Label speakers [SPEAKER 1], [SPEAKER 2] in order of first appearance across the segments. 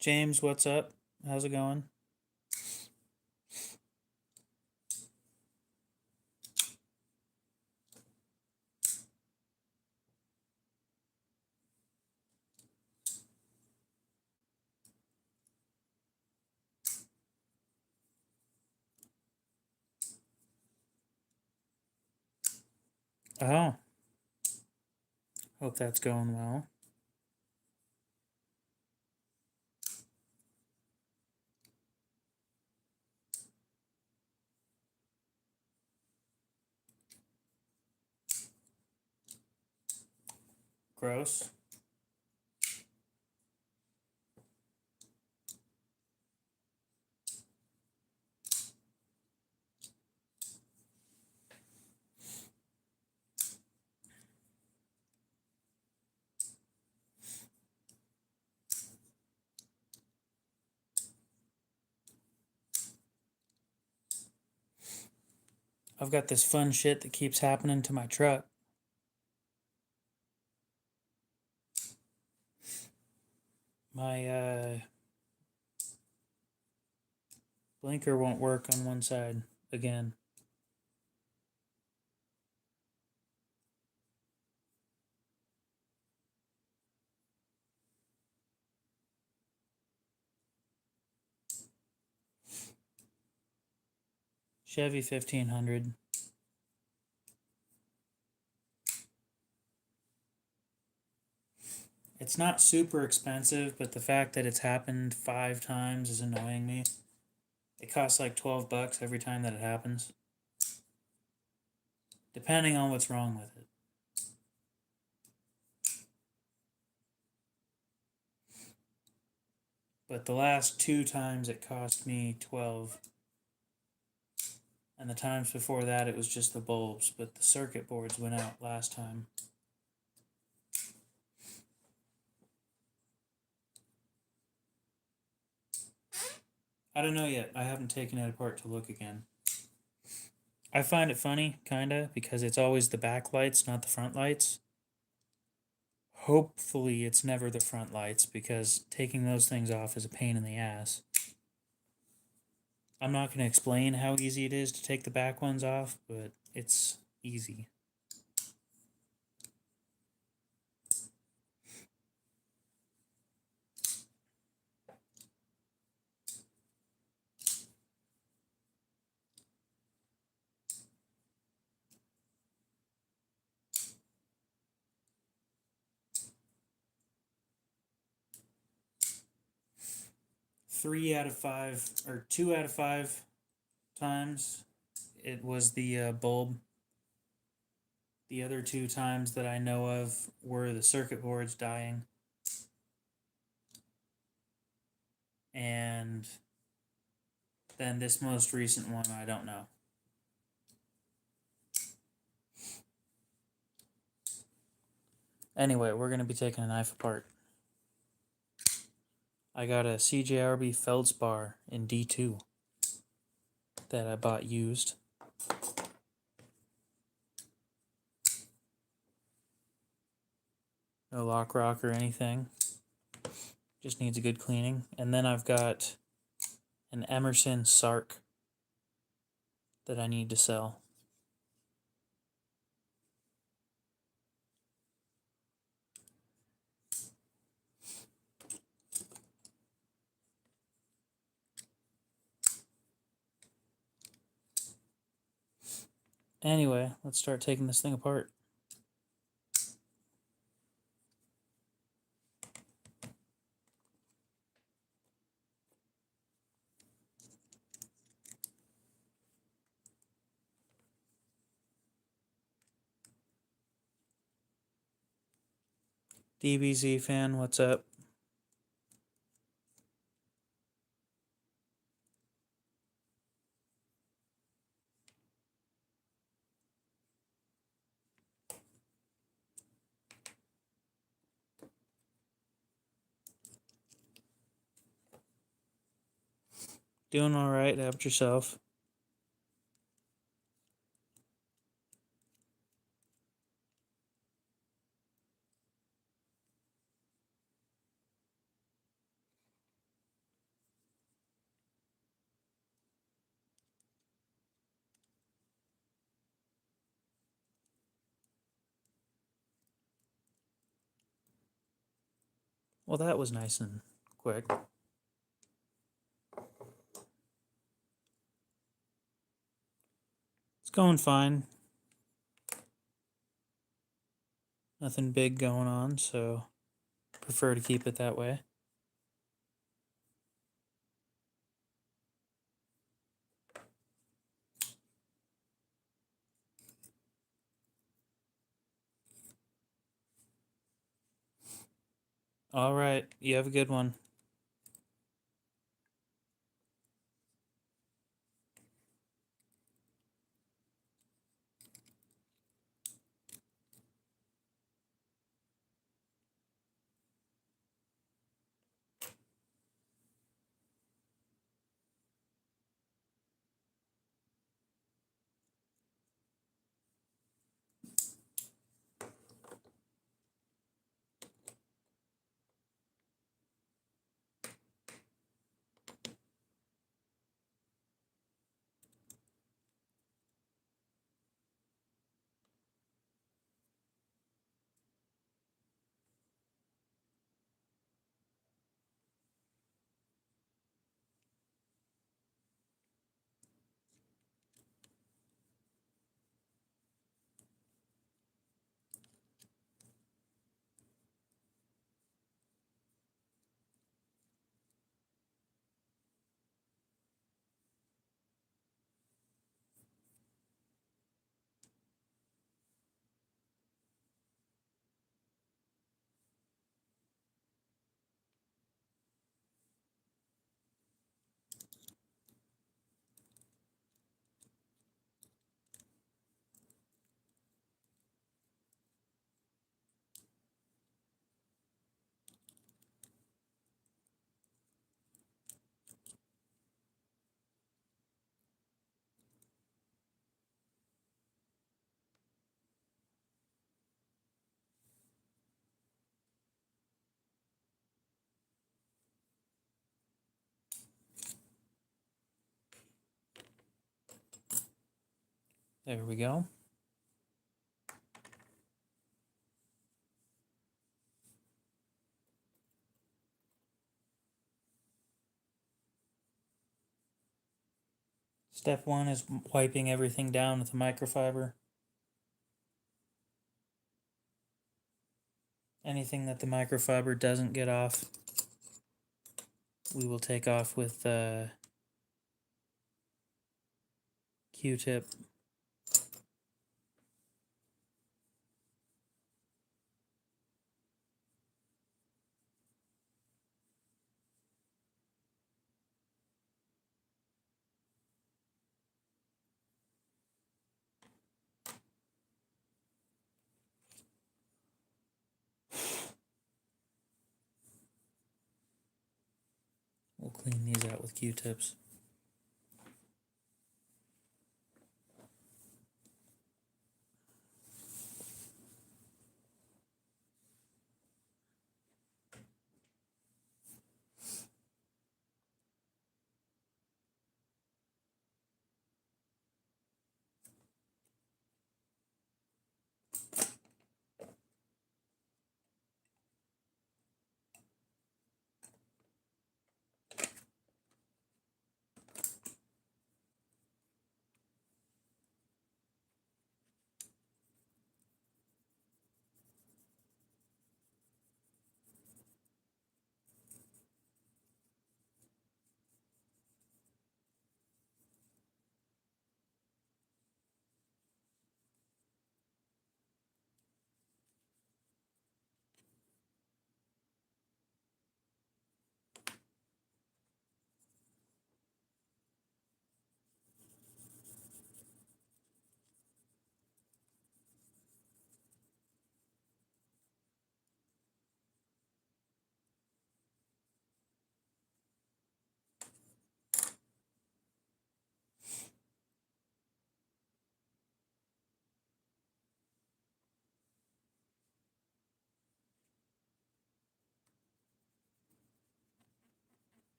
[SPEAKER 1] James, what's up? How's it going? Oh, hope that's going well. Gross. I've got this fun shit that keeps happening to my truck. My blinker won't work on one side again. Chevy 1500. It's not super expensive, but the fact that it's happened 5 times is annoying me. It costs like $12 every time that it happens, depending on what's wrong with it. But the last 2 times it cost me 12. And the times before that it was just the bulbs, but the circuit boards went out last time. I don't know yet. I haven't taken it apart to look again. I find it funny, kinda, because it's always the back lights, not the front lights. Hopefully it's never the front lights, because taking those things off is a pain in the ass. I'm not going to explain how easy it is to take the back ones off, but it's easy. Three out of five, or 2 out of 5 times, it was the bulb. The other 2 times that I know of were the circuit boards dying. And then this most recent one, I don't know. Anyway, we're going to be taking a knife apart. I got a CJRB feldspar in D2 that I bought used. No lock rock or anything. Just needs a good cleaning. And then I've got an Emerson Sark that I need to sell. Anyway, let's start taking this thing apart. DBZ fan, what's up? Doing alright, how about yourself? Well, that was nice and quick. It's going fine. Nothing big going on, so prefer to keep it that way. All right, you have a good one. There we go. Step 1 is wiping everything down with a microfiber. Anything that the microfiber doesn't get off, we will take off with Q-tip. We'll clean these out with Q-tips.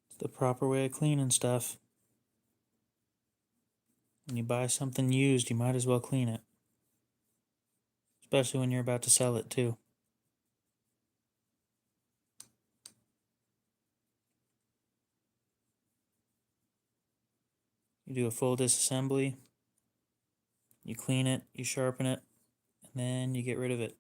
[SPEAKER 1] It's the proper way of cleaning stuff. When you buy something used, you might as well clean it. Especially when you're about to sell it too. do a full disassembly, you clean it, you sharpen it, and then you get rid of it.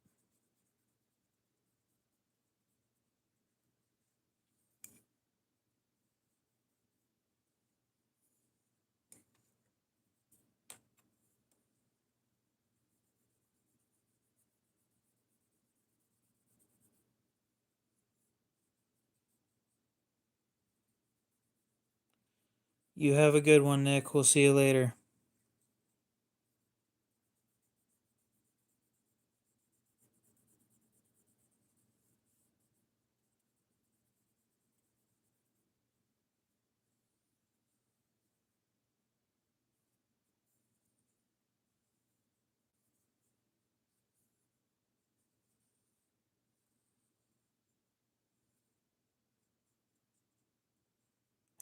[SPEAKER 1] You have a good one, Nick. We'll see you later.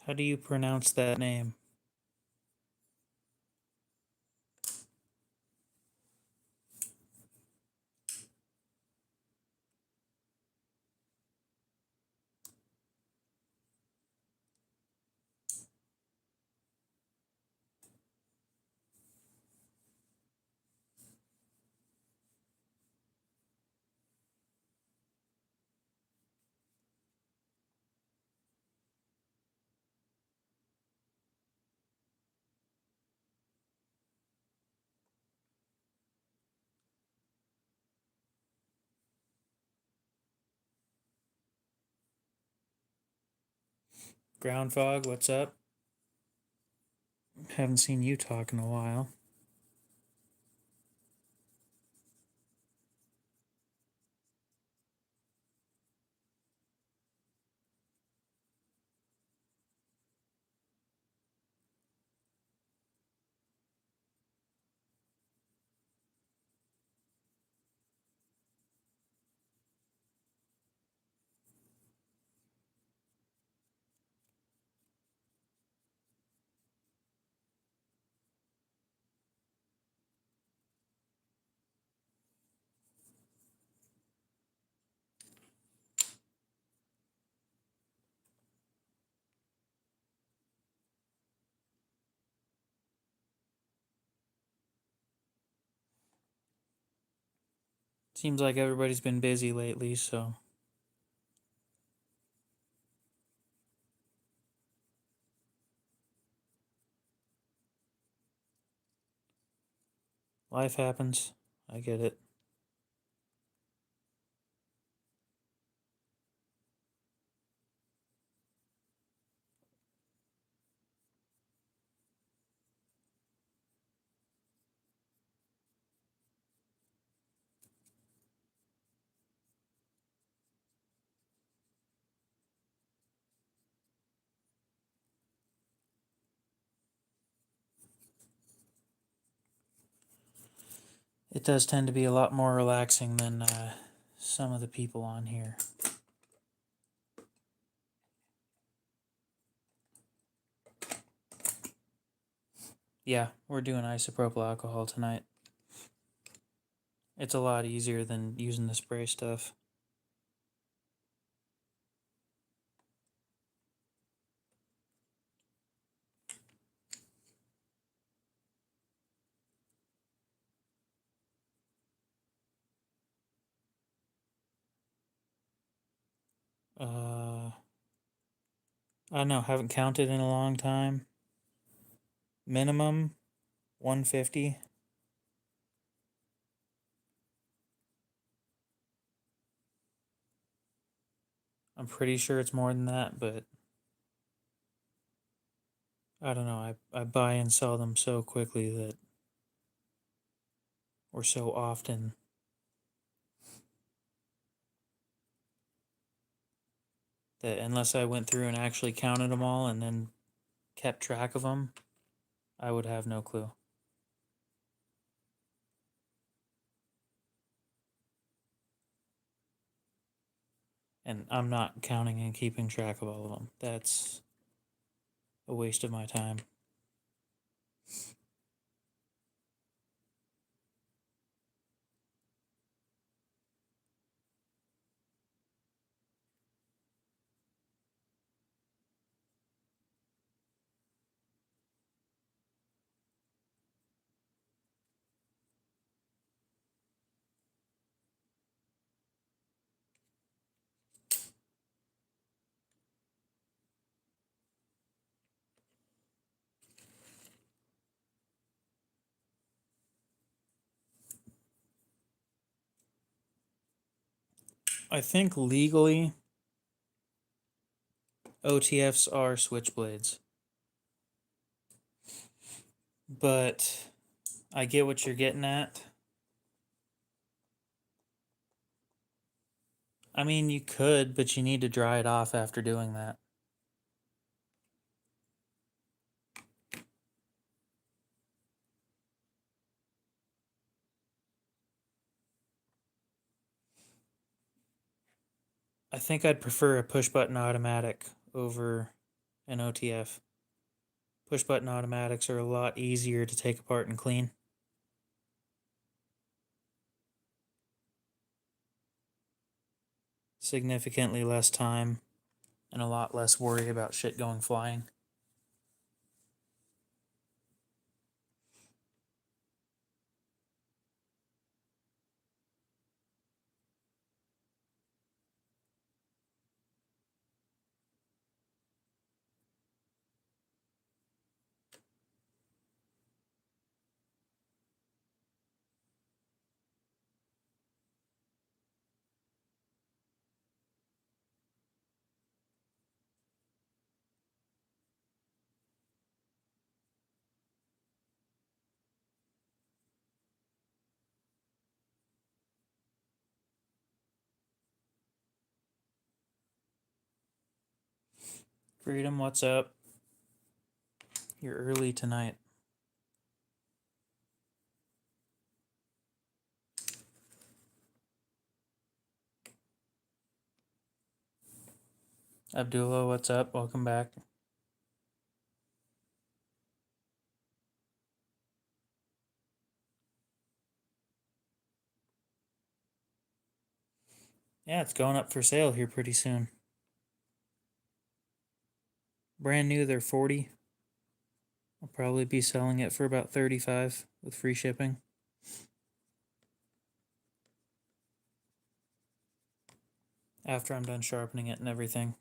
[SPEAKER 1] How do you pronounce that name? Ground Fog, what's up? Haven't seen you talk in a while. Seems like everybody's been busy lately, so life happens. I get it. It does tend to be a lot more relaxing than some of the people on here. Yeah, we're doing isopropyl alcohol tonight. It's a lot easier than using the spray stuff. I don't know, haven't counted in a long time. Minimum 150. I'm pretty sure it's more than that, but I don't know. I buy and sell them so quickly that, or so often, that unless I went through and actually counted them all and then kept track of them, I would have no clue. And I'm not counting and keeping track of all of them. That's a waste of my time. I think legally OTFs are switchblades. But I get what you're getting at. I mean, you could, but you need to dry it off after doing that. I think I'd prefer a push button automatic over an OTF. Push button automatics are a lot easier to take apart and clean. Significantly less time and a lot less worry about shit going flying. Freedom, what's up? You're early tonight. Abdullah, what's up? Welcome back. Yeah, it's going up for sale here pretty soon. Brand new, they're 40. I'll probably be selling it for about 35 with free shipping. After I'm done sharpening it and everything.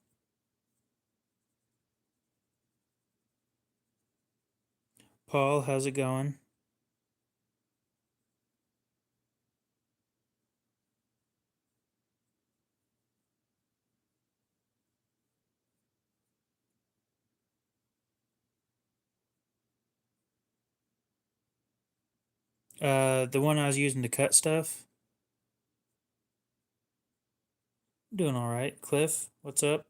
[SPEAKER 1] Paul, how's it going? The one I was using to cut stuff. Doing all right. Cliff, what's up?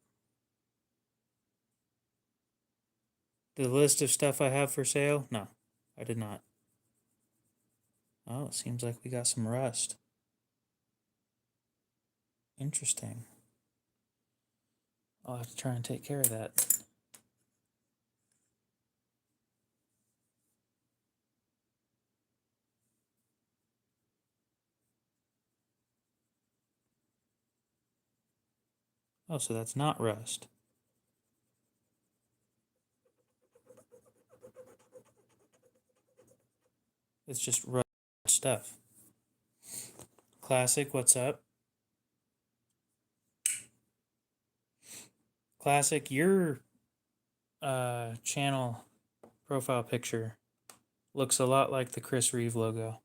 [SPEAKER 1] The list of stuff I have for sale? No, I did not. Oh, it seems like we got some rust. Interesting. I'll have to try and take care of that. Oh, so that's not rust. It's just rust stuff. Classic, what's up? Classic, your channel profile picture looks a lot like the Chris Reeve logo.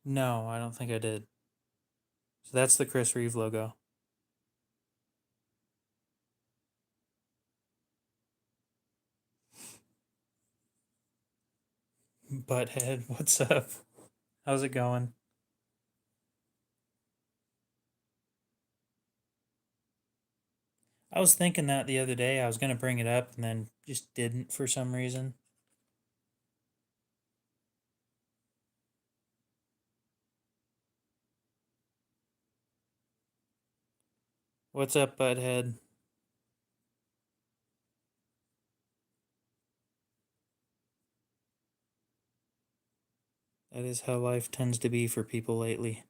[SPEAKER 1] No, I don't think I did. So that's the Chris Reeve logo. Butthead, what's up? How's it going? I was thinking that the other day. I was going to bring it up and then just didn't for some reason. What's up, Butthead? That is how life tends to be for people lately.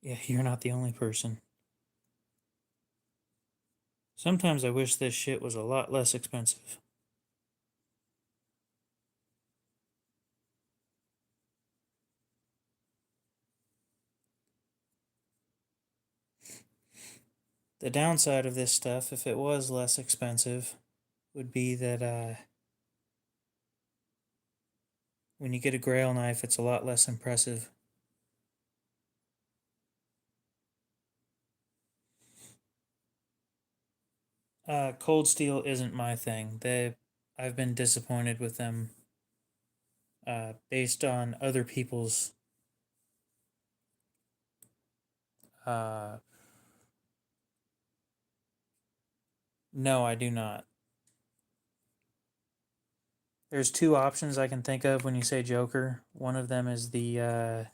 [SPEAKER 1] Yeah, you're not the only person. Sometimes I wish this shit was a lot less expensive. The downside of this stuff, if it was less expensive, would be that when you get a Grail knife, it's a lot less impressive. Cold steel isn't my thing. I've been disappointed with them based on other people's uh, no, I do not. There's two options I can think of when you say Joker. One of them is the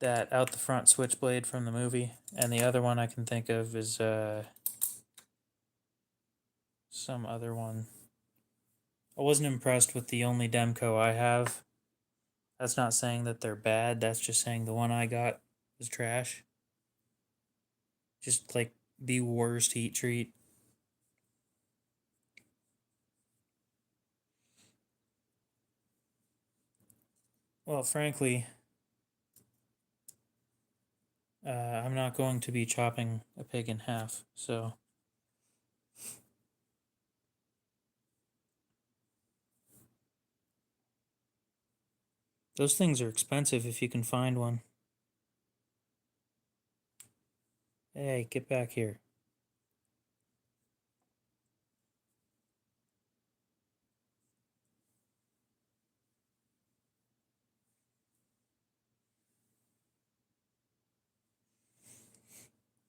[SPEAKER 1] that out the front switchblade from the movie, and the other one I can think of is some other one. I wasn't impressed with the only Demco I have. That's not saying that they're bad. That's just saying the one I got was trash. Just like the worst heat treat. Well, frankly, I'm not going to be chopping a pig in half, so. Those things are expensive if you can find one. Hey, get back here.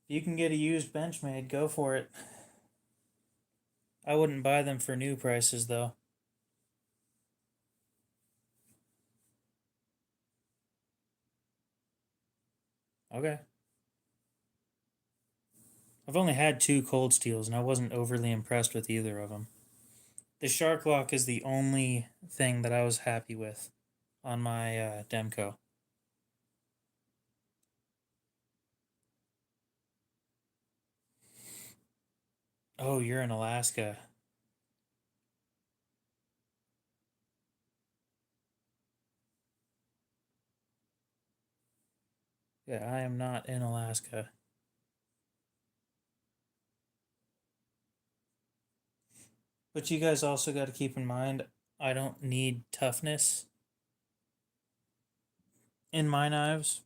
[SPEAKER 1] If you can get a used Benchmade, go for it. I wouldn't buy them for new prices, though. Okay. I've only had two cold steels, and I wasn't overly impressed with either of them. The Shark Lock is the only thing that I was happy with on my Demco. Oh, you're in Alaska. Yeah, I am not in Alaska. But you guys also got to keep in mind, I don't need toughness in my knives.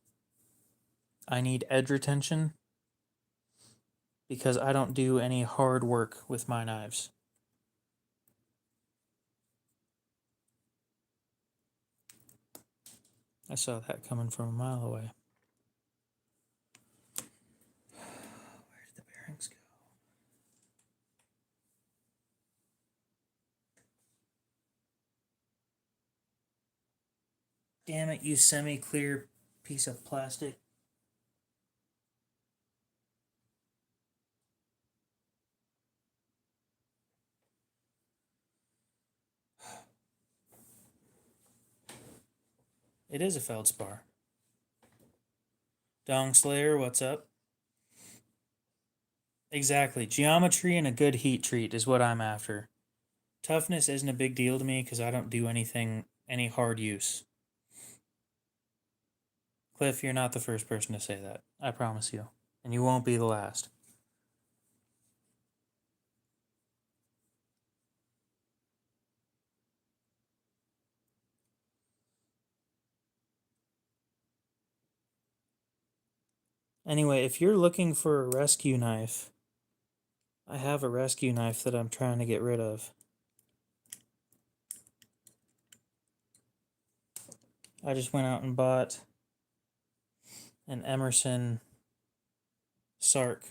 [SPEAKER 1] I need edge retention because I don't do any hard work with my knives. I saw that coming from a mile away. Where did the bearings go? Damn it, you semi-clear piece of plastic. It is a feldspar. Dong Slayer, what's up? Exactly. Geometry and a good heat treat is what I'm after. Toughness isn't a big deal to me because I don't do any hard use. Cliff, you're not the first person to say that. I promise you. And you won't be the last. Anyway, if you're looking for a rescue knife, I have a rescue knife that I'm trying to get rid of. I just went out and bought an Emerson Sark.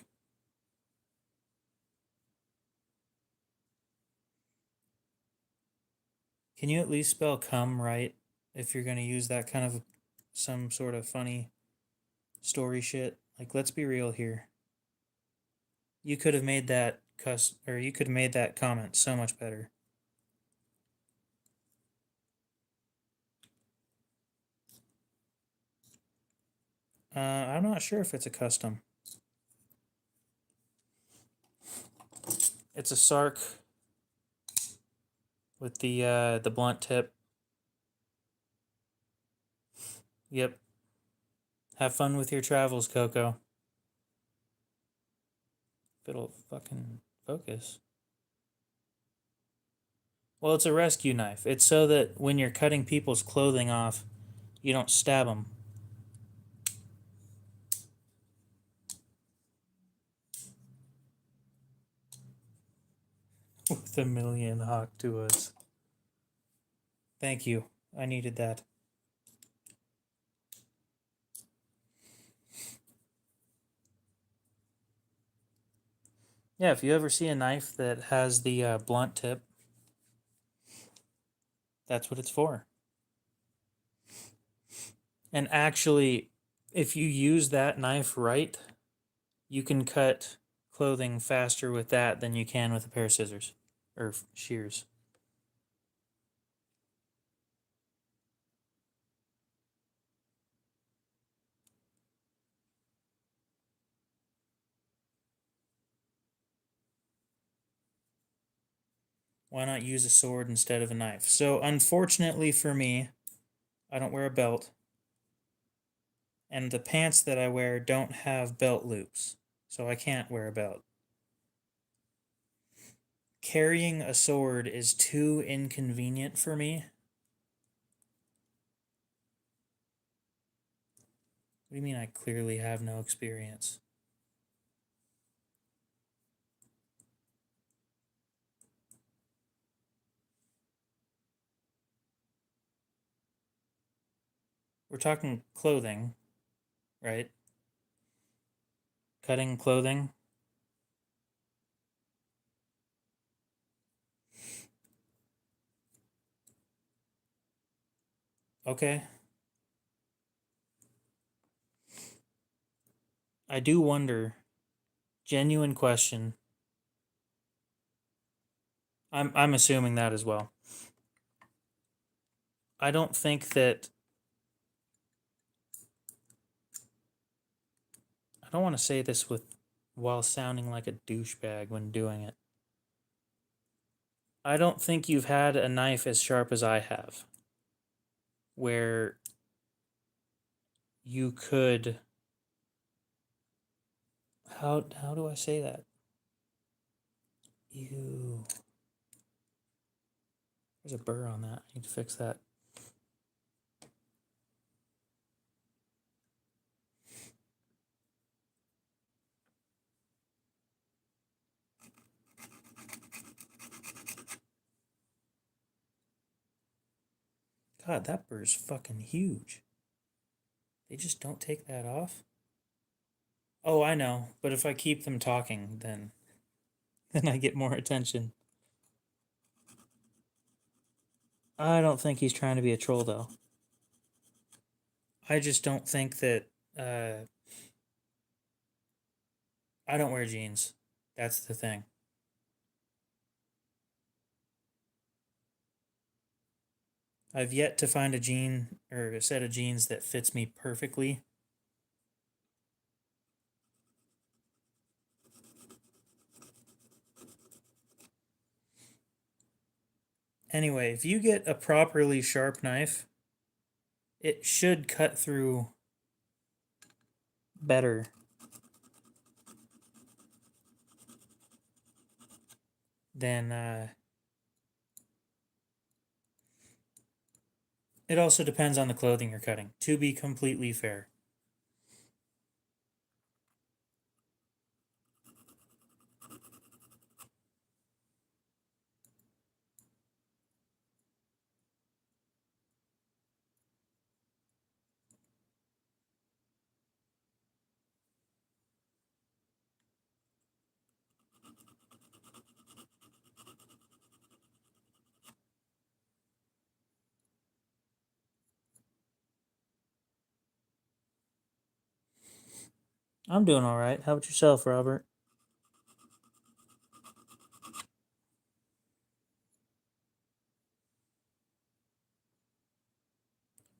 [SPEAKER 1] Can you at least spell cum right if you're going to use that kind of some sort of funny story shit? Like, let's be real here. You could have made that you could have made that comment so much better. I'm not sure if it's a custom. It's a Sark with the blunt tip. Yep. Have fun with your travels, Coco. If it'll fucking focus. Well, it's a rescue knife. It's so that when you're cutting people's clothing off, you don't stab them. With a million hawk to us. Thank you. I needed that. Yeah, if you ever see a knife that has the blunt tip, that's what it's for. And actually, if you use that knife right, you can cut clothing faster with that than you can with a pair of scissors or shears. Why not use a sword instead of a knife? So, unfortunately for me, I don't wear a belt. And the pants that I wear don't have belt loops. So I can't wear a belt. Carrying a sword is too inconvenient for me. What do you mean I clearly have no experience? We're talking clothing, right? Cutting clothing. Okay. I do wonder, genuine question. I'm assuming that as well. I don't think that I don't want to say this while sounding like a douchebag when doing it. I don't think you've had a knife as sharp as I have, where you could. How do I say that? Ew. There's a burr on that. I need to fix that. God, that burr's fucking huge. They just don't take that off? Oh, I know. But if I keep them talking, then then I get more attention. I don't think he's trying to be a troll, though. I just don't think that. I don't wear jeans. That's the thing. I've yet to find a jean or a set of jeans that fits me perfectly. Anyway, if you get a properly sharp knife, it should cut through better than it also depends on the clothing you're cutting, to be completely fair. I'm doing all right. How about yourself, Robert?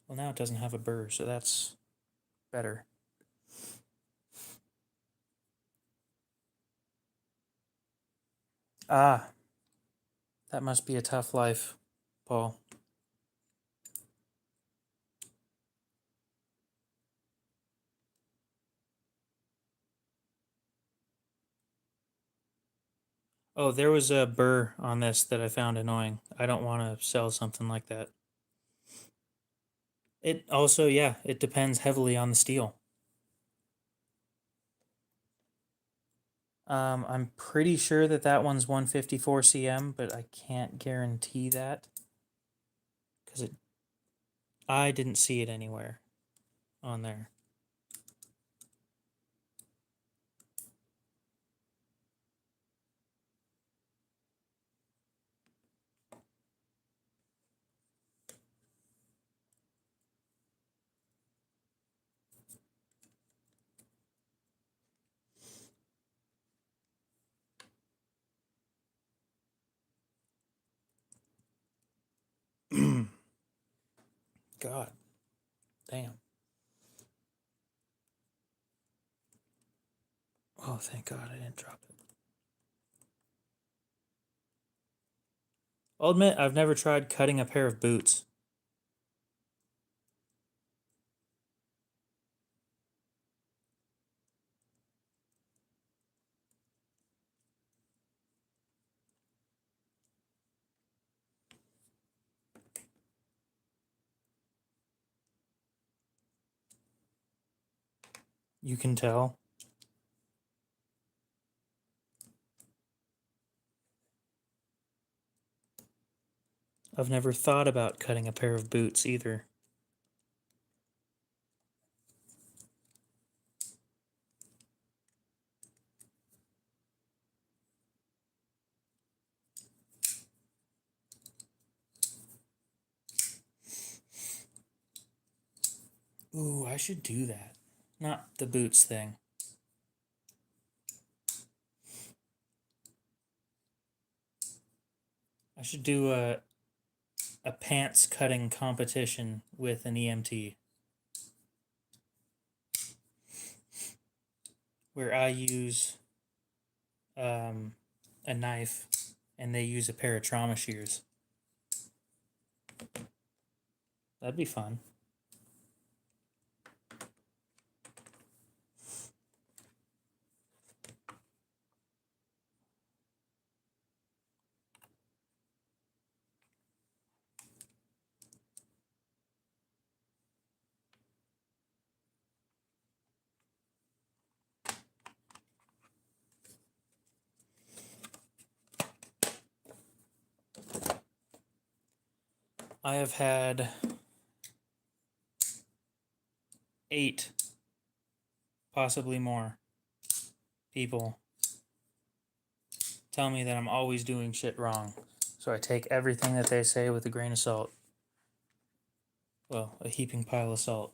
[SPEAKER 1] Well, now it doesn't have a burr, so that's better. Ah, that must be a tough life, Paul. Oh, there was a burr on this that I found annoying. I don't want to sell something like that. It also, yeah, it depends heavily on the steel. I'm pretty sure that that one's 154 cm, but I can't guarantee that because I didn't see it anywhere on there. God damn. Oh, thank God I didn't drop it. I'll admit, I've never tried cutting a pair of boots. You can tell. I've never thought about cutting a pair of boots either. Ooh, I should do that. Not the boots thing. I should do a pants cutting competition with an EMT where I use a knife and they use a pair of trauma shears. That'd be fun. I have had 8, possibly more, people tell me that I'm always doing shit wrong. So I take everything that they say with a grain of salt. Well, a heaping pile of salt.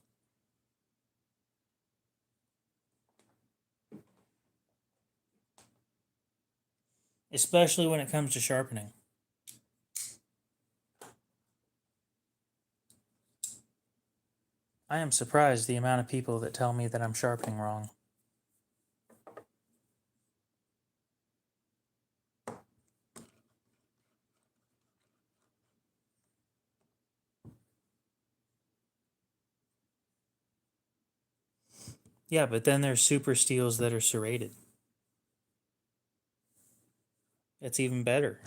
[SPEAKER 1] Especially when it comes to sharpening. I am surprised the amount of people that tell me that I'm sharpening wrong. Yeah, but then there's super steels that are serrated. It's even better.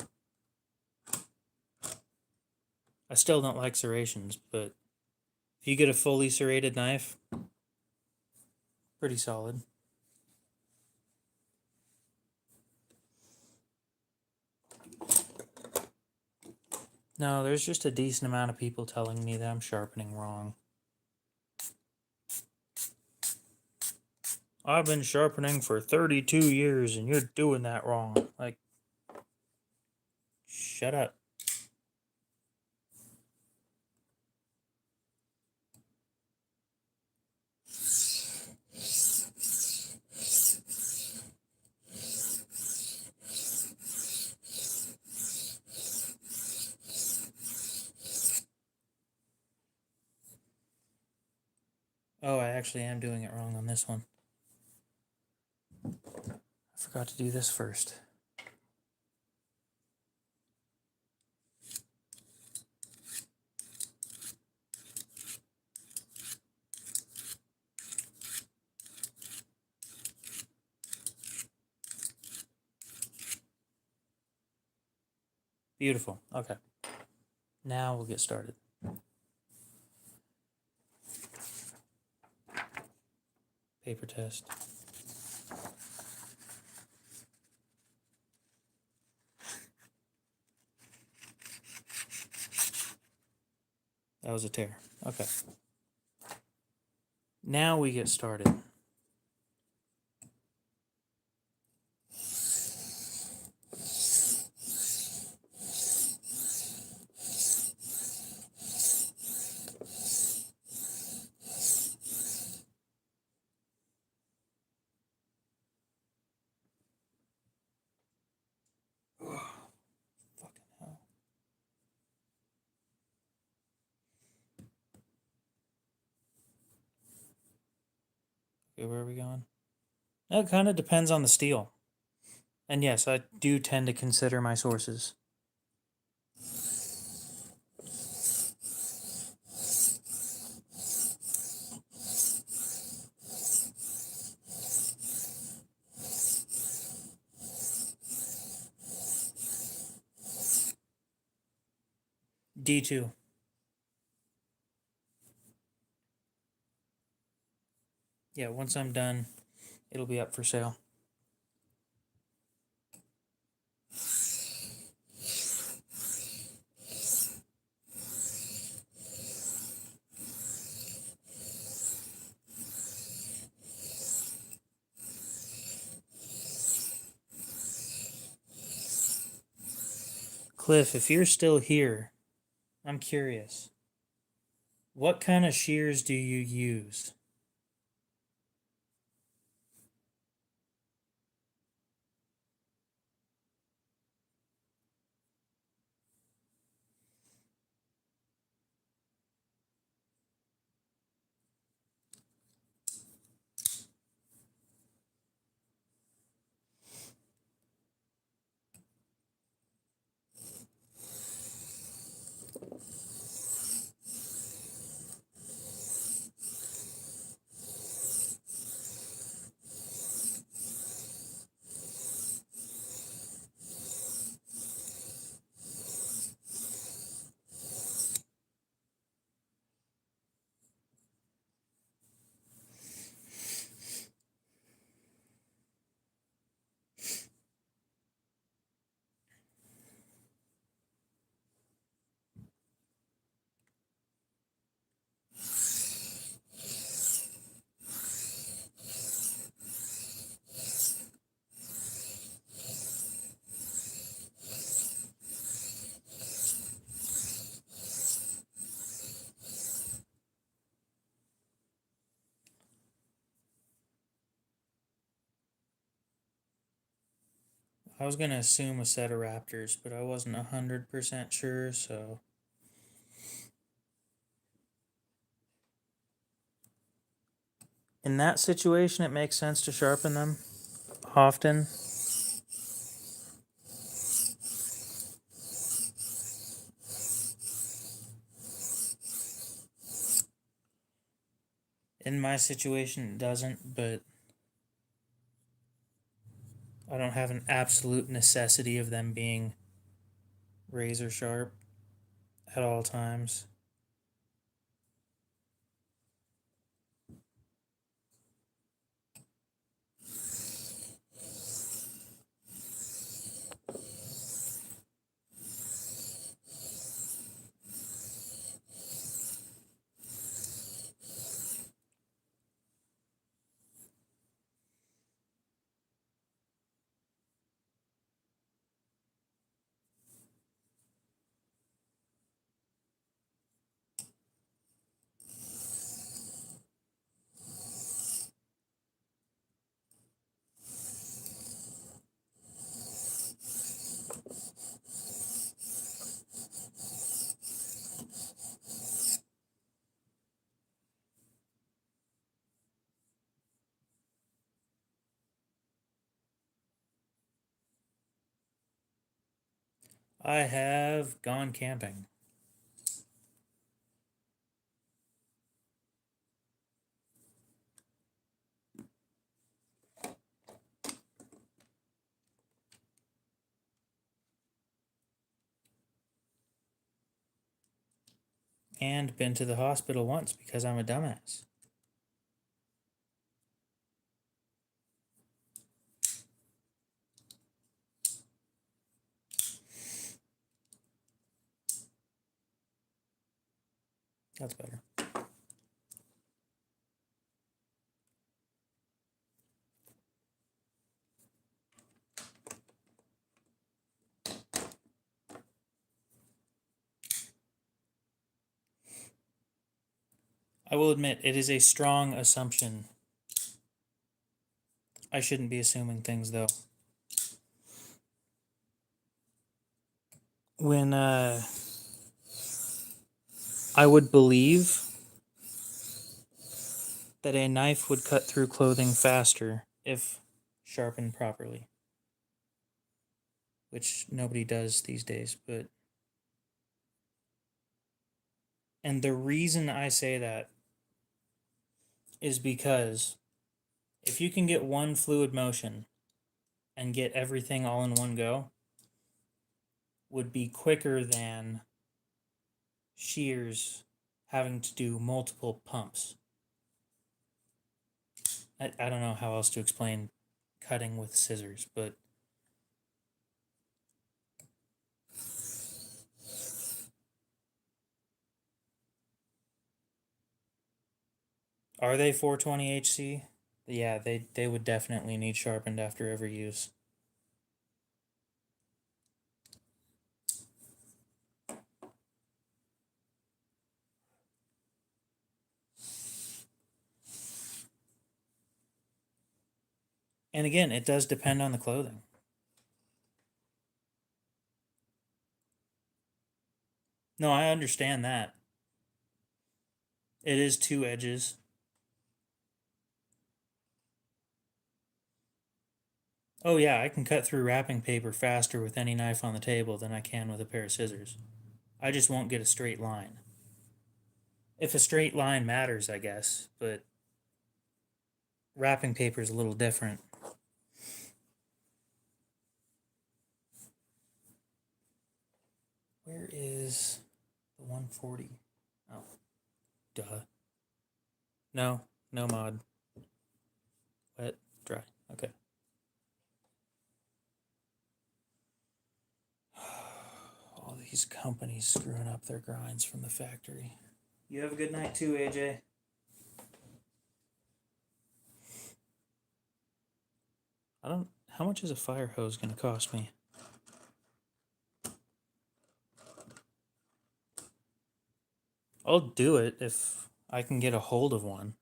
[SPEAKER 1] I still don't like serrations, but if you get a fully serrated knife, pretty solid. No, there's just a decent amount of people telling me that I'm sharpening wrong. I've been sharpening for 32 years and you're doing that wrong. Like, shut up. Oh, I actually am doing it wrong on this one. I forgot to do this first. Beautiful. Okay. Now we'll get started. Paper test. That was a tear. Okay. Now we get started. Fucking hell. Okay, where are we going? It kind of depends on the steel. And yes, I do tend to consider my sources. D2. Yeah, once I'm done, it'll be up for sale. Cliff, if you're still here, I'm curious. What kind of shears do you use? I was gonna assume a set of Raptors, but I wasn't 100% sure, so. In that situation, it makes sense to sharpen them often. In my situation, it doesn't, but I don't have an absolute necessity of them being razor sharp at all times. I have gone camping. and been to the hospital once because I'm a dumbass. That's better. I will admit, it is a strong assumption. I shouldn't be assuming things, though. When I would believe that a knife would cut through clothing faster if sharpened properly, which nobody does these days. And the reason I say that is because if you can get one fluid motion and get everything all in one go, would be quicker than shears having to do multiple pumps. I don't know how else to explain cutting with scissors, but are they 420 HC? Yeah, they would definitely need sharpened after every use. And again, it does depend on the clothing. No, I understand that. It is two edges. Oh yeah, I can cut through wrapping paper faster with any knife on the table than I can with a pair of scissors. I just won't get a straight line. If a straight line matters, I guess, but wrapping paper is a little different. Where is the 140? Oh, duh. No, no mod. Wet, dry. Okay. All these companies screwing up their grinds from the factory. You have a good night too, AJ. How much is a fire hose going to cost me? I'll do it if I can get a hold of one.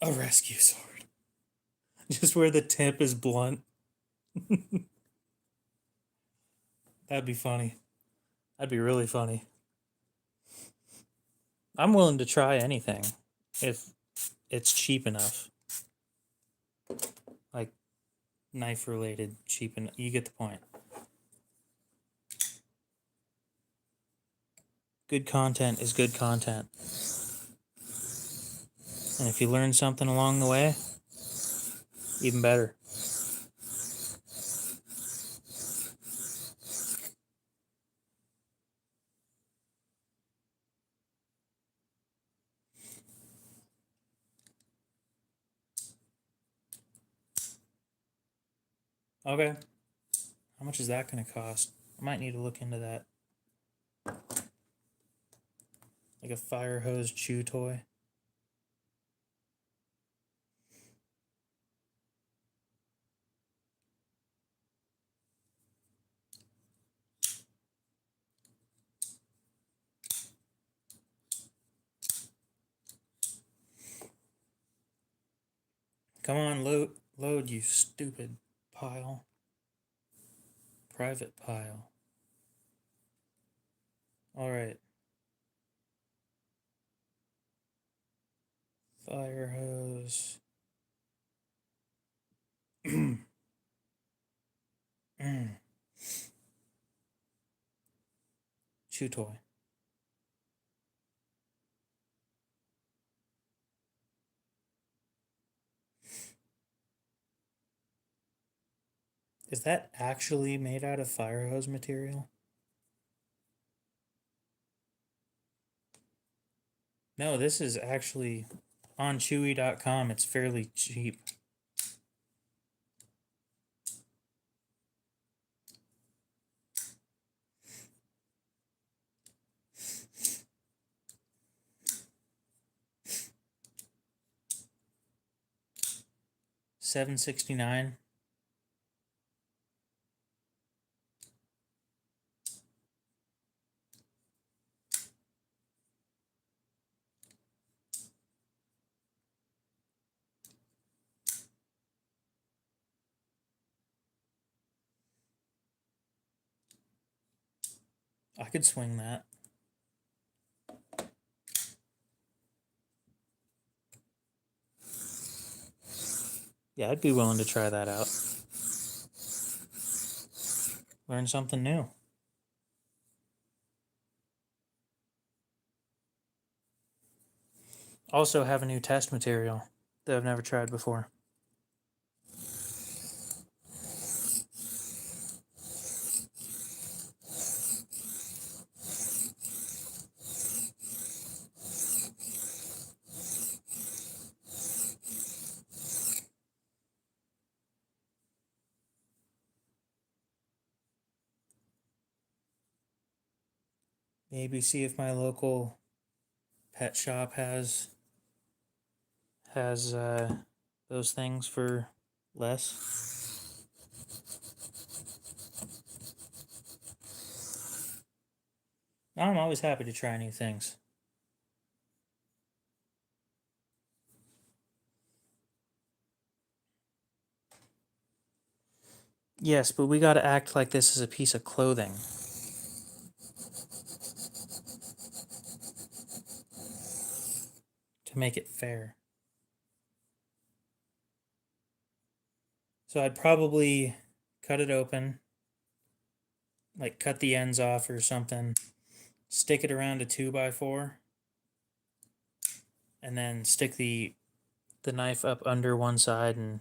[SPEAKER 1] A rescue sword. Just where the tip is blunt. That'd be funny. That'd be really funny. I'm willing to try anything if it's cheap enough. Like knife related, cheap enough. You get the point. Good content is good content. And if you learn something along the way, even better. Okay. How much is that going to cost? I might need to look into that. Like a fire hose chew toy. Come on, load, you stupid pile. Private pile. All right. Fire hose. Chew toy. Is that actually made out of fire hose material? No, this is actually on Chewy.com. It's fairly cheap. $7.69. I could swing that. Yeah, I'd be willing to try that out. Learn something new. Also have a new test material that I've never tried before. Maybe see if my local pet shop has those things for less. I'm always happy to try new things. Yes, but we gotta act like this is a piece of clothing. To make it fair. So I'd probably cut it open, like cut the ends off or something, stick it around a 2x4, and then stick the knife up under one side. And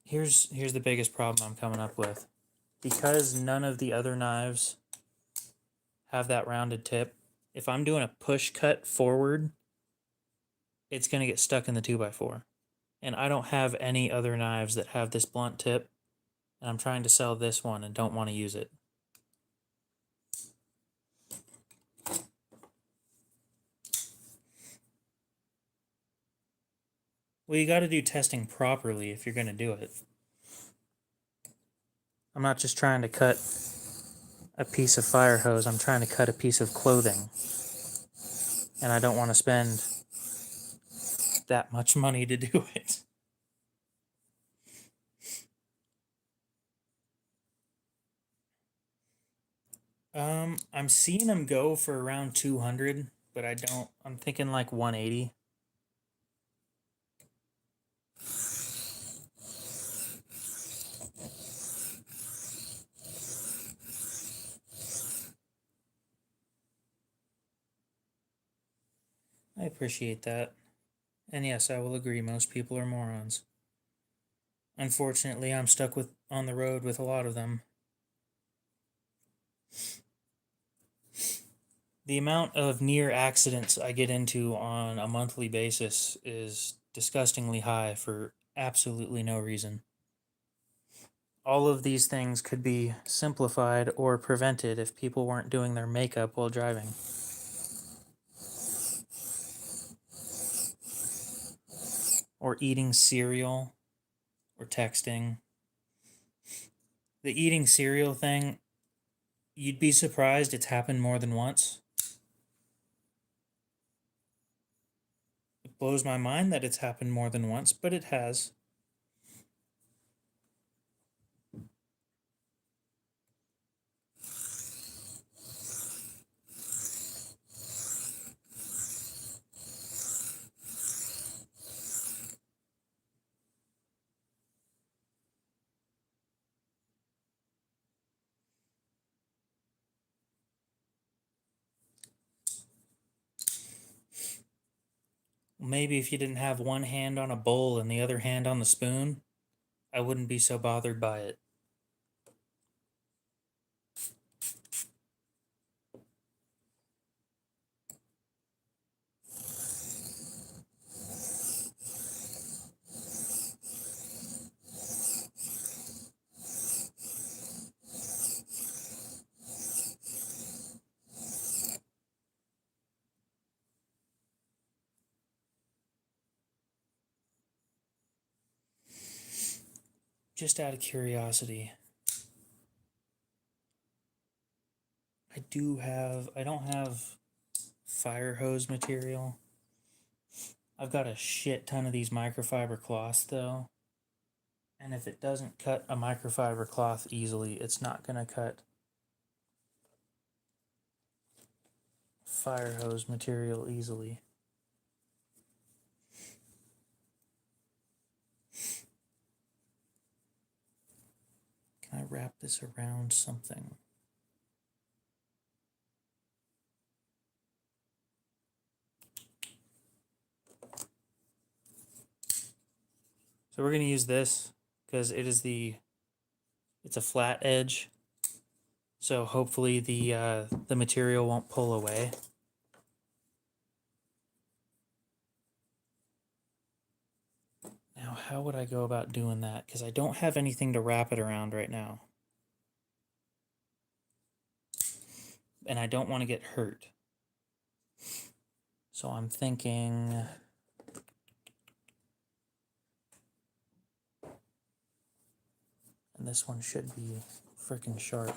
[SPEAKER 1] here's the biggest problem I'm coming up with. Because none of the other knives have that rounded tip, if I'm doing a push cut forward, it's going to get stuck in the 2x4. And I don't have any other knives that have this blunt tip, and I'm trying to sell this one and don't want to use it. Well, you got to do testing properly if you're going to do it. I'm not just trying to cut a piece of fire hose, I'm trying to cut a piece of clothing. And I don't want to spend that much money to do it. I'm seeing them go for around 200, but I'm thinking like 180. I appreciate that. And yes, I will agree, most people are morons. Unfortunately, I'm stuck on the road with a lot of them. The amount of near accidents I get into on a monthly basis is disgustingly high for absolutely no reason. All of these things could be simplified or prevented if people weren't doing their makeup while driving. Or eating cereal, or texting. The eating cereal thing, you'd be surprised it's happened more than once. It blows my mind that it's happened more than once, but it has. Maybe if you didn't have one hand on a bowl and the other hand on the spoon, I wouldn't be so bothered by it. Just out of curiosity, I don't have fire hose material. I've got a shit ton of these microfiber cloths though. And if it doesn't cut a microfiber cloth easily, it's not going to cut fire hose material easily. Can I wrap this around something? So we're going to use this because it's a flat edge. So hopefully the material won't pull away. Now, how would I go about doing that? Because I don't have anything to wrap it around right now. And I don't want to get hurt. So I'm thinking... And this one should be freaking sharp.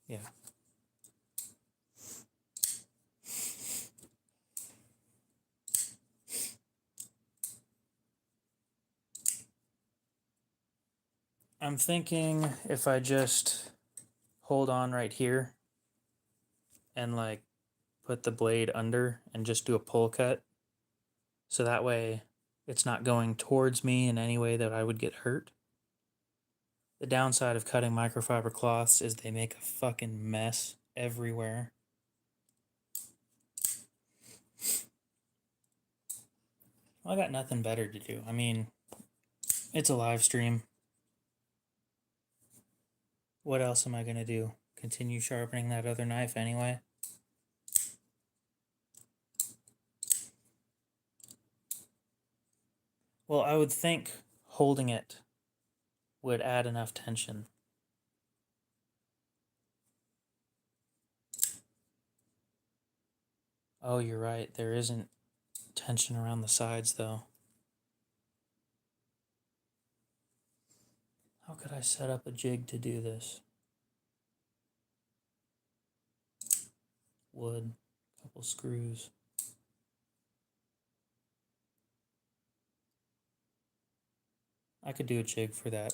[SPEAKER 1] Yeah. I'm thinking if I just hold on right here and like put the blade under and just do a pull cut, so that way it's not going towards me in any way that I would get hurt. The downside of cutting microfiber cloths is they make a fucking mess everywhere. Well, I got nothing better to do. I mean, it's a live stream. What else am I going to do? Continue sharpening that other knife anyway? Well, I would think holding it would add enough tension. Oh, you're right. There isn't tension around the sides, though. How could I set up a jig to do this? Wood, couple screws. I could do a jig for that.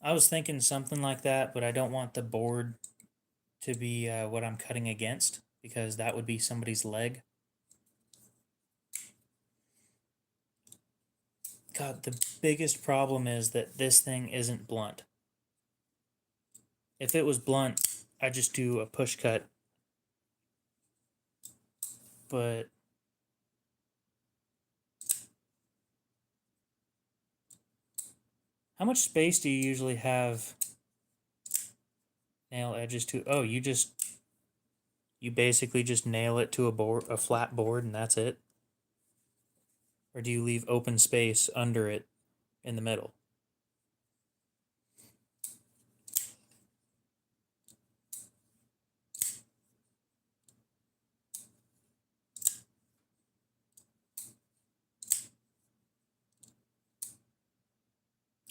[SPEAKER 1] I was thinking something like that, but I don't want the board to be what I'm cutting against, because that would be somebody's leg. God, the biggest problem is that this thing isn't blunt. If it was blunt, I'd just do a push cut. But how much space do you usually have nail edges to? Oh, you basically just nail it to a flat board and that's it? Or do you leave open space under it in the middle?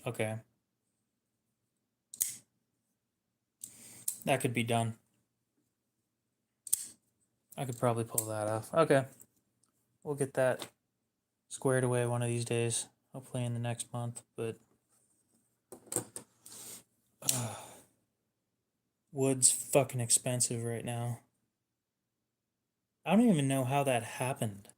[SPEAKER 1] Okay. That could be done. I could probably pull that off. Okay. We'll get that squared away one of these days. Hopefully in the next month, but... wood's fucking expensive right now. I don't even know how that happened.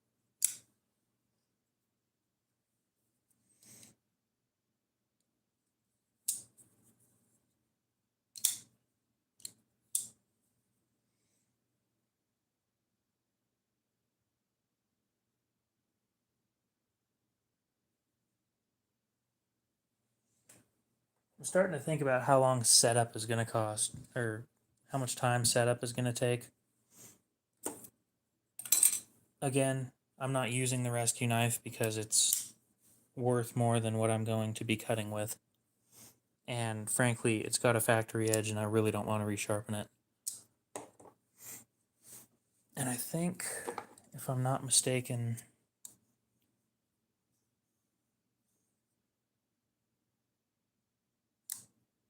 [SPEAKER 1] I'm starting to think about how long setup is going to cost, or how much time setup is going to take. Again, I'm not using the rescue knife because it's worth more than what I'm going to be cutting with. And frankly, it's got a factory edge and I really don't want to resharpen it. And I think, if I'm not mistaken,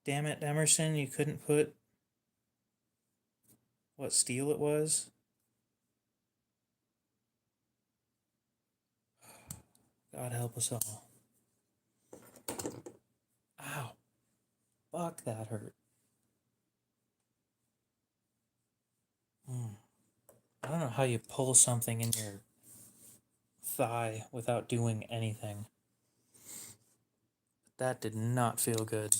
[SPEAKER 1] damn it, Emerson, you couldn't put what steel it was? God help us all. Ow. Fuck, that hurt. I don't know how you pull something in your thigh without doing anything. That did not feel good.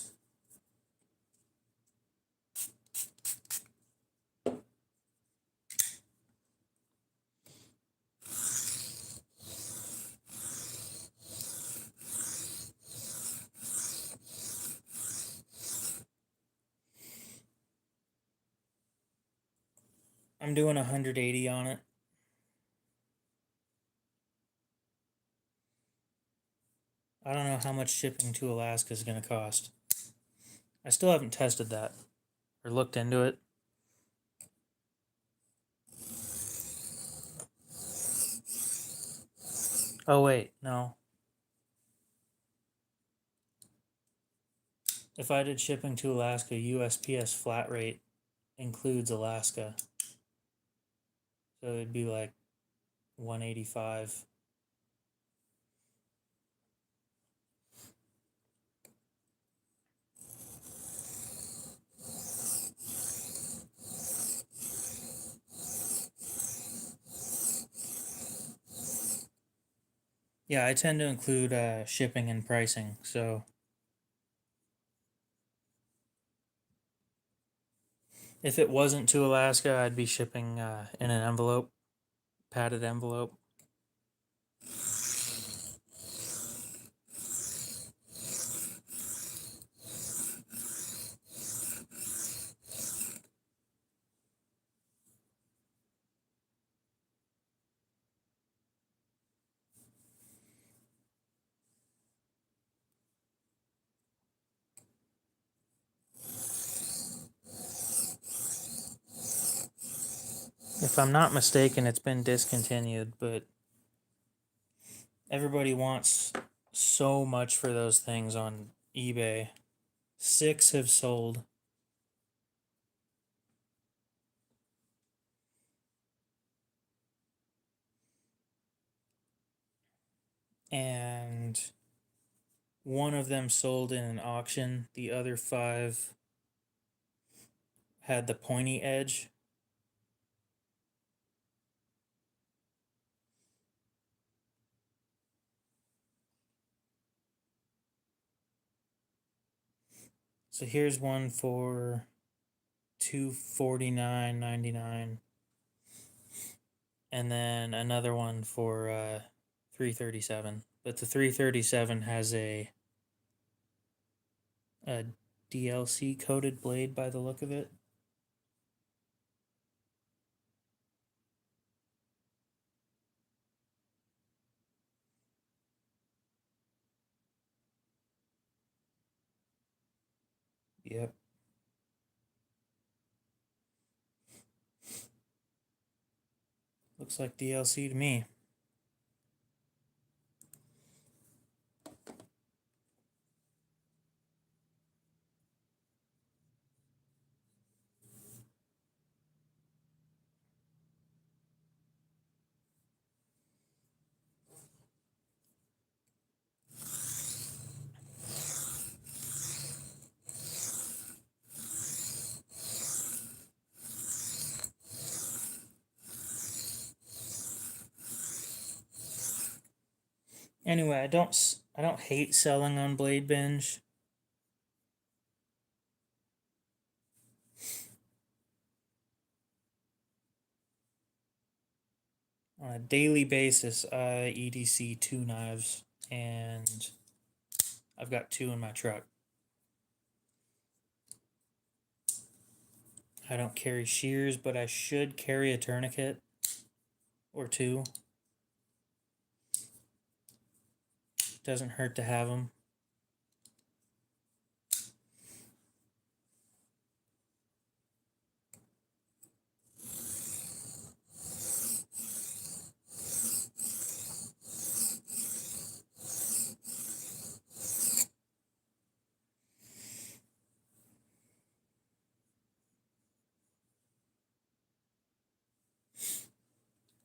[SPEAKER 1] I'm doing 180 on it. I don't know how much shipping to Alaska is going to cost. I still haven't tested that or looked into it. Oh, wait, no. If I did shipping to Alaska, USPS flat rate includes Alaska. So it'd be like 185. Yeah, I tend to include shipping and pricing, so if it wasn't to Alaska, I'd be shipping in an envelope, padded envelope. If I'm not mistaken, it's been discontinued, but everybody wants so much for those things on eBay. 6 have sold. And one of them sold in an auction. The other 5 had the pointy edge. So here's one for $249.99, and then another one for $337. But the $337 has a DLC coated blade by the look of it. Yep. Looks like DLC to me. Anyway, I don't hate selling on Blade Binge. On a daily basis, I EDC 2 knives, and I've got 2 in my truck. I don't carry shears, but I should carry a tourniquet or two. Doesn't hurt to have them.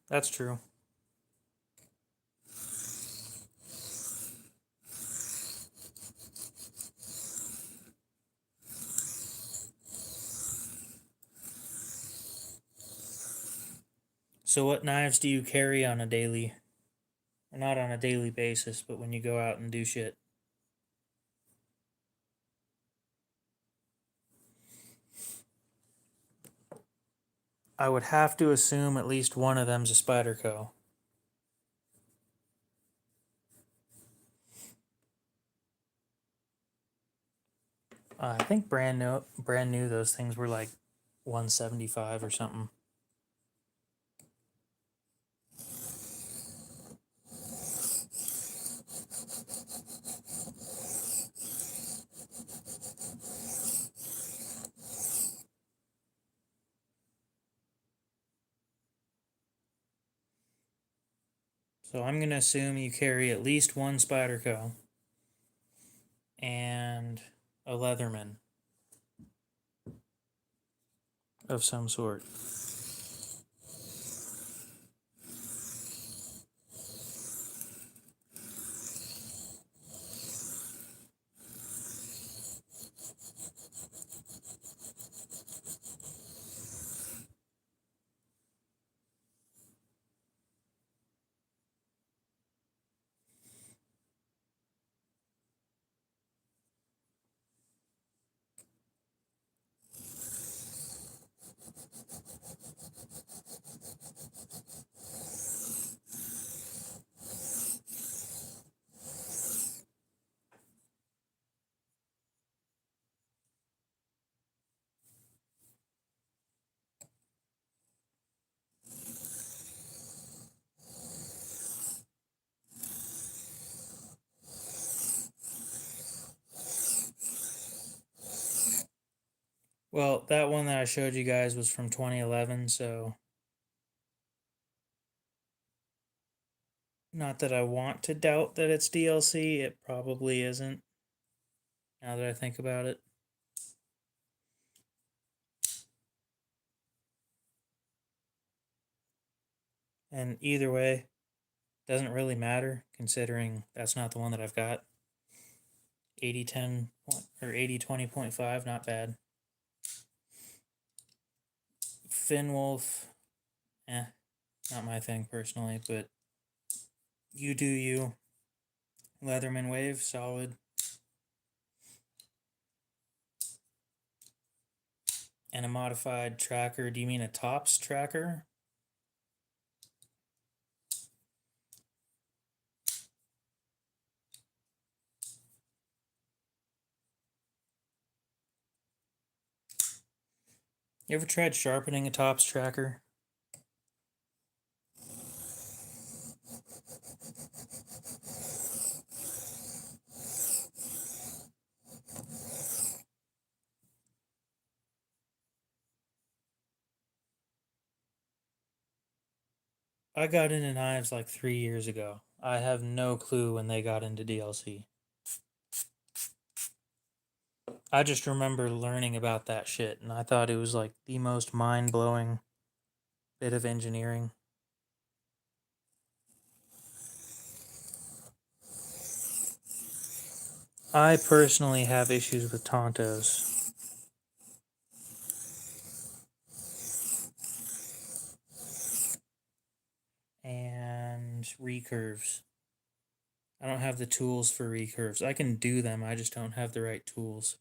[SPEAKER 1] That's true. So what knives do you carry on a daily, or not on a daily basis, but when you go out and do shit? I would have to assume at least one of them's a Spyderco. I think brand new those things were like 175 or something. So I'm going to assume you carry at least one Spyderco and a Leatherman of some sort. Well, that one that I showed you guys was from 2011, so not that I want to doubt that it's DLC, it probably isn't, now that I think about it. And either way, doesn't really matter considering that's not the one that I've got. 80-10 or 80-20.5, not bad. Finwolf, not my thing personally, but you do you. Leatherman Wave, solid. And a modified tracker. Do you mean a tops tracker? You ever tried sharpening a tops tracker? I got into knives like 3 years ago. I have no clue when they got into DLC. I just remember learning about that shit, and I thought it was like the most mind-blowing bit of engineering. I personally have issues with Tontos. And recurves. I don't have the tools for recurves. I can do them, I just don't have the right tools.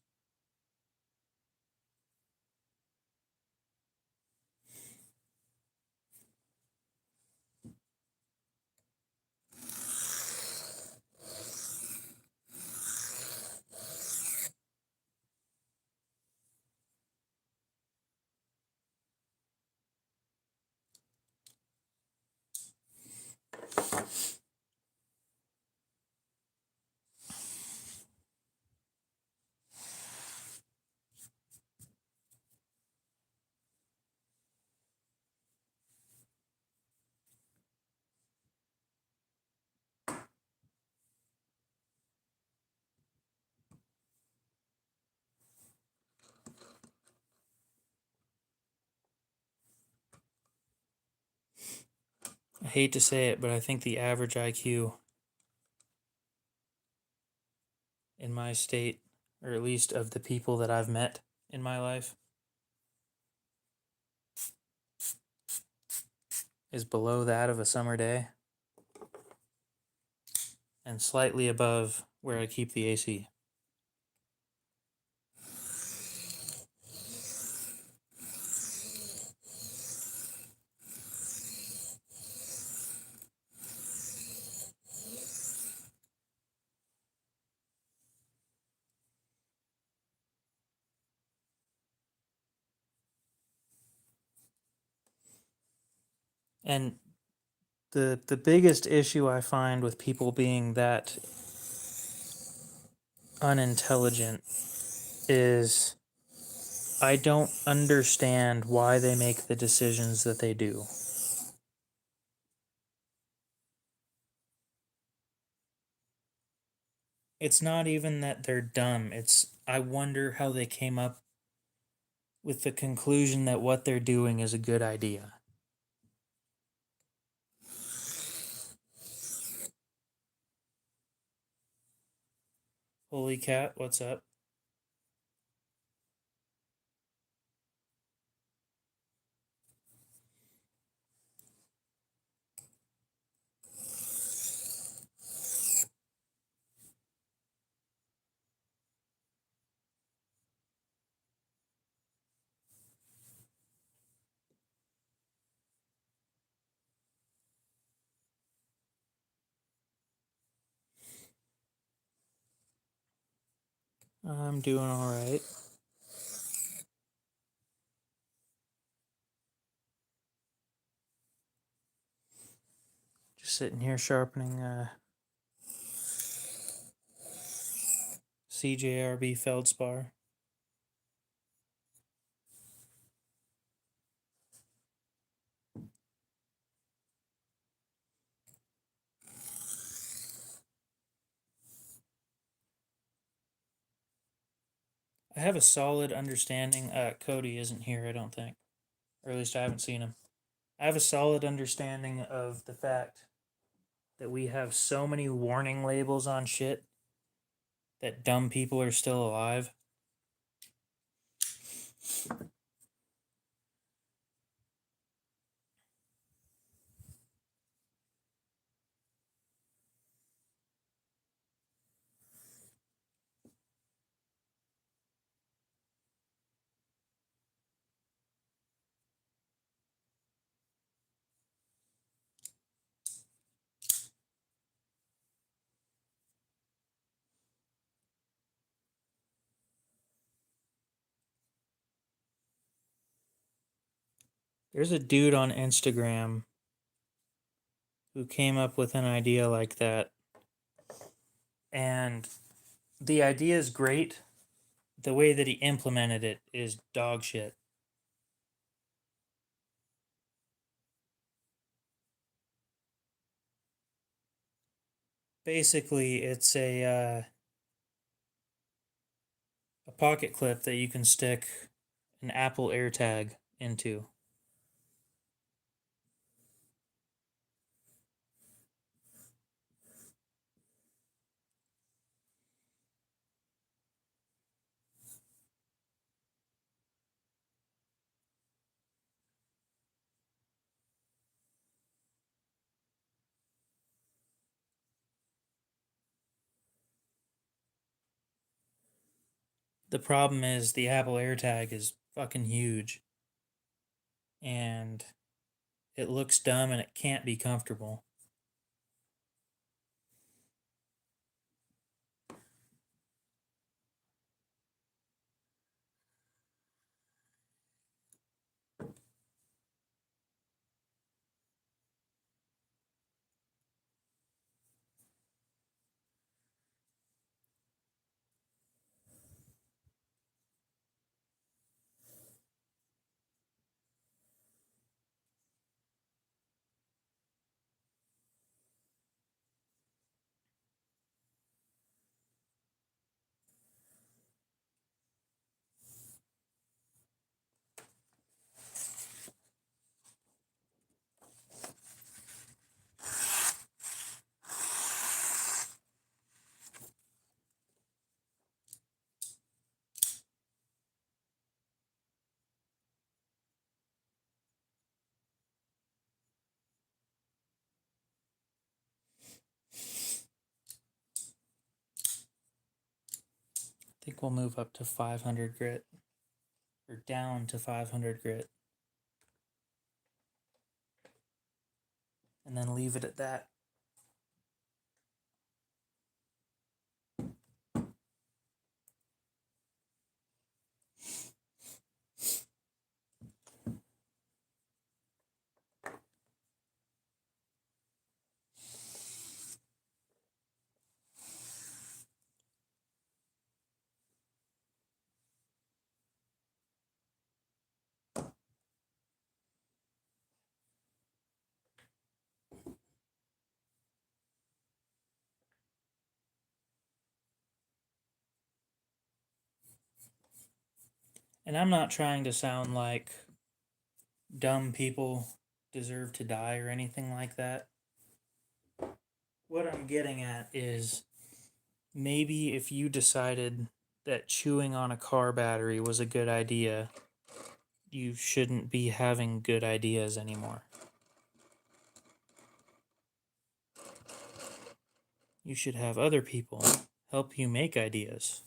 [SPEAKER 1] I hate to say it, but I think the average IQ in my state, or at least of the people that I've met in my life, is below that of a summer day and slightly above where I keep the AC. And the biggest issue I find with people being that unintelligent is I don't understand why they make the decisions that they do. It's not even that they're dumb. It's I wonder how they came up with the conclusion that what they're doing is a good idea. Holy cat, what's up? I'm doing all right. Just sitting here sharpening CJRB feldspar. I have a solid understanding. Cody isn't here, I don't think. Or at least I haven't seen him. I have a solid understanding of the fact that we have so many warning labels on shit that dumb people are still alive. There's a dude on Instagram who came up with an idea like that. And the idea is great. The way that he implemented it is dog shit. Basically, it's a pocket clip that you can stick an Apple AirTag into. The problem is the Apple AirTag is fucking huge and it looks dumb and it can't be comfortable. think we'll move up to 500 grit, or down to 500 grit, and then leave it at that. And I'm not trying to sound like dumb people deserve to die or anything like that. What I'm getting at is maybe if you decided that chewing on a car battery was a good idea, you shouldn't be having good ideas anymore. You should have other people help you make ideas.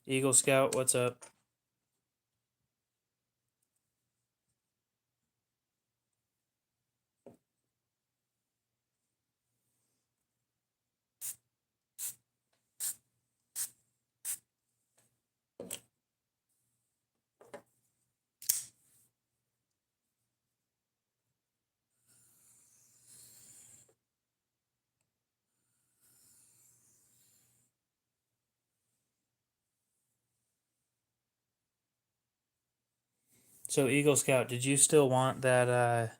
[SPEAKER 1] Eagle Scout, what's up? So Eagle Scout, did you still want that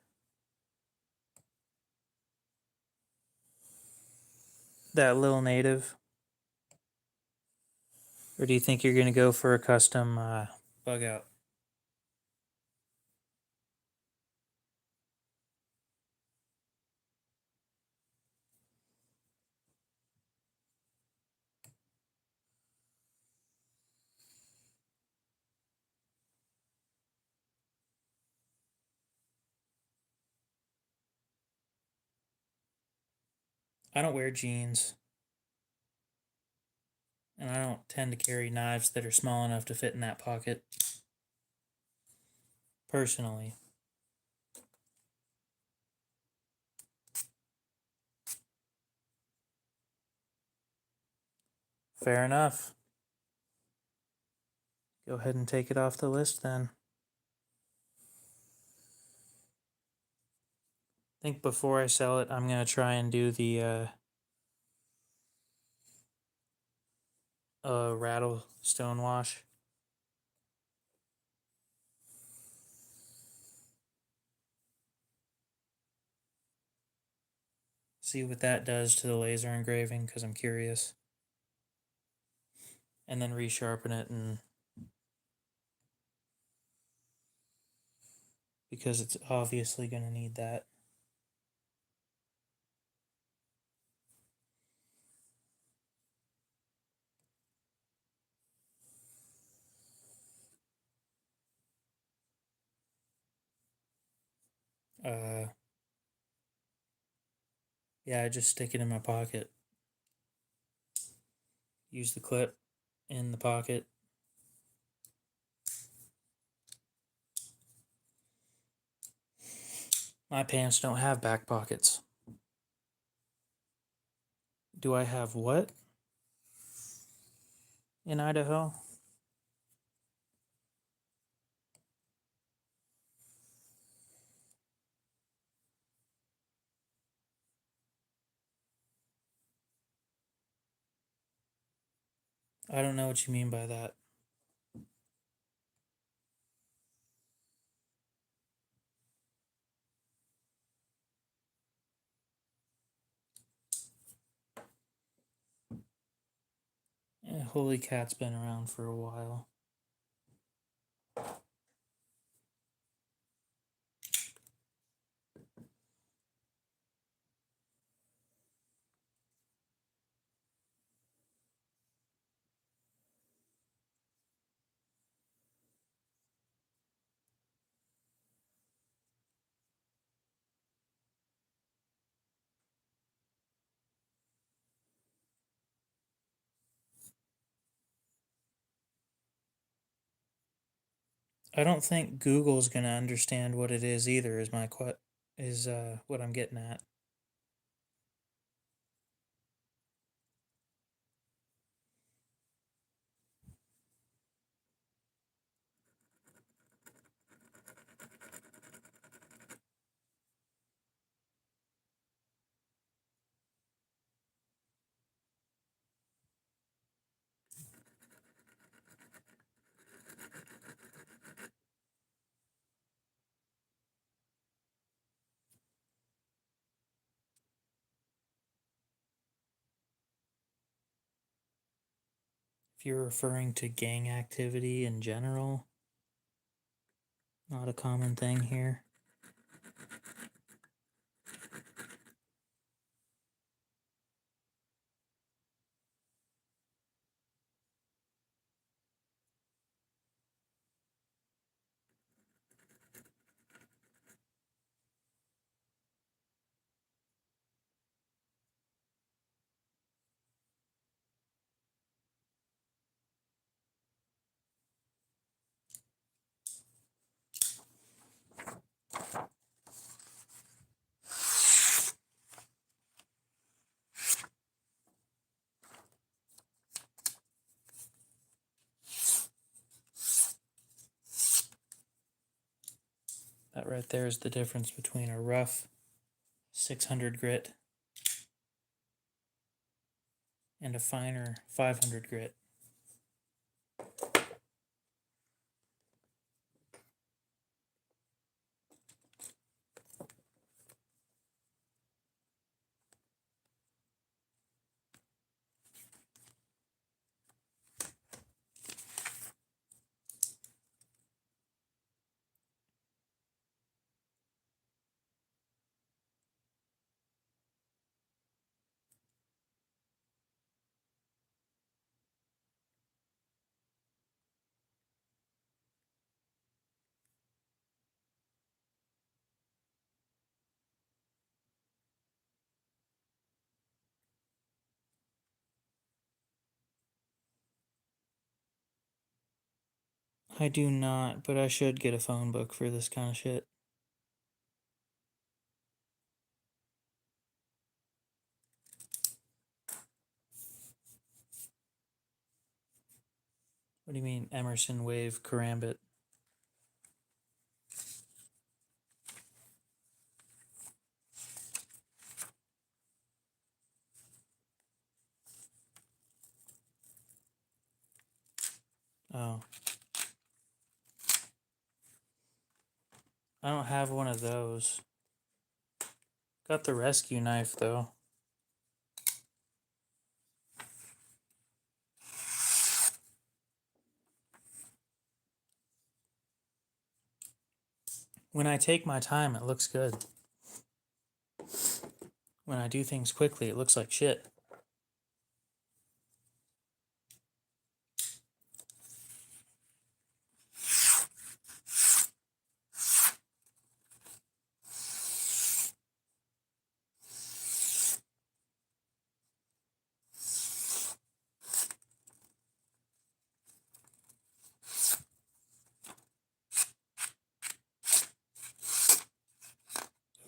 [SPEAKER 1] that little native? Or do you think you're gonna go for a custom bug out? I don't wear jeans, and I don't tend to carry knives that are small enough to fit in that pocket. Personally. Fair enough. Go ahead and take it off the list then. I think before I sell it, I'm going to try and do the rattle stonewash. See what that does to the laser engraving, because I'm curious. And then resharpen it, and because it's obviously going to need that. Yeah, I just stick it in my pocket. Use the clip in the pocket. My pants don't have back pockets. Do I have what? In Idaho? I don't know what you mean by that. Holy Cat's been around for a while. I don't think Google's gonna understand what it is either. Is what I'm getting at. If you're referring to gang activity in general, not a common thing here. That right there is the difference between a rough 600 grit and a finer 500 grit. I do not, but I should get a phone book for this kind of shit. What do you mean, Emerson Wave Karambit? Oh. I don't have one of those. Got the rescue knife, though. When I take my time, it looks good. When I do things quickly, it looks like shit.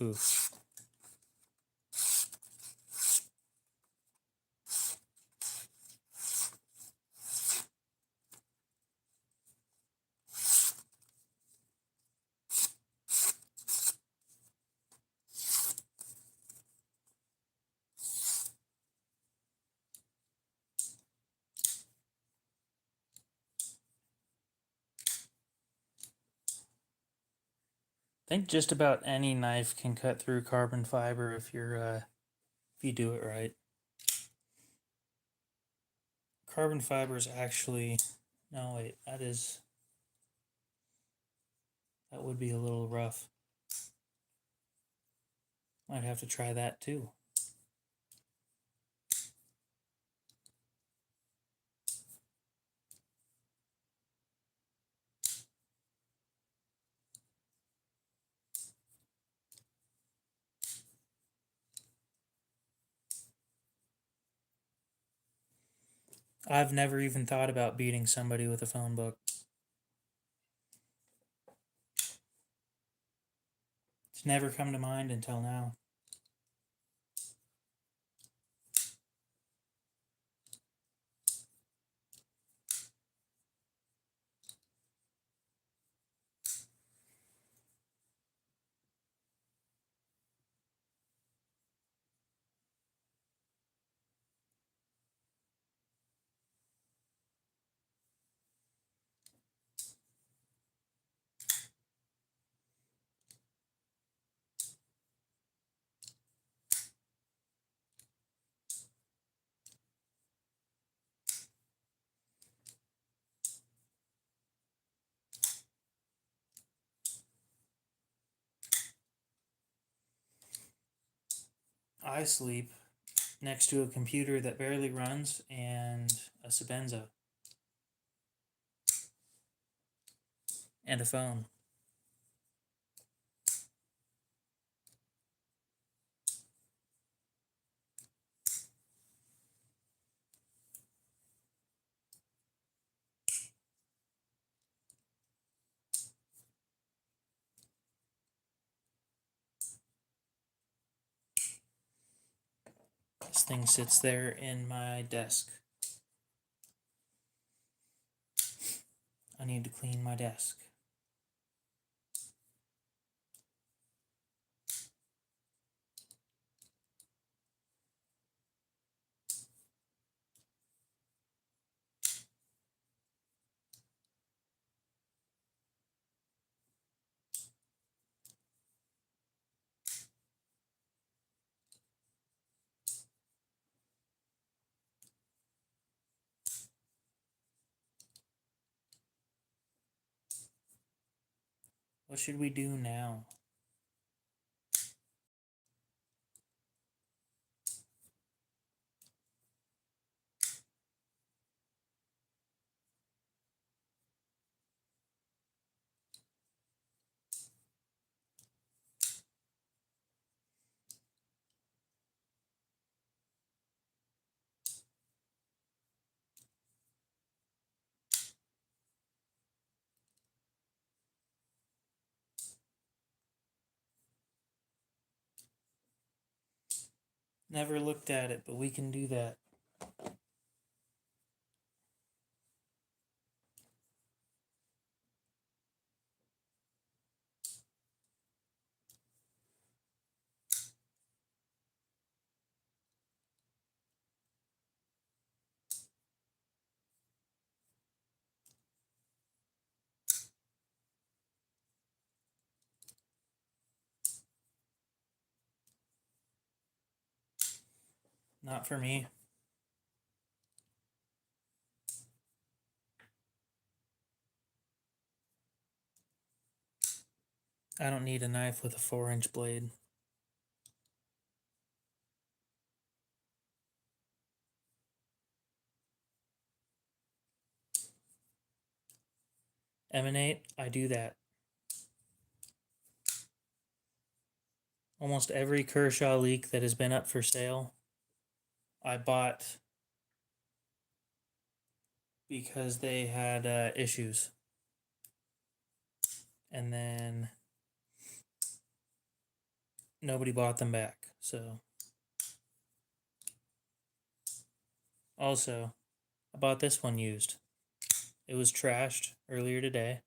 [SPEAKER 1] Ooh. I think just about any knife can cut through carbon fiber if you do it right. Carbon fiber is actually, no wait, that would be a little rough. Might have to try that too. I've never even thought about beating somebody with a phone book. It's never come to mind until now. I sleep next to a computer that barely runs and a Sabenza and a phone. This thing sits there in my desk. I need to clean my desk. What should we do now? Never looked at it, but we can do that. Not for me. I don't need a knife with a 4-inch blade. Emanate, I do that. Almost every Kershaw leak that has been up for sale, I bought because they had issues. And then nobody bought them back. So, also, I bought this one used. It was trashed earlier today,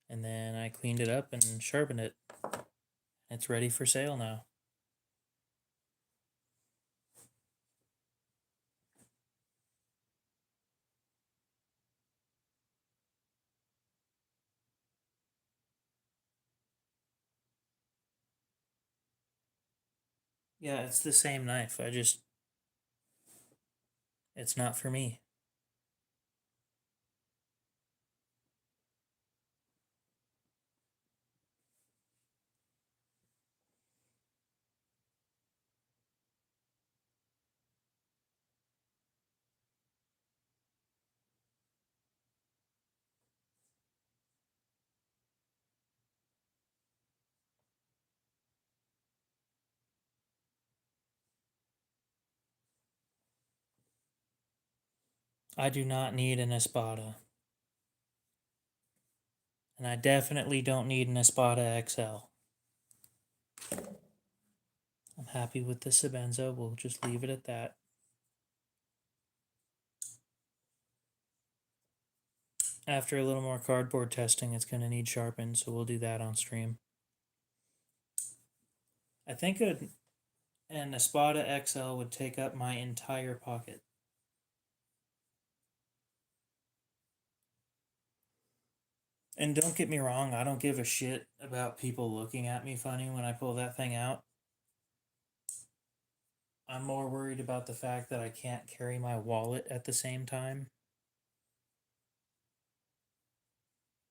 [SPEAKER 1] and then I cleaned it up and sharpened it. It's ready for sale now. Yeah, it's the same knife. It's not for me. I do not need an Espada. And I definitely don't need an Espada XL. I'm happy with the Sebenza. We'll just leave it at that. After a little more cardboard testing, it's going to need sharpened, so we'll do that on stream. I think an Espada XL would take up my entire pocket. And don't get me wrong, I don't give a shit about people looking at me funny when I pull that thing out. I'm more worried about the fact that I can't carry my wallet at the same time.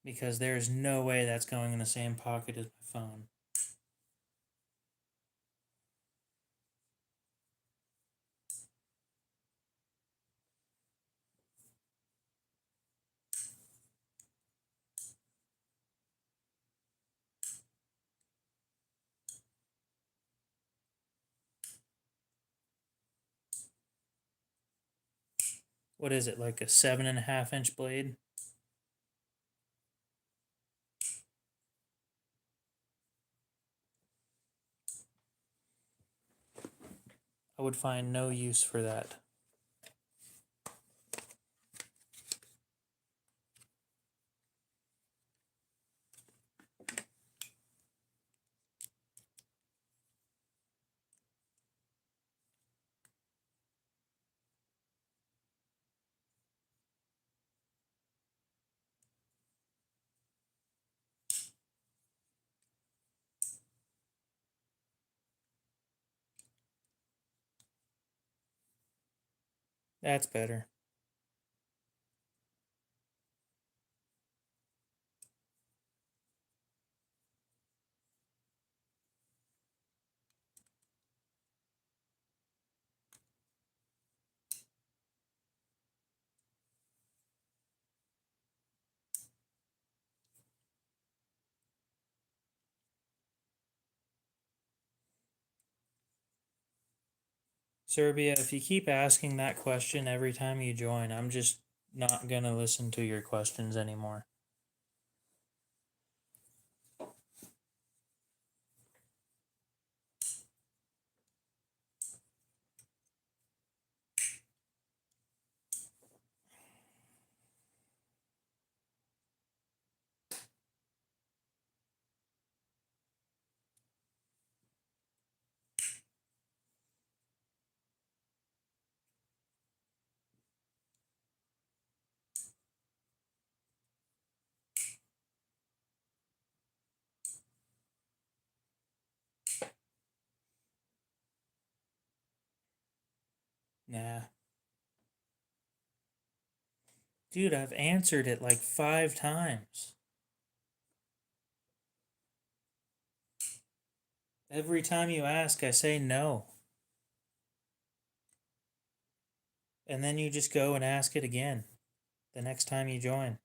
[SPEAKER 1] Because there's no way that's going in the same pocket as my phone. What is it, like a 7.5-inch blade? I would find no use for that. That's better. Serbia, if you keep asking that question every time you join, I'm just not going to listen to your questions anymore. Nah. Dude, I've answered it like 5 times. Every time you ask, I say no. And then you just go and ask it again the next time you join.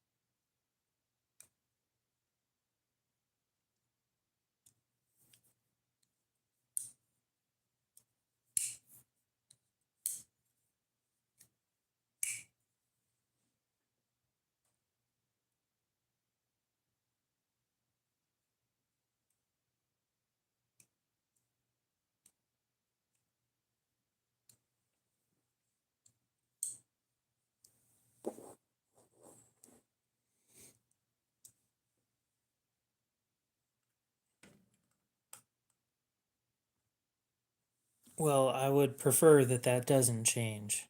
[SPEAKER 1] Well, I would prefer that that doesn't change.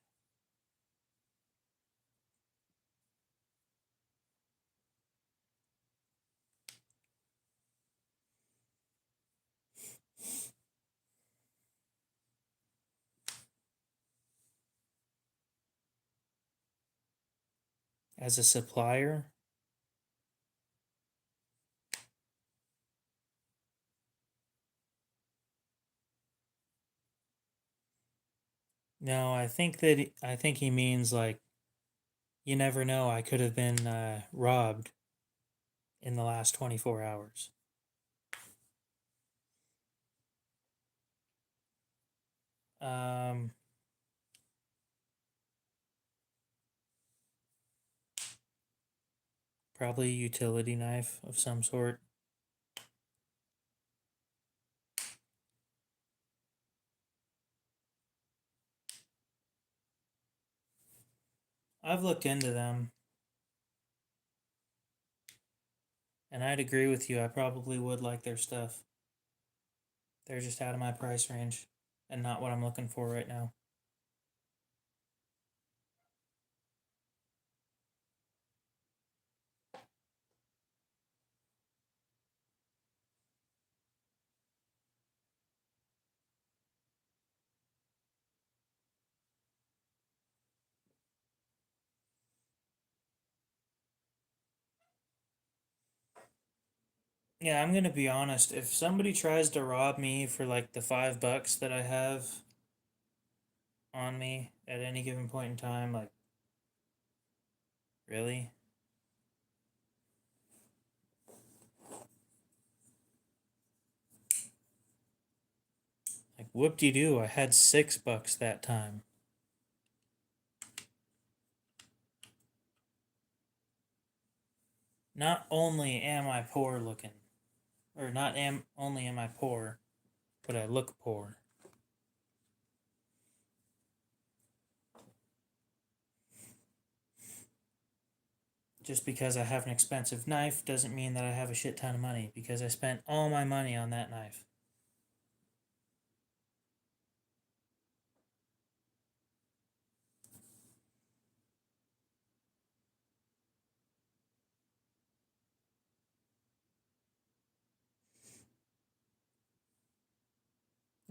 [SPEAKER 1] As a supplier, no, I think he means like you never know. I could have been robbed in the last 24 hours. Probably a utility knife of some sort. I've looked into them, and I'd agree with you. I probably would like their stuff. They're just out of my price range and not what I'm looking for right now. Yeah, I'm gonna be honest. If somebody tries to rob me for like the $5 that I have on me at any given point in time, like, really? Like, whoop-de-doo, I had $6 that time. Not only am I poor looking, or not only am I poor, but I look poor. Just because I have an expensive knife doesn't mean that I have a shit ton of money, because I spent all my money on that knife.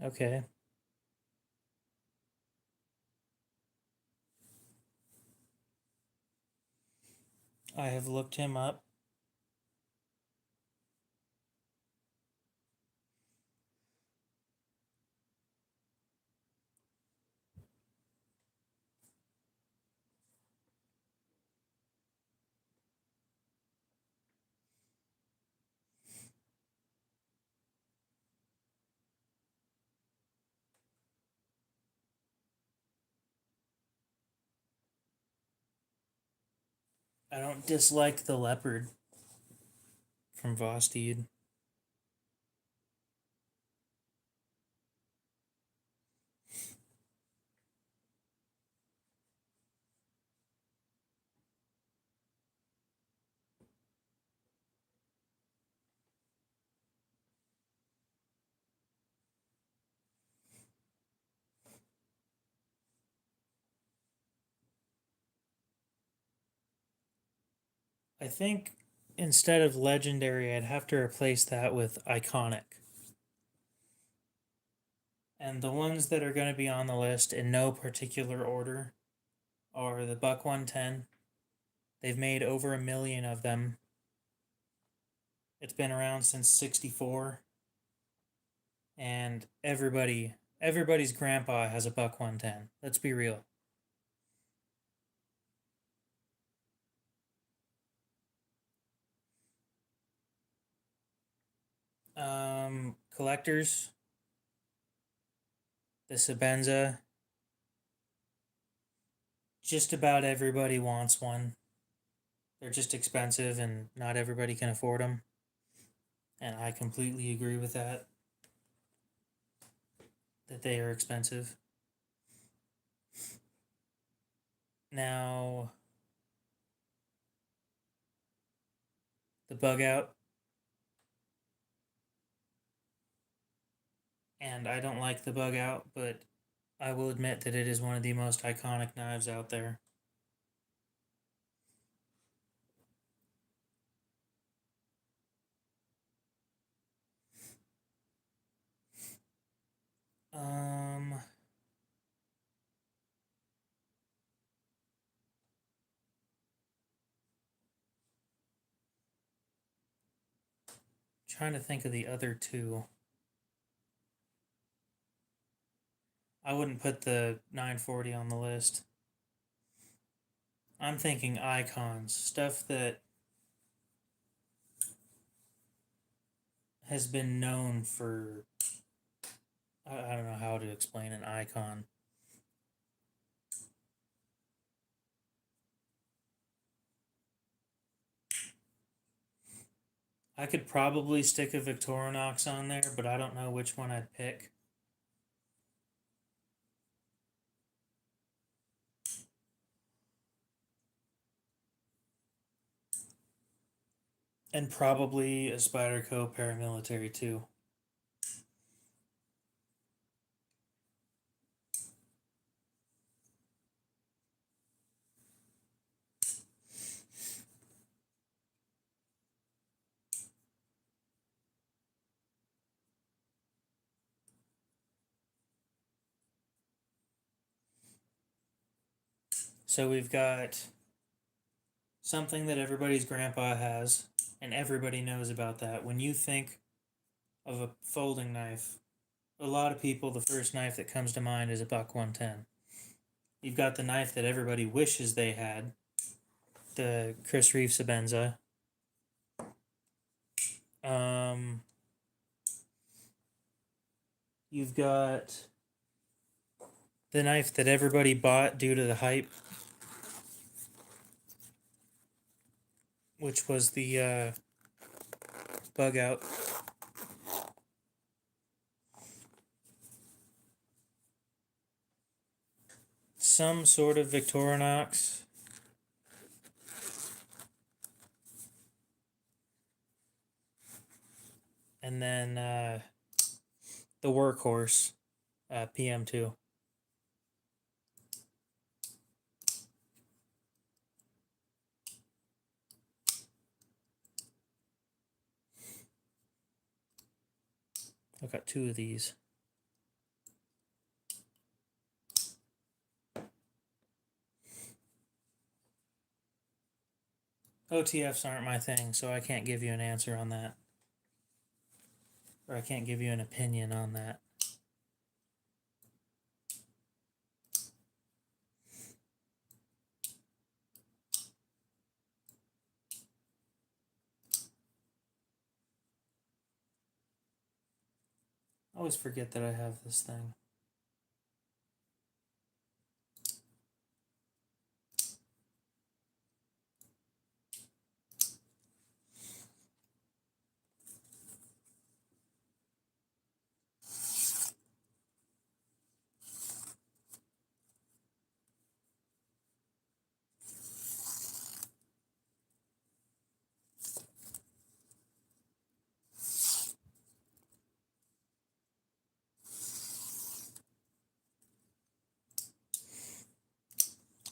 [SPEAKER 1] Okay. I have looked him up. I don't dislike the leopard from Vosteed. I think instead of legendary, I'd have to replace that with iconic. And the ones that are going to be on the list in no particular order are the Buck 110. They've made over 1 million of them. It's been around since '64, and everybody's grandpa has a Buck 110. Let's be real. Collectors, the Sabenza. Just about everybody wants one. They're just expensive, and not everybody can afford them. And I completely agree with that. That they are expensive. Now, the bug out. And I don't like the bug out, but I will admit that it is one of the most iconic knives out there. Um, Trying to think of the other two. I wouldn't put the 940 on the list. I'm thinking icons, stuff that has been known for. I don't know how to explain an icon. I could probably stick a Victorinox on there, but I don't know which one I'd pick. And probably a Spyderco paramilitary too. So we've got something that everybody's grandpa has, and everybody knows about that. When you think of a folding knife, a lot of people, the first knife that comes to mind is a Buck 110. You've got the knife that everybody wishes they had, the Chris Reeve Sabenza. You've got the knife that everybody bought due to the hype, which was the Bug Out. Some sort of Victorinox. And then the workhorse, PM2. I've got two of these. OTFs aren't my thing, so I can't give you an answer on that. Or I can't give you an opinion on that. I always forget that I have this thing.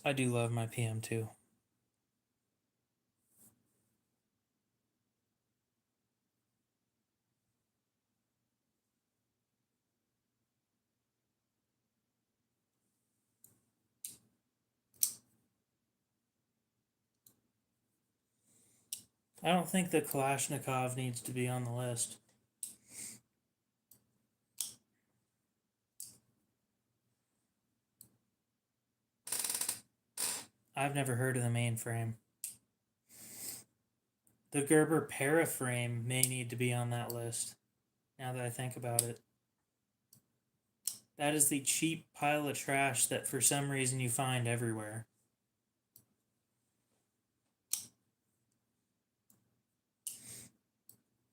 [SPEAKER 1] I do love my PM2. I don't think the Kalashnikov needs to be on the list. I've never heard of the mainframe. The Gerber Paraframe may need to be on that list, now that I think about it. That is the cheap pile of trash that for some reason you find everywhere.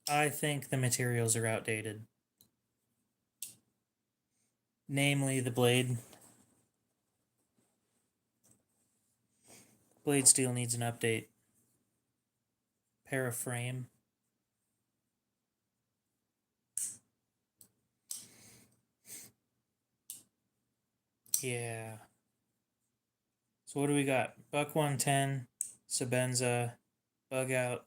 [SPEAKER 1] I think the materials are outdated. Namely, the blade. Blade steel needs an update. Paraframe. Yeah. So what do we got? Buck 110, Sabenza, Bug Out.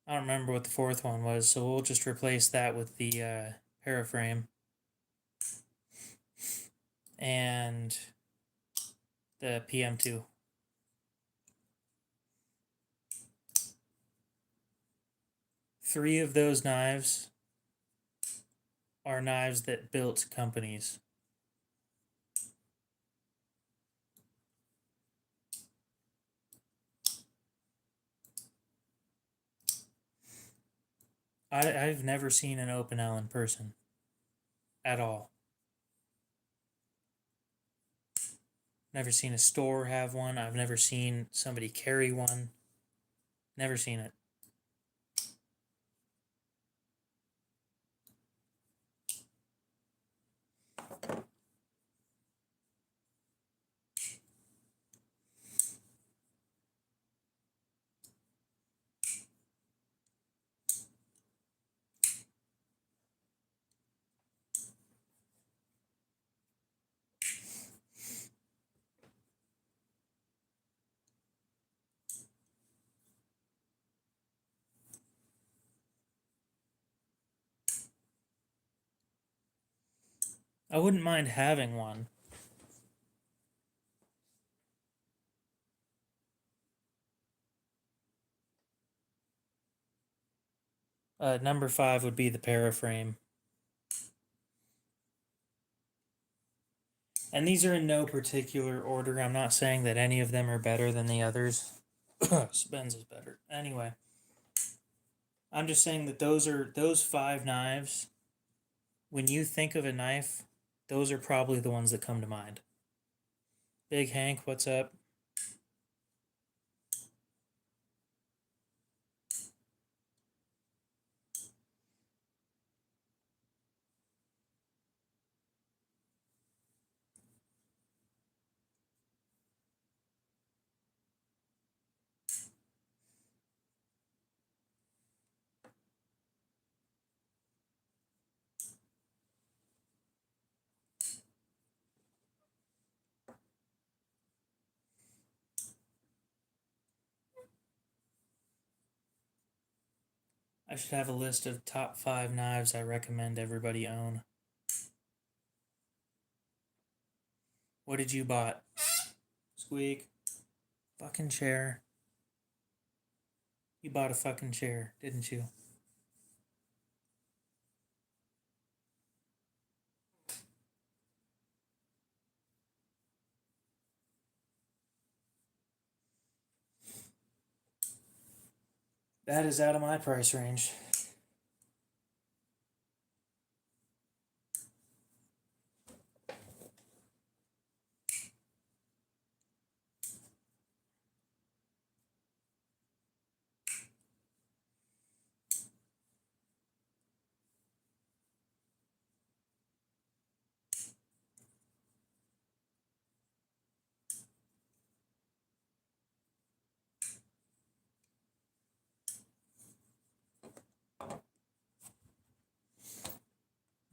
[SPEAKER 1] I don't remember what the fourth one was, so we'll just replace that with the Paraframe. And the PM2. Three of those knives are knives that built companies. I've never seen an Opinel in person. At all. Never seen a store have one. I've never seen somebody carry one. Never seen it. I wouldn't mind having one. Number 5 would be the paraframe. And these are in no particular order. I'm not saying that any of them are better than the others. Spence is better. Anyway, I'm just saying that those 5 knives. When you think of a knife, those are probably the ones that come to mind. Big Hank, what's up? I should have a list of top 5 knives I recommend everybody own. What did you bought? Squeak. Fucking chair. You bought a fucking chair, didn't you? That is out of my price range.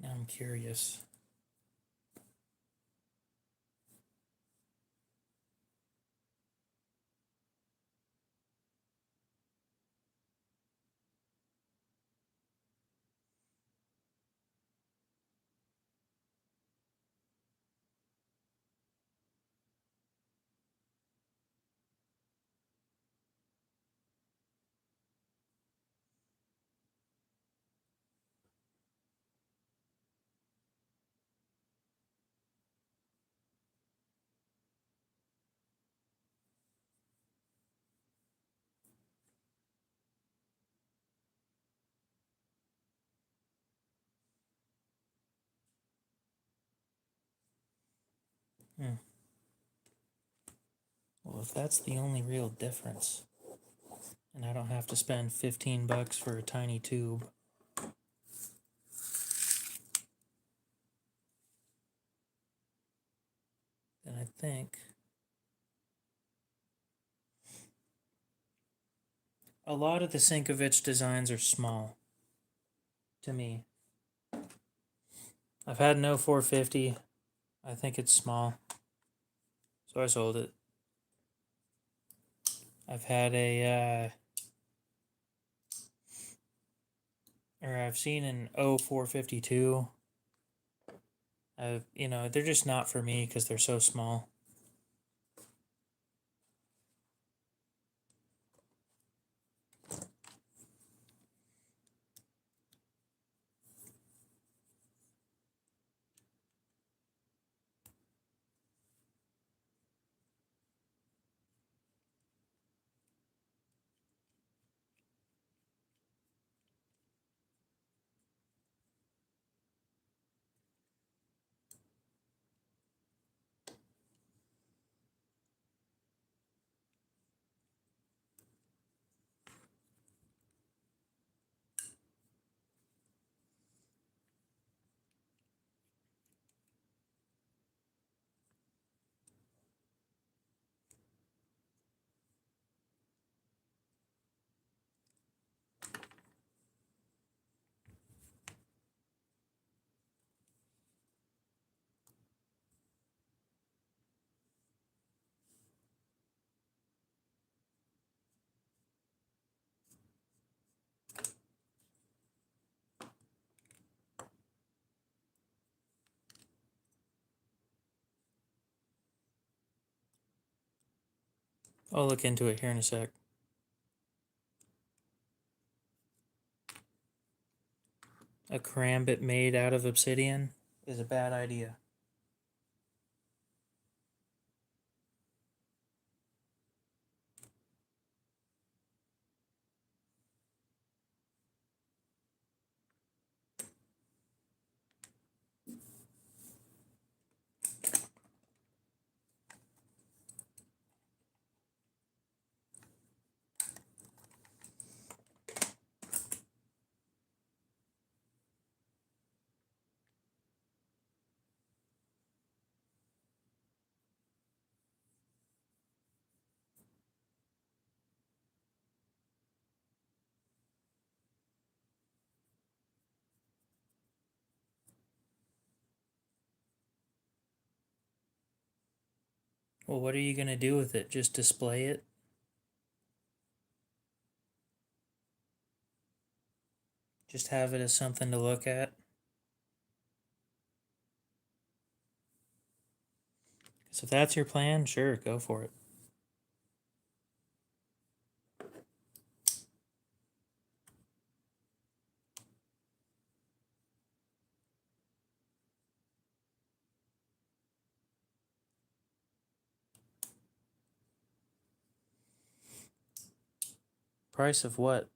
[SPEAKER 1] Now I'm curious. Well, if that's the only real difference, and I don't have to spend $15 for a tiny tube, then I think a lot of the Sinkovich designs are small to me. I've had no 450. I think it's small, so I sold it. I've had I've seen an 0452. They're just not for me because they're so small. I'll look into it here in a sec. A karambit made out of obsidian is a bad idea. Well, what are you going to do with it? Just display it? Just have it as something to look at? So if that's your plan, sure, go for it. Price of what?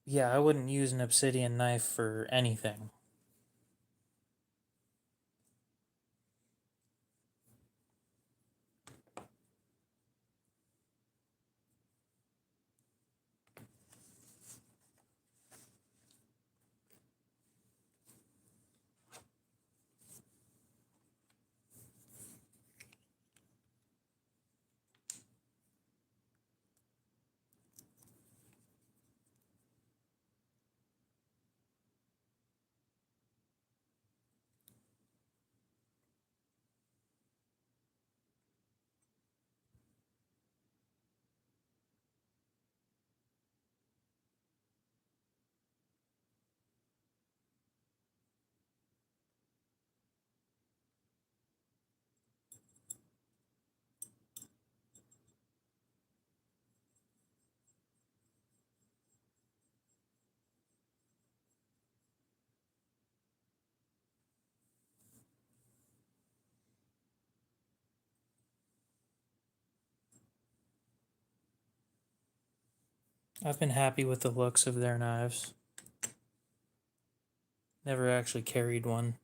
[SPEAKER 1] Yeah, I wouldn't use an obsidian knife for anything. I've been happy with the looks of their knives. Never actually carried one.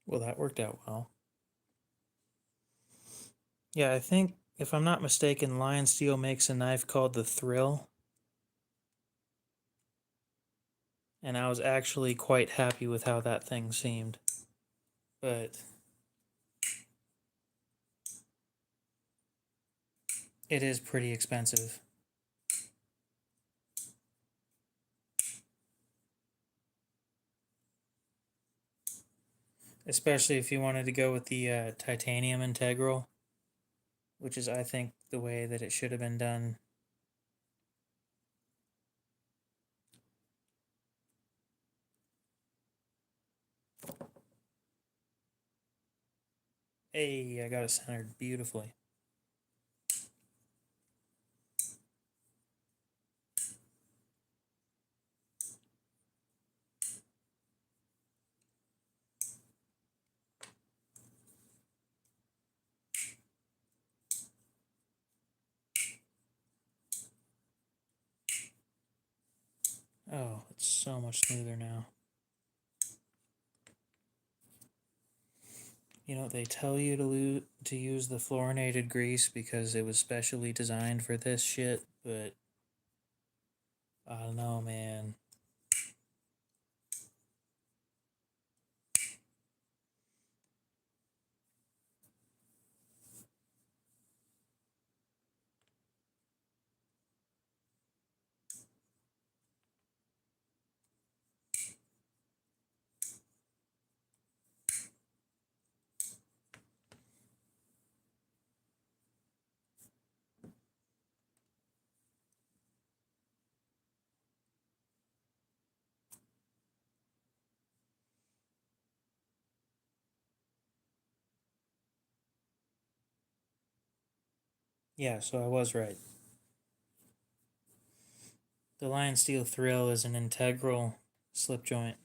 [SPEAKER 1] Well, that worked out well. Yeah, I think, if I'm not mistaken, Lion Steel makes a knife called the Thrill, and I was actually quite happy with how that thing seemed. But it is pretty expensive. Especially if you wanted to go with the titanium integral, which is, I think, the way that it should have been done. Hey, I got it centered beautifully. Oh, it's so much smoother now. You know, they tell you to use the fluorinated grease because it was specially designed for this shit, but I don't know, man. Yeah, so I was right. The Lion Steel Thrill is an integral slip joint.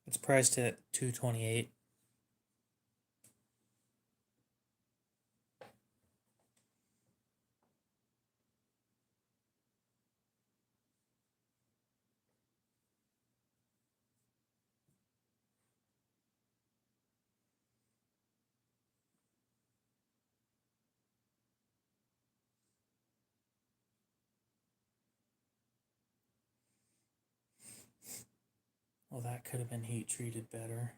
[SPEAKER 1] It's priced at $228. Well, that could have been heat treated better.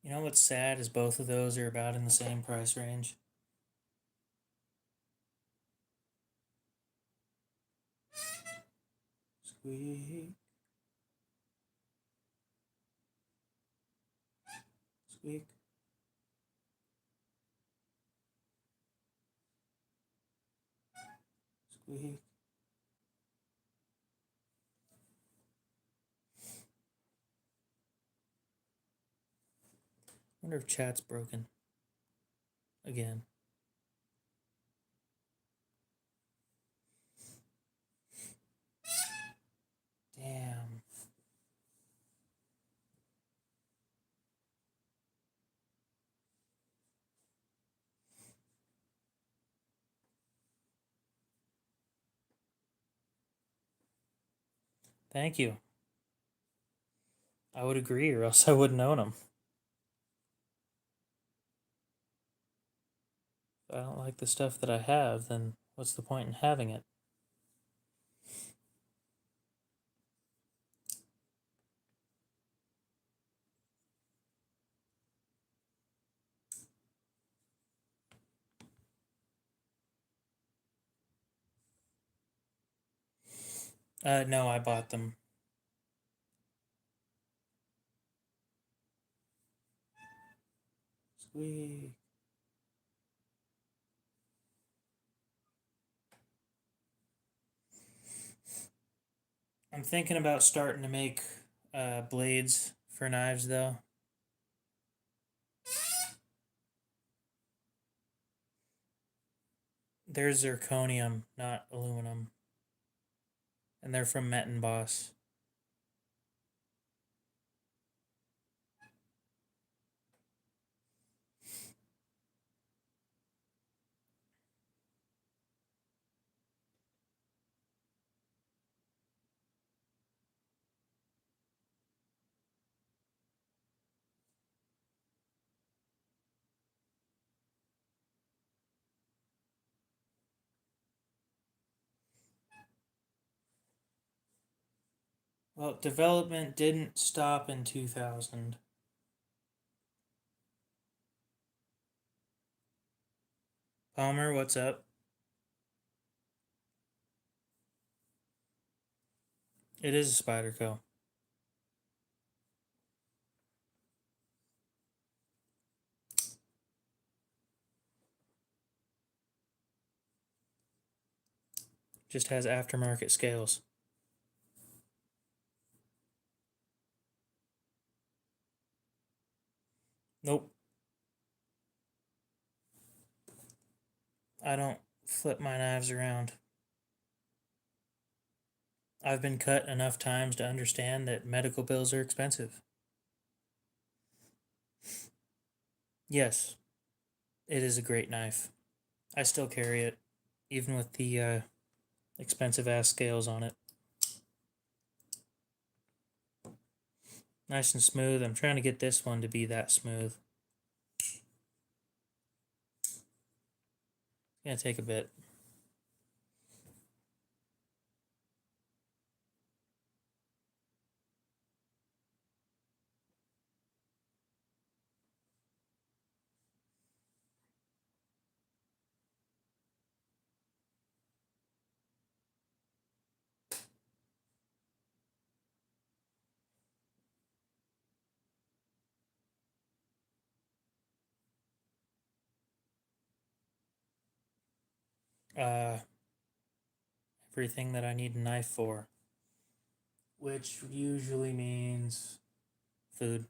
[SPEAKER 1] You know what's sad is both of those are about in the same price range. Squeak, squeak. Squeak. Wonder if chat's broken again. Damn. Thank you. I would agree, or else I wouldn't own them. like the stuff that I have, then what's the point in having it? No, I bought them. Sweet. I'm thinking about starting to make blades for knives, though. They're zirconium, not aluminum. And they're from Met and Boss. Well, development didn't stop in 2000. Palmer, what's up? It is a Spyderco. Just has aftermarket scales. Nope. I don't flip my knives around. I've been cut enough times to understand that medical bills are expensive. Yes, it is a great knife. I still carry it, even with the expensive ass scales on it. Nice and smooth. I'm trying to get this one to be that smooth. It's gonna take a bit. Uh, Everything that I need a knife for, which usually means food.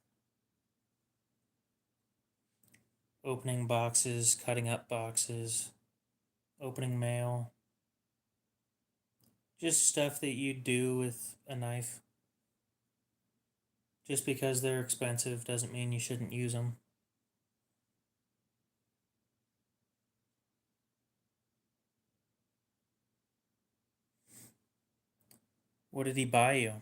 [SPEAKER 1] Opening boxes, cutting up boxes, opening mail. Just stuff that you do with a knife. Just because they're expensive doesn't mean you shouldn't use them. What did he buy you?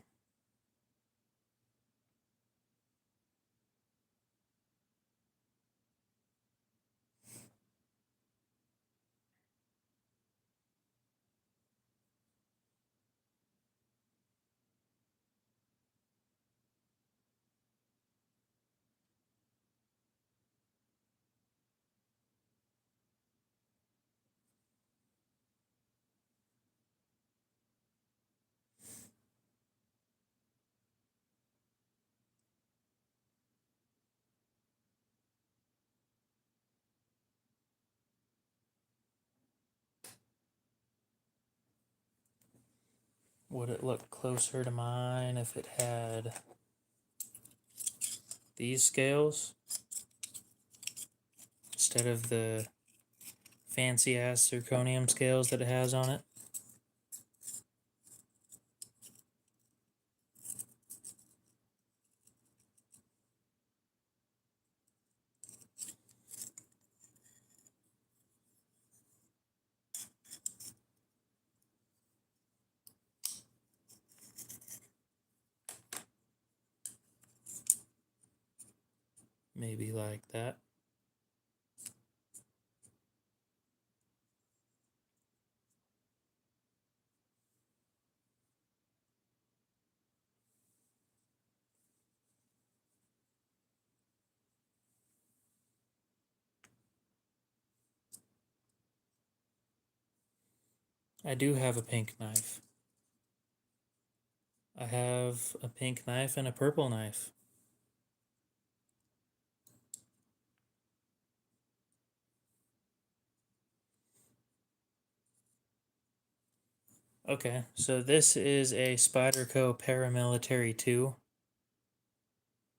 [SPEAKER 1] Would it look closer to mine if it had these scales instead of the fancy ass zirconium scales that it has on it? Maybe like that. I do have a pink knife. I have a pink knife and a purple knife. Okay, so this is a Spyderco Paramilitary 2.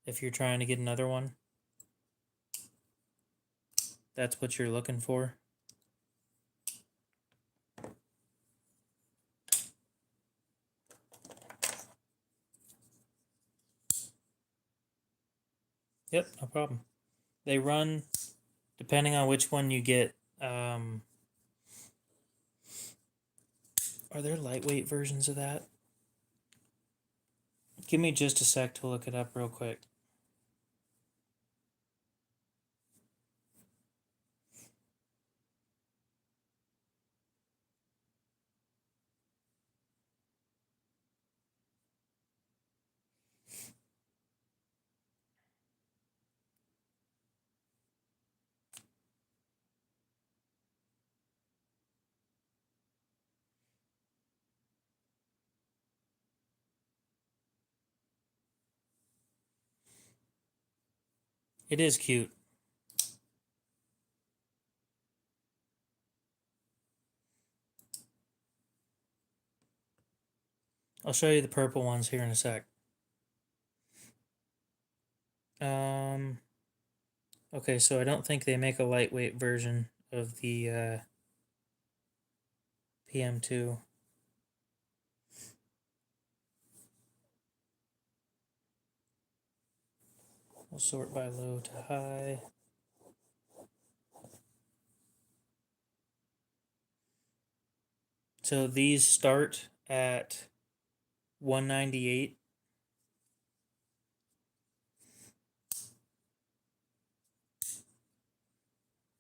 [SPEAKER 1] If you're trying to get another one, that's what you're looking for. Yep, no problem. They run, depending on which one you get, are there lightweight versions of that? Give me just a sec to look it up real quick. It is cute. I'll show you the purple ones here in a sec. Okay, so I don't think they make a lightweight version of the PM2. We'll sort by low to high. So these start at 198.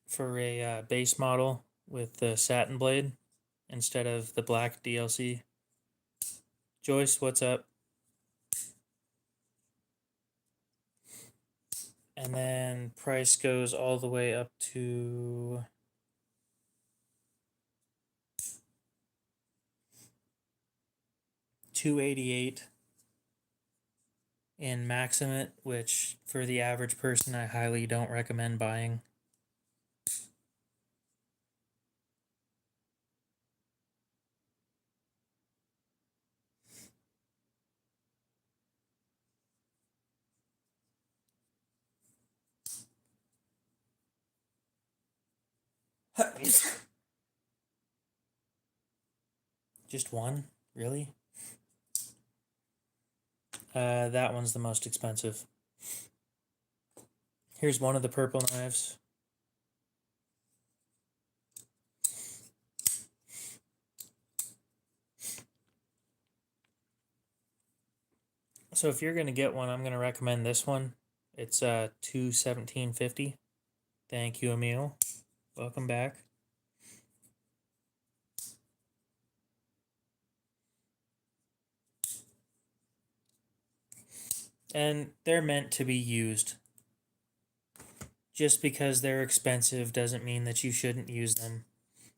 [SPEAKER 1] For a base model with the satin blade instead of the black DLC. Joyce, what's up? And then price goes all the way up to $288 in Maximate, which for the average person I highly don't recommend buying. Just one? Really? That one's the most expensive. Here's one of the purple knives. So if you're gonna get one, I'm gonna recommend this one. It's $217.50. Thank you, Emil. Welcome back. And they're meant to be used. Just because they're expensive doesn't mean that you shouldn't use them.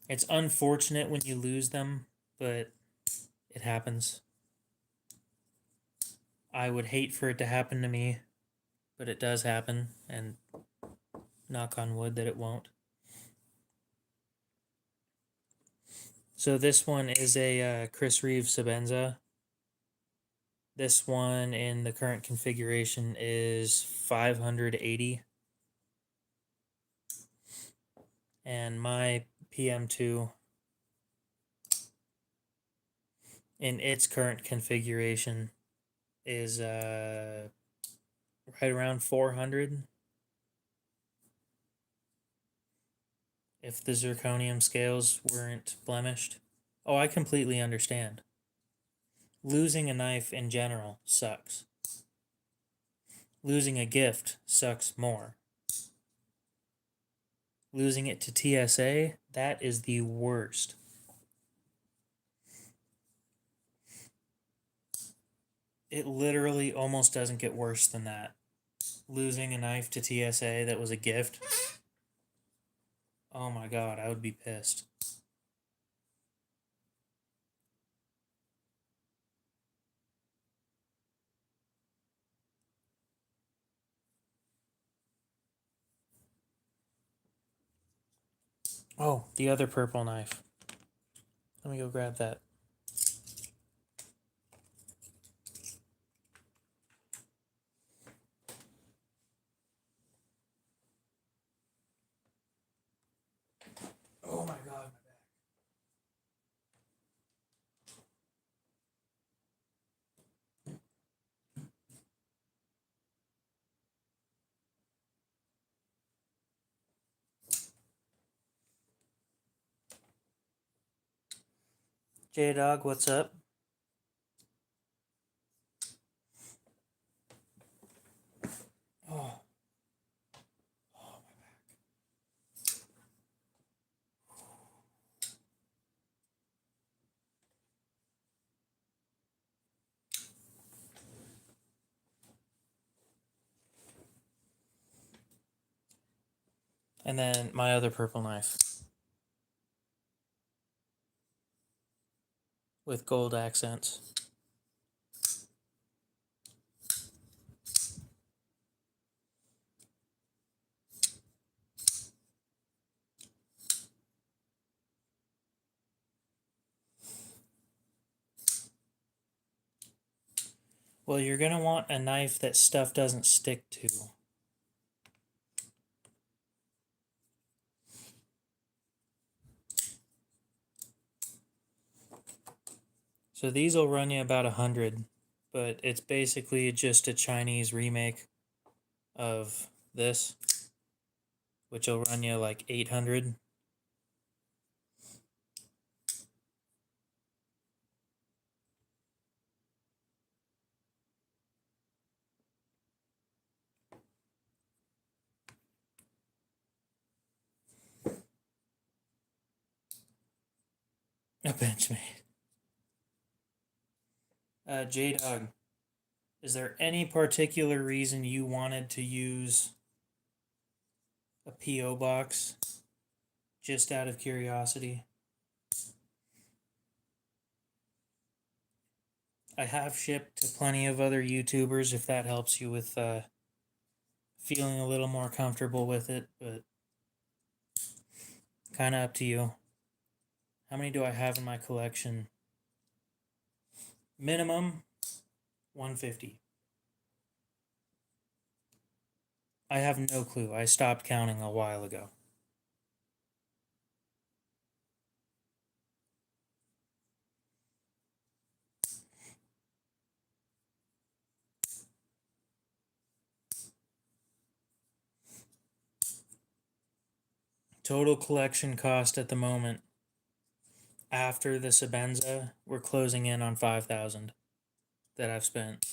[SPEAKER 1] It's unfortunate when you lose them, but it happens. I would hate for it to happen to me, but it does happen, and knock on wood that it won't. So this one is a Chris Reeve Sabenza. This one in the current configuration is 580. And my PM2 in its current configuration is right around 400. If the zirconium scales weren't blemished. Oh, I completely understand. Losing a knife in general sucks. Losing a gift sucks more. Losing it to TSA, that is the worst. It literally almost doesn't get worse than that. Losing a knife to TSA that was a gift. Oh my god, I would be pissed. Oh, the other purple knife. Let me go grab that. Oh my god, my back. J-Dog, what's up? Oh. Oh, my back. And then my other purple knife. With gold accents. Well, you're going to want a knife that stuff doesn't stick to. So these will run you about 100, but it's basically just a Chinese remake of this, which will run you like 800. A Benchmade. J-Dog, is there any particular reason you wanted to use a P.O. box? Just out of curiosity. I have shipped to plenty of other YouTubers if that helps you with feeling a little more comfortable with it, but kind of up to you. How many do I have in my collection? Minimum 150. I have no clue. I stopped counting a while ago. Total collection cost at the moment, after the Sabenza, we're closing in on 5,000 that I've spent.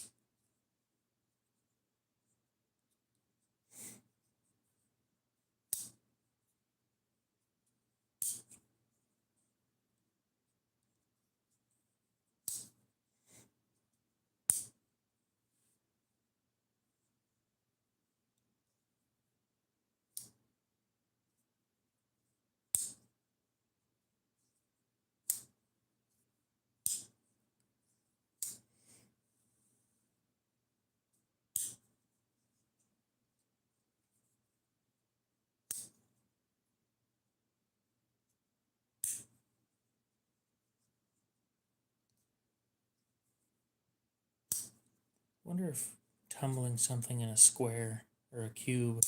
[SPEAKER 1] Wonder if tumbling something in a square or a cube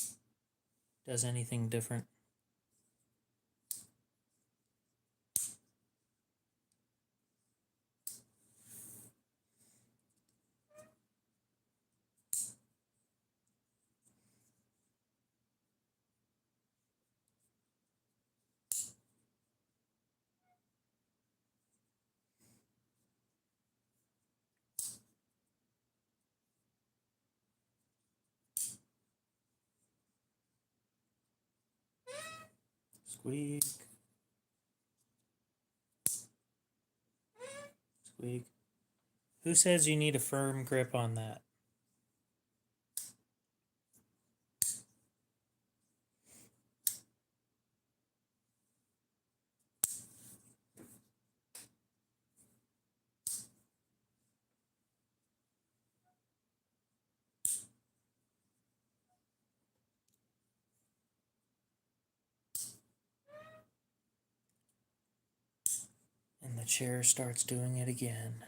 [SPEAKER 1] does anything different. Squeak. Squeak. Who says you need a firm grip on that? the chair starts doing it again.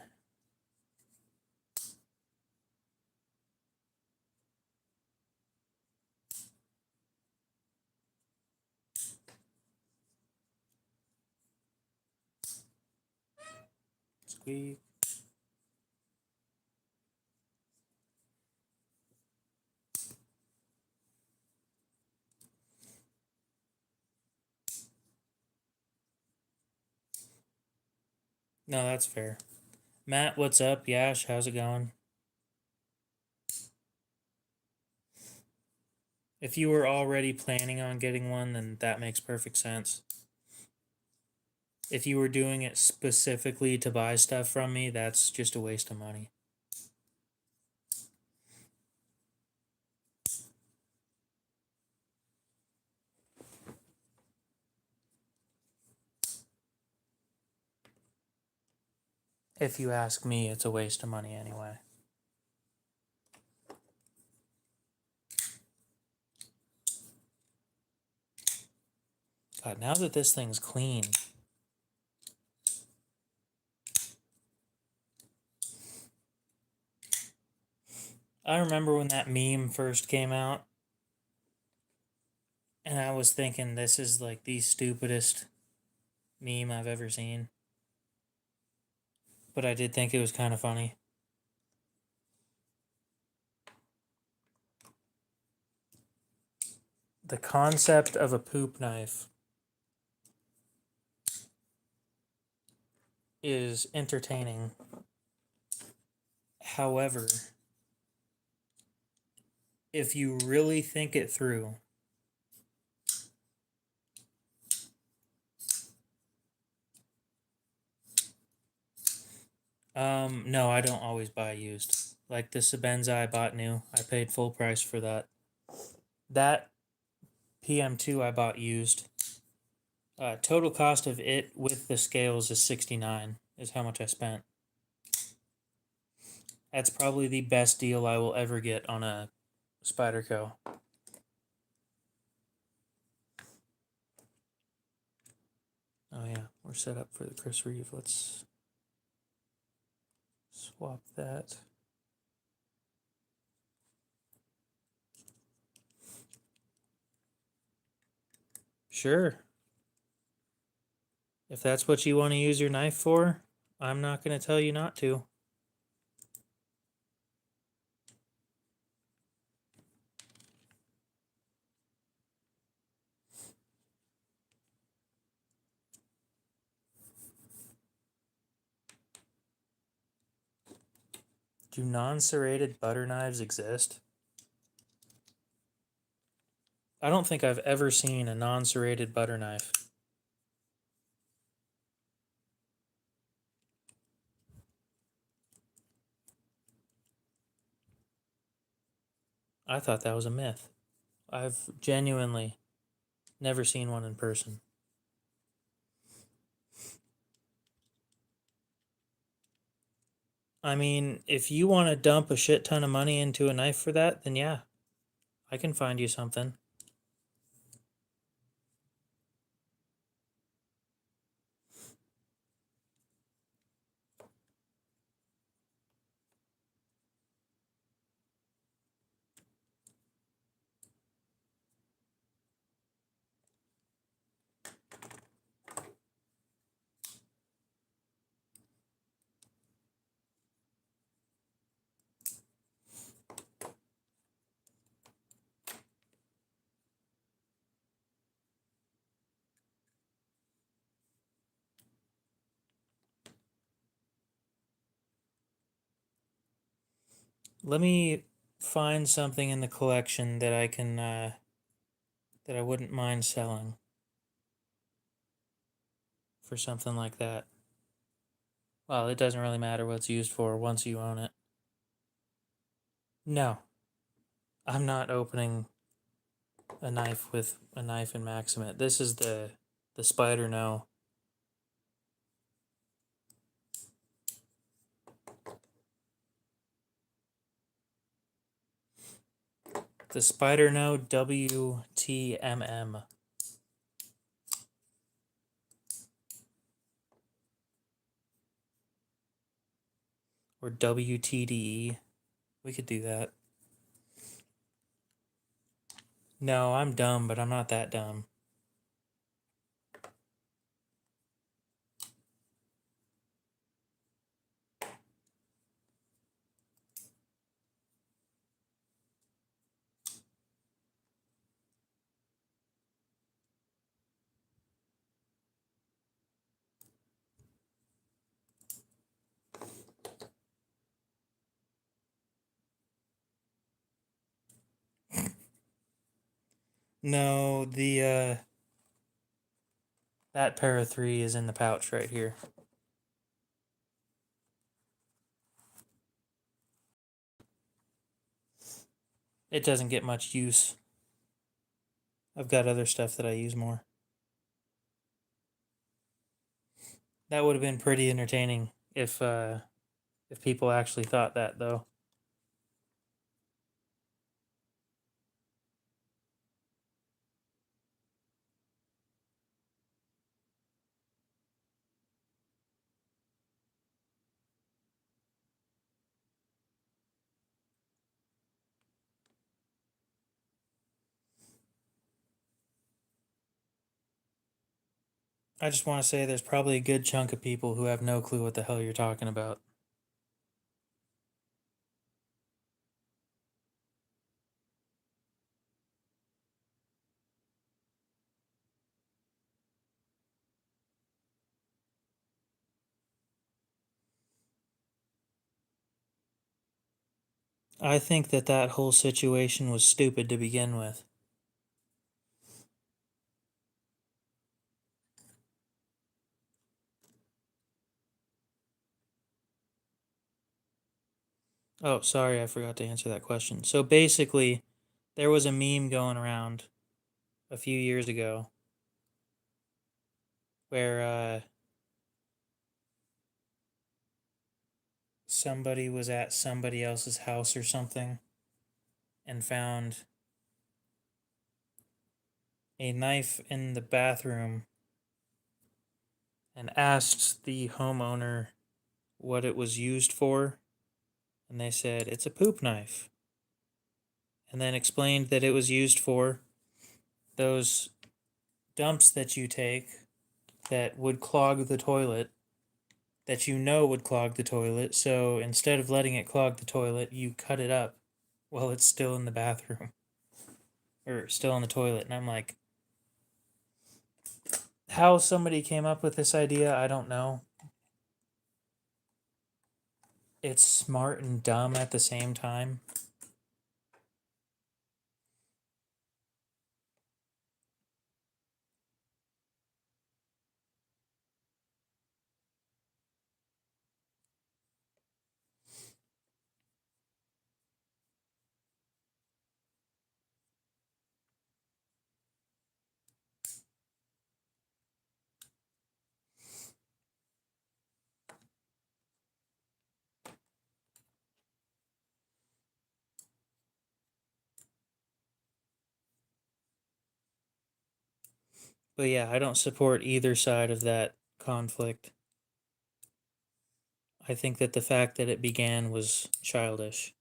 [SPEAKER 1] Squeak. No, that's fair. Matt, what's up? Yash, how's it going? If you were already planning on getting one, then that makes perfect sense. If you were doing it specifically to buy stuff from me, that's just a waste of money. If you ask me, it's a waste of money anyway. God, now that this thing's clean. I remember when that meme first came out, and I was thinking this is like the stupidest meme I've ever seen. But I did think it was kind of funny. The concept of a poop knife is entertaining. However, if you really think it through, no, I don't always buy used. Like the Sabenza I bought new, I paid full price for that. That PM2 I bought used. Total cost of it with the scales is $69, is how much I spent. That's probably the best deal I will ever get on a Spyderco. Oh yeah, we're set up for the Chris Reeve. Let's swap that. Sure. If that's what you want to use your knife for, I'm not going to tell you not to. Do non-serrated butter knives exist? I don't think I've ever seen a non-serrated butter knife. I thought that was a myth. I've genuinely never seen one in person. I mean, if you want to dump a shit ton of money into a knife for that, then yeah, I can find you something. Let me find something in the collection that I can, that I wouldn't mind selling for something like that. Well, it doesn't really matter what it's used for once you own it. No, I'm not opening a knife with a knife and Maximate. This is the Spider No. The Spider No WTMM. Or WTDE. We could do that. No, I'm dumb, but I'm not that dumb. No, that pair of 3 is in the pouch right here. It doesn't get much use. I've got other stuff that I use more. That would have been pretty entertaining if people actually thought that, though. I just want to say there's probably a good chunk of people who have no clue what the hell you're talking about. I think that whole situation was stupid to begin with. Oh, sorry, I forgot to answer that question. So basically, there was a meme going around a few years ago where somebody was at somebody else's house or something and found a knife in the bathroom and asked the homeowner what it was used for, and they said it's a poop knife, and then explained that it was used for those dumps that you take that would clog the toilet, that you know would clog the toilet. So instead of letting it clog the toilet, you cut it up while it's still in the bathroom or still in the toilet. And I'm like, how somebody came up with this idea, I don't know. It's smart and dumb at the same time. But yeah, I don't support either side of that conflict. I think that the fact that it began was childish.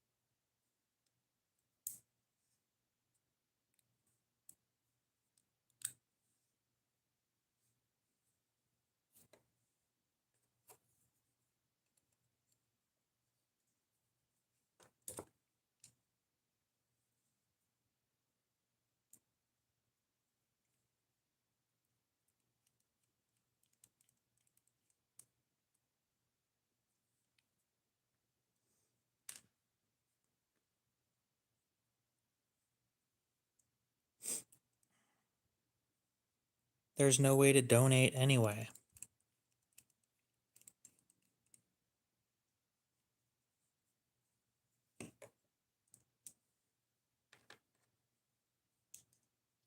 [SPEAKER 1] There's no way to donate anyway.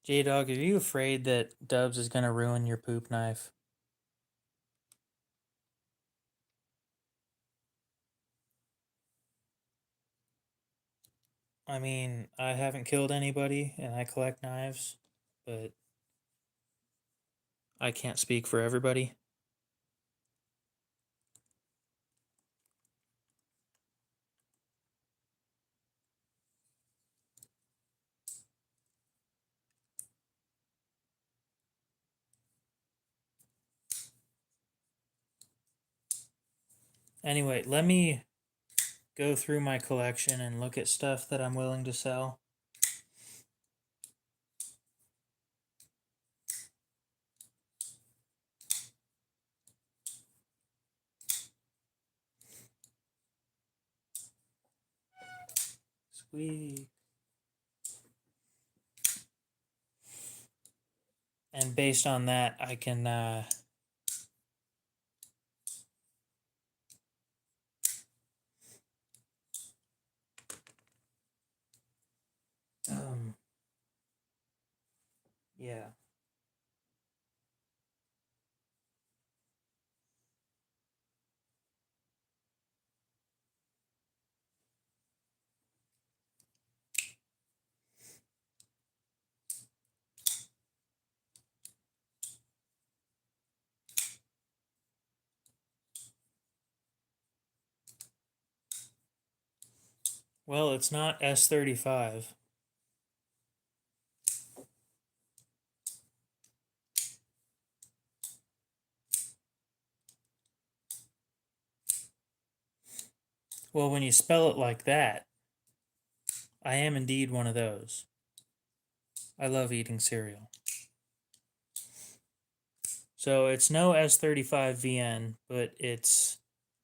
[SPEAKER 1] J-Dog, are you afraid that Dubs is gonna ruin your poop knife? I mean, I haven't killed anybody and I collect knives, but I can't speak for everybody. Anyway, let me go through my collection and look at stuff that I'm willing to sell. Sweet. And based on that, I can yeah. Well, it's not S35. Well, when you spell it like that, I am indeed one of those. I love eating cereal. So it's no S35 VN, but it's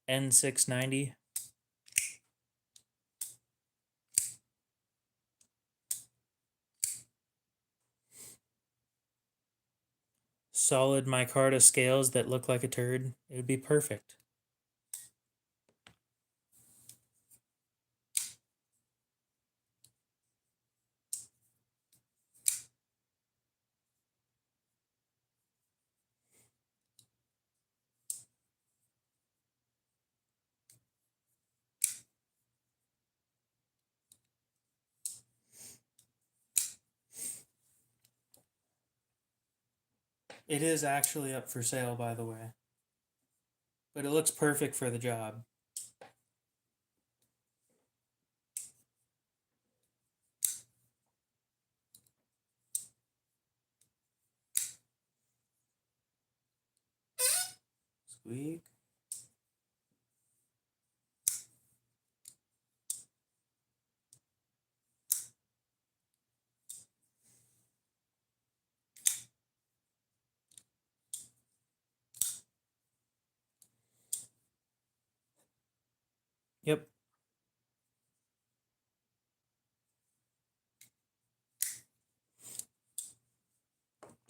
[SPEAKER 1] N690. Solid micarta scales that look like a turd. It would be perfect. It is actually up for sale, by the way. But it looks perfect for the job. Squeak. Yep.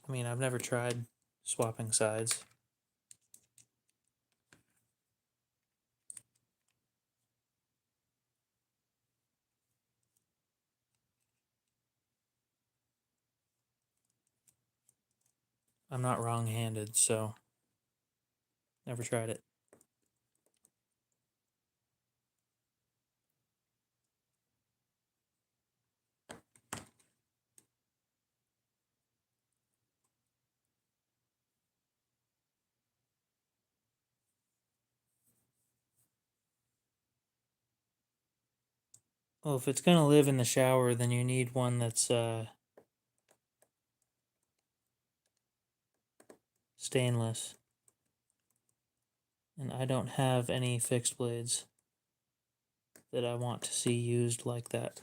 [SPEAKER 1] I mean, I've never tried swapping sides. I'm not wrong-handed, so never tried it. Well, if it's gonna live in the shower, then you need one that's stainless. And I don't have any fixed blades that I want to see used like that.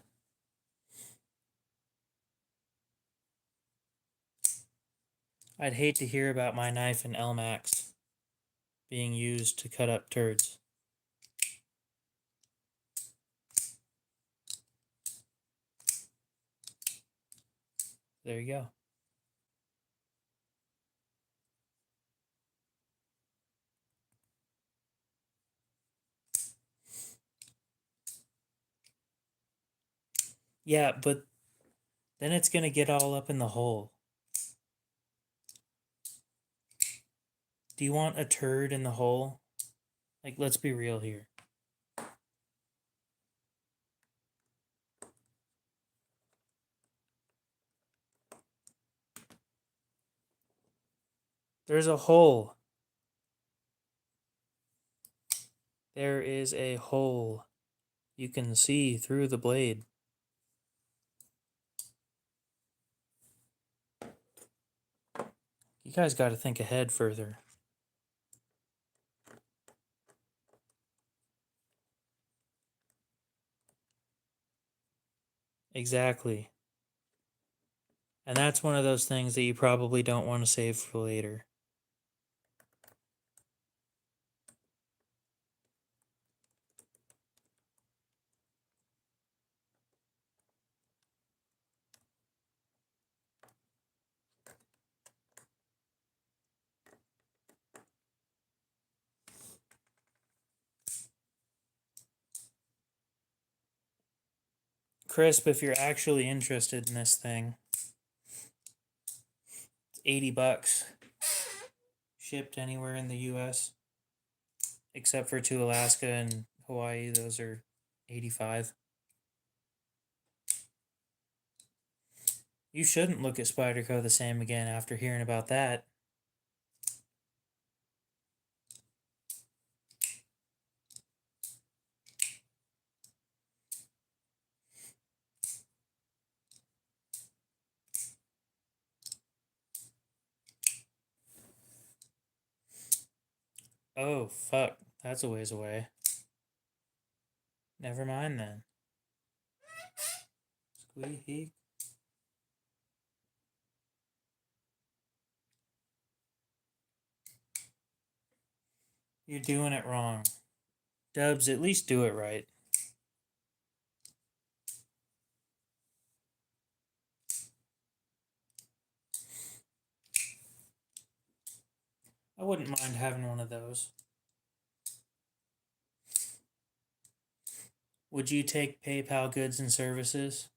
[SPEAKER 1] I'd hate to hear about my knife in Elmax being used to cut up turds. There you go. Yeah, but then it's gonna get all up in the hole. Do you want a turd in the hole? Like, let's be real here. There's a hole. There is a hole. You can see through the blade. You guys got to think ahead further. Exactly. And that's one of those things that you probably don't want to save for later. Crisp, if you're actually interested in this thing, it's $80. Shipped anywhere in the US. Except for to Alaska and Hawaii, those are 85. You shouldn't look at Spyderco the same again after hearing about that. Oh, fuck. That's a ways away. Never mind then. Squeak. You're doing it wrong. Dubs, at least do it right. I wouldn't mind having one of those. Would you take PayPal goods and services?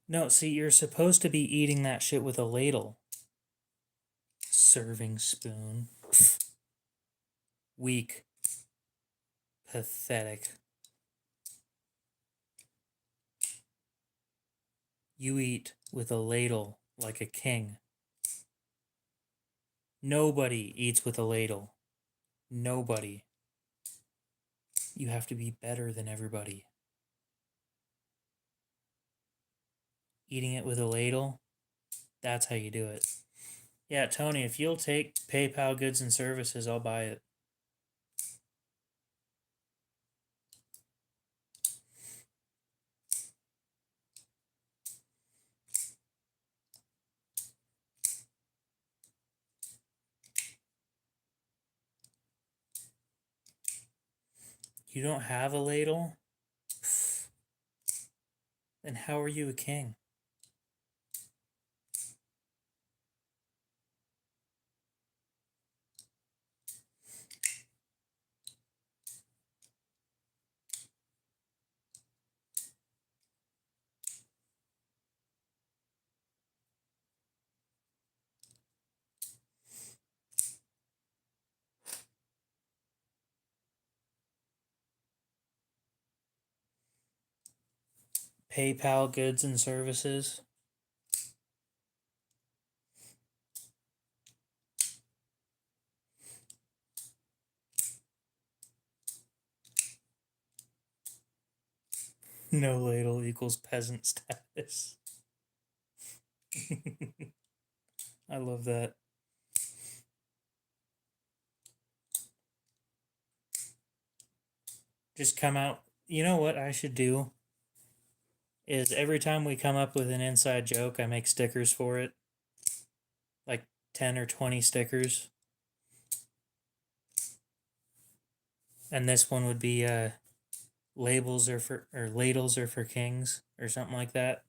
[SPEAKER 1] No, see, you're supposed to be eating that shit with a ladle. Serving spoon. Pfft. Weak. Pathetic. You eat with a ladle like a king. Nobody eats with a ladle. Nobody. You have to be better than everybody. Eating it with a ladle, that's how you do it. Yeah, Tony, if you'll take PayPal goods and services, I'll buy it. You don't have a ladle? Then how are you a king? PayPal goods and services? No ladle equals peasant status. I love that. Just come out. You know what I should do? Is every time we come up with an inside joke, I make stickers for it. Like 10 or 20 stickers. And this one would be ladles are for kings or something like that.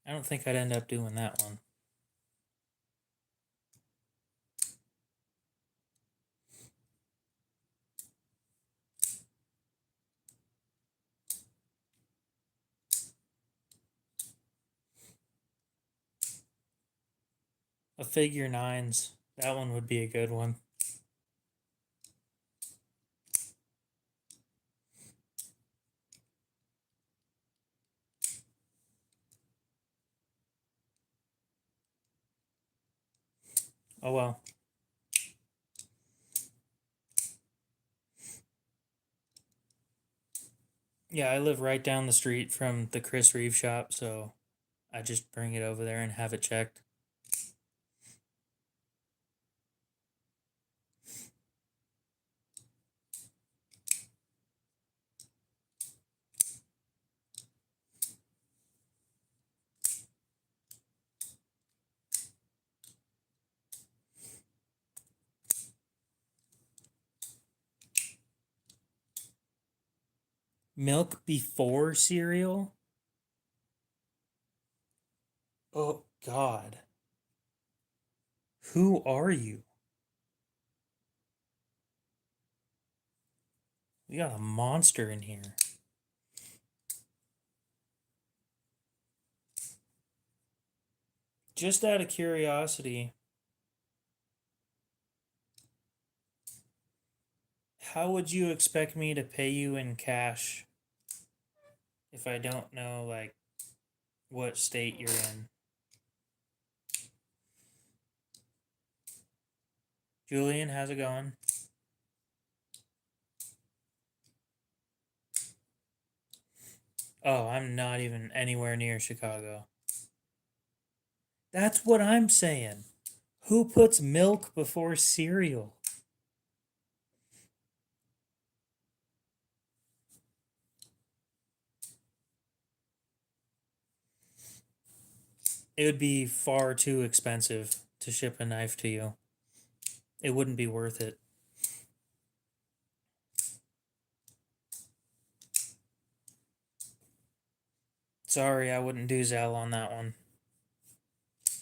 [SPEAKER 1] I don't think I'd end up doing that one. A figure nines. That one would be a good one. Oh well. Yeah, I live right down the street from the Chris Reeve shop, so I just bring it over there and have it checked. Milk before cereal? Oh, God. Who are you? We got a monster in here. Just out of curiosity, how would you expect me to pay you in cash if I don't know, like, what state you're in? Julian, how's it going? Oh, I'm not even anywhere near Chicago. That's what I'm saying. Who puts milk before cereal? It would be far too expensive to ship a knife to you. It wouldn't be worth it. Sorry, I wouldn't do Zelle on that one.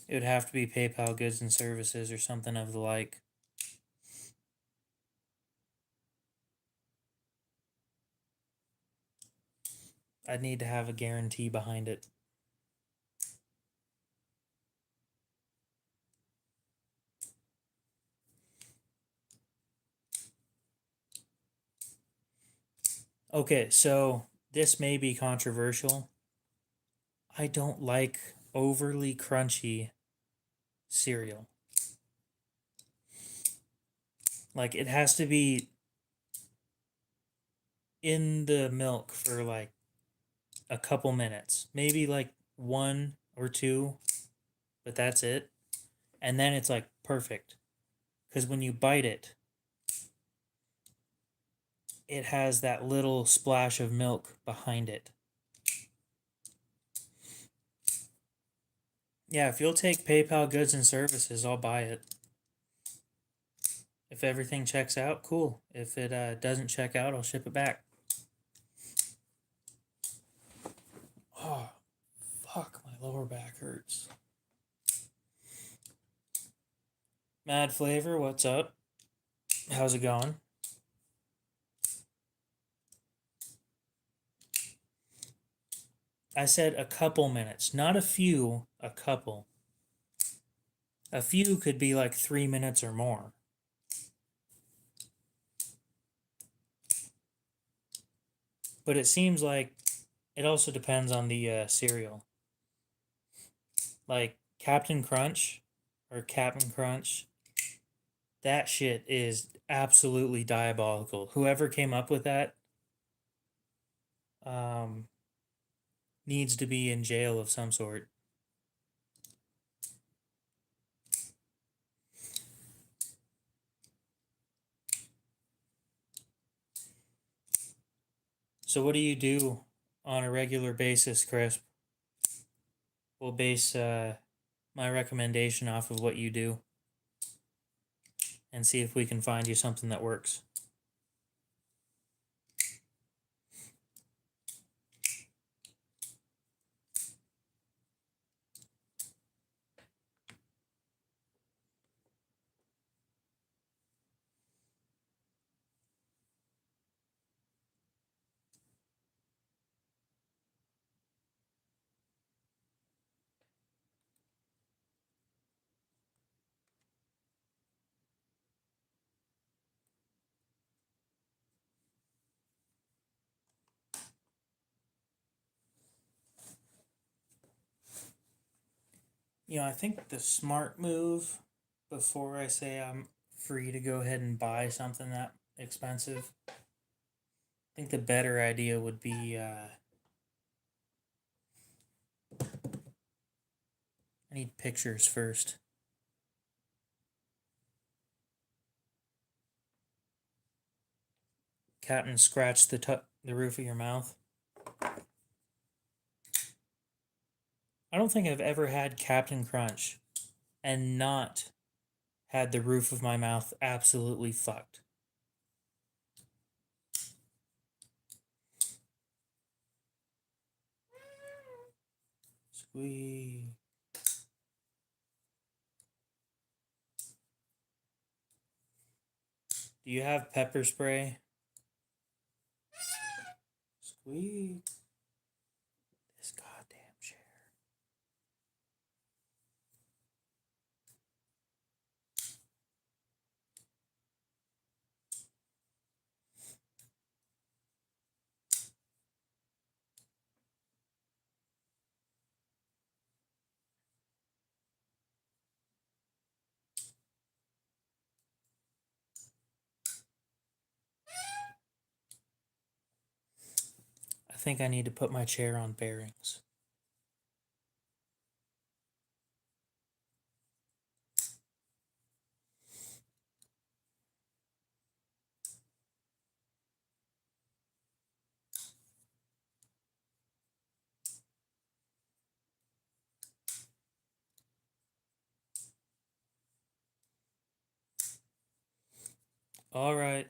[SPEAKER 1] It would have to be PayPal Goods and Services or something of the like. I'd need to have a guarantee behind it. Okay, so this may be controversial. I don't like overly crunchy cereal. Like, it has to be in the milk for like a couple minutes, maybe like 1 or 2, but that's it. And then it's like perfect. Because when you bite it, it has that little splash of milk behind it. Yeah, if you'll take PayPal Goods and Services, I'll buy it. If everything checks out, cool. If it doesn't check out, I'll ship it back. Oh, fuck, my lower back hurts. Mad Flavor, what's up? How's it going? I said a couple minutes, not a few, a couple. A few could be like 3 minutes or more. But it seems like it also depends on the cereal. Like Captain Crunch or Captain Crunch, that shit is absolutely diabolical. Whoever came up with that um, needs to be in jail of some sort. So, what do you do on a regular basis, Chris? We'll base my recommendation off of what you do and see if we can find you something that works. I think the smart move before I say I'm free to go ahead and buy something that expensive, I think the better idea would be I need pictures first. Captain, scratch the roof of your mouth. I don't think I've ever had Captain Crunch and not had the roof of my mouth absolutely fucked. Squeeze. Do you have pepper spray? Squeeze. This goddamn chair. I think I need to put my chair on bearings. All right.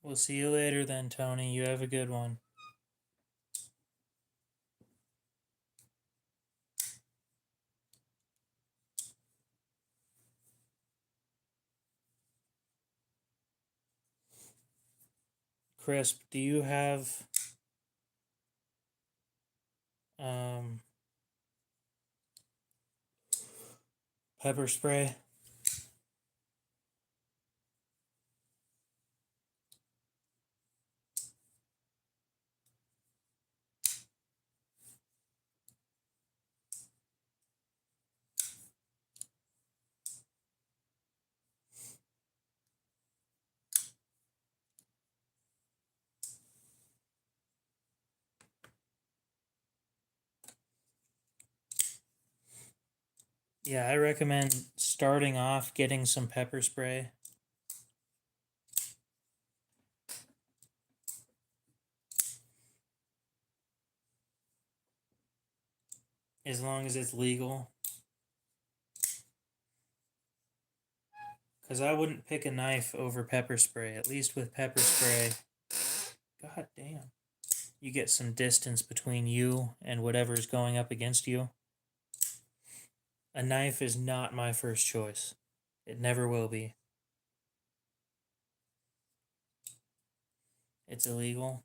[SPEAKER 1] We'll see you later then, Tony. You have a good one. Crisp, do you have pepper spray? Yeah, I recommend starting off getting some pepper spray. As long as it's legal. Because I wouldn't pick a knife over pepper spray. At least with pepper spray, god damn, you get some distance between you and whatever's going up against you. A knife is not my first choice. It never will be. It's illegal.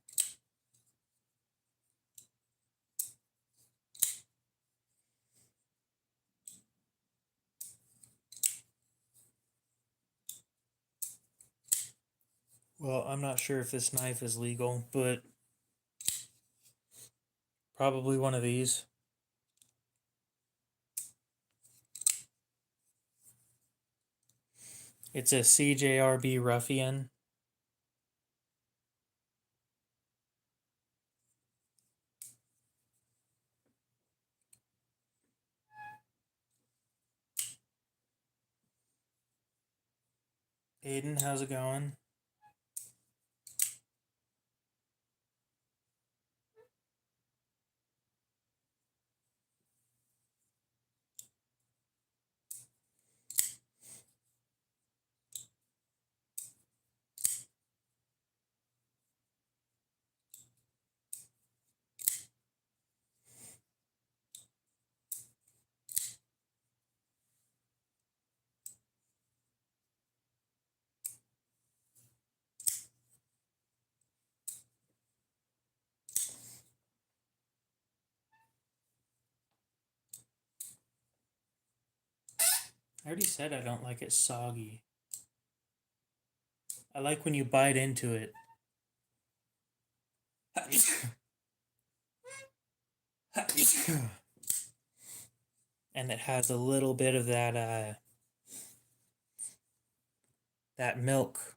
[SPEAKER 1] Well, I'm not sure if this knife is legal, but probably one of these. It's a CJRB Ruffian. Aiden, how's it going? I already said I don't like it soggy. I like when you bite into it. And it has a little bit of that that milk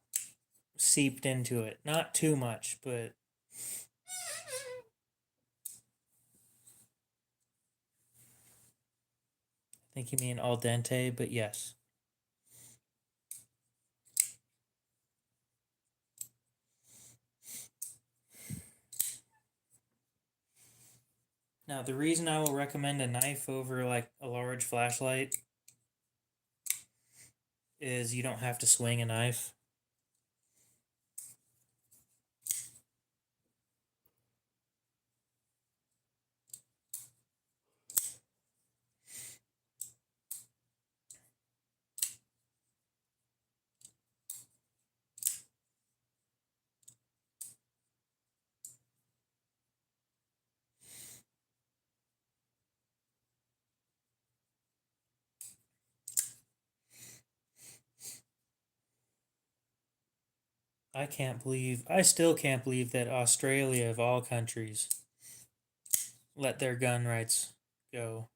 [SPEAKER 1] seeped into it. Not too much, but I think you mean al dente, but yes. Now, the reason I will recommend a knife over like a large flashlight is you don't have to swing a knife. I still can't believe that Australia, of all countries, let their gun rights go.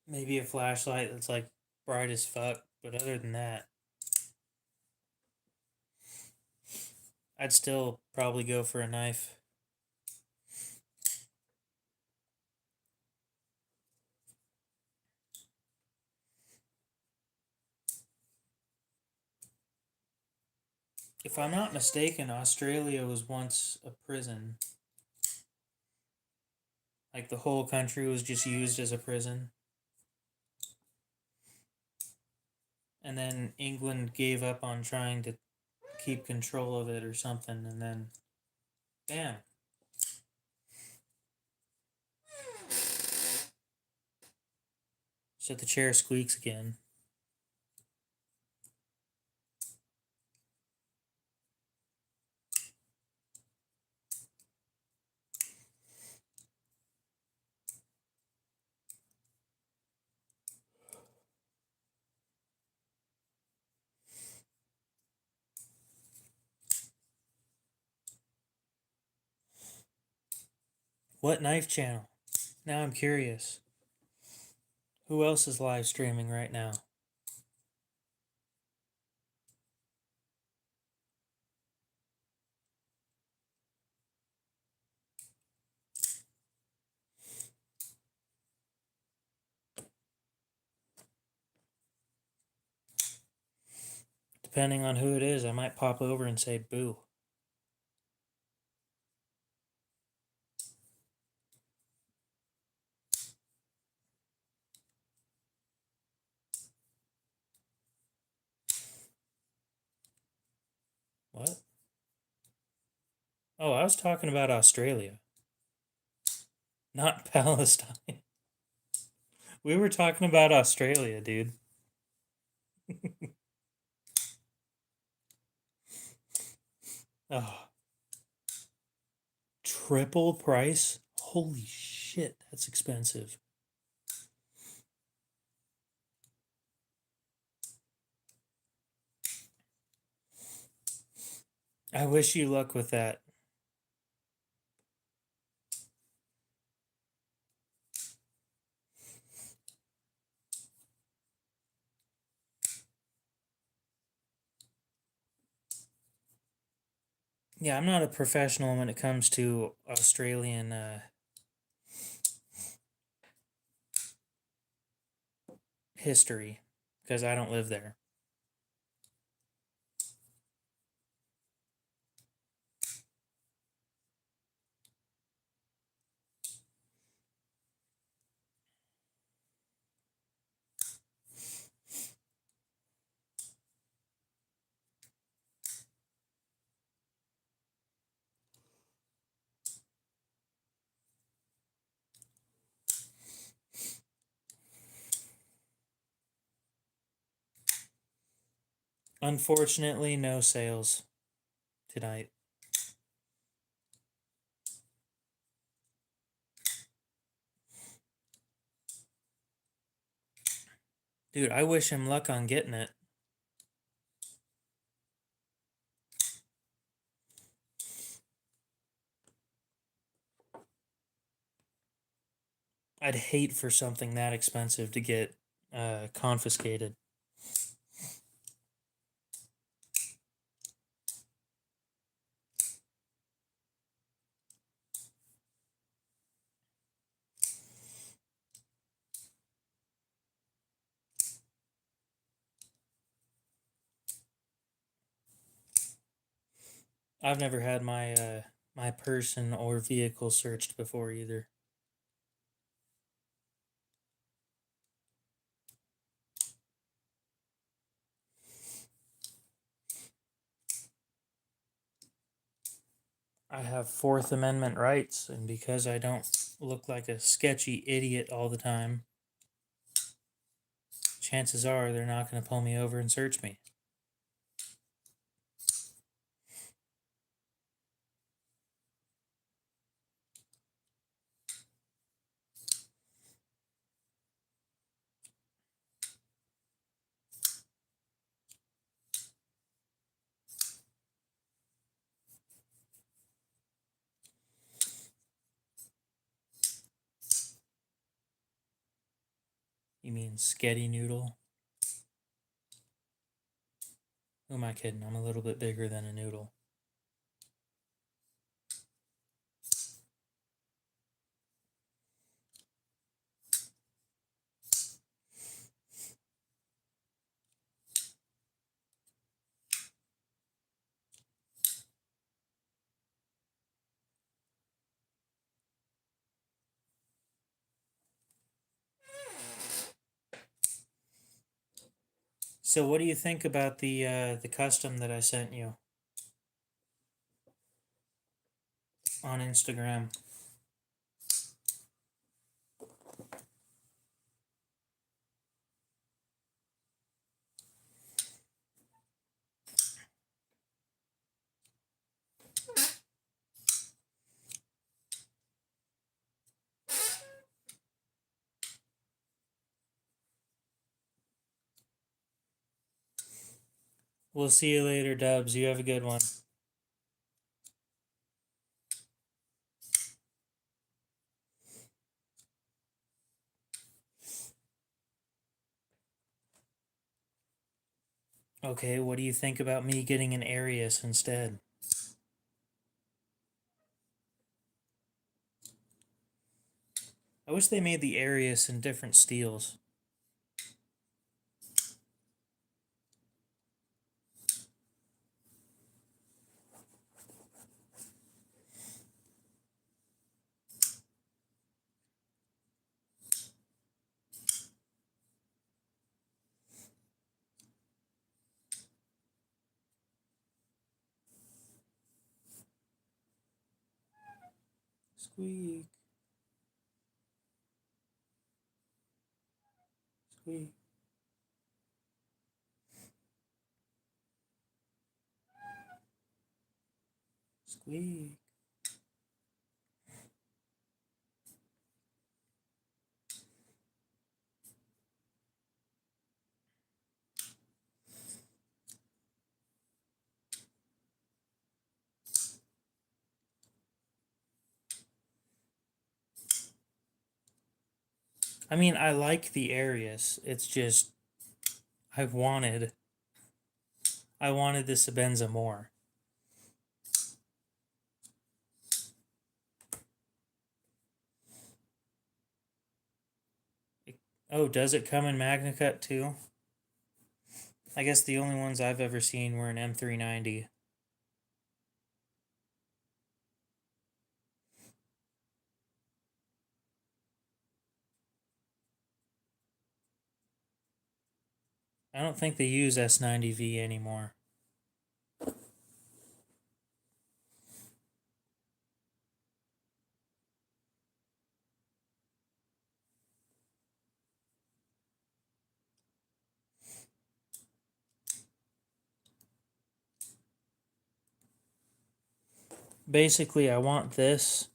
[SPEAKER 1] Maybe a flashlight that's like bright as fuck, but other than that, I'd still probably go for a knife. If I'm not mistaken, Australia was once a prison. Like the whole country was just used as a prison. And then England gave up on trying to keep control of it or something, and then bam. So the chair squeaks again. What knife channel? Now I'm curious. Who else is live streaming right now? Depending on who it is, I might pop over and say boo. What? Oh, I was talking about Australia, not Palestine. We were talking about Australia, dude. Oh, triple price? Holy shit, that's expensive. I wish you luck with that. Yeah, I'm not a professional when it comes to Australian history because I don't live there. Unfortunately, no sales tonight. Dude, I wish him luck on getting it. I'd hate for something that expensive to get confiscated. I've never had my my person or vehicle searched before either. I have Fourth Amendment rights, and because I don't look like a sketchy idiot all the time, chances are they're not going to pull me over and search me. You mean sketty noodle? Who am I kidding? I'm a little bit bigger than a noodle. So, what do you think about the custom that I sent you on Instagram? We'll see you later, Dubs. You have a good one. Okay, what do you think about me getting an Arius instead? I wish they made the Arius in different steels. Squeak. Squeak. Squeak. I mean, I like the Arius. It's just I wanted the Sabenza more. Oh, does it come in Magna Cut too? I guess the only ones I've ever seen were an M390. I don't think they use S90V anymore. Basically, I want this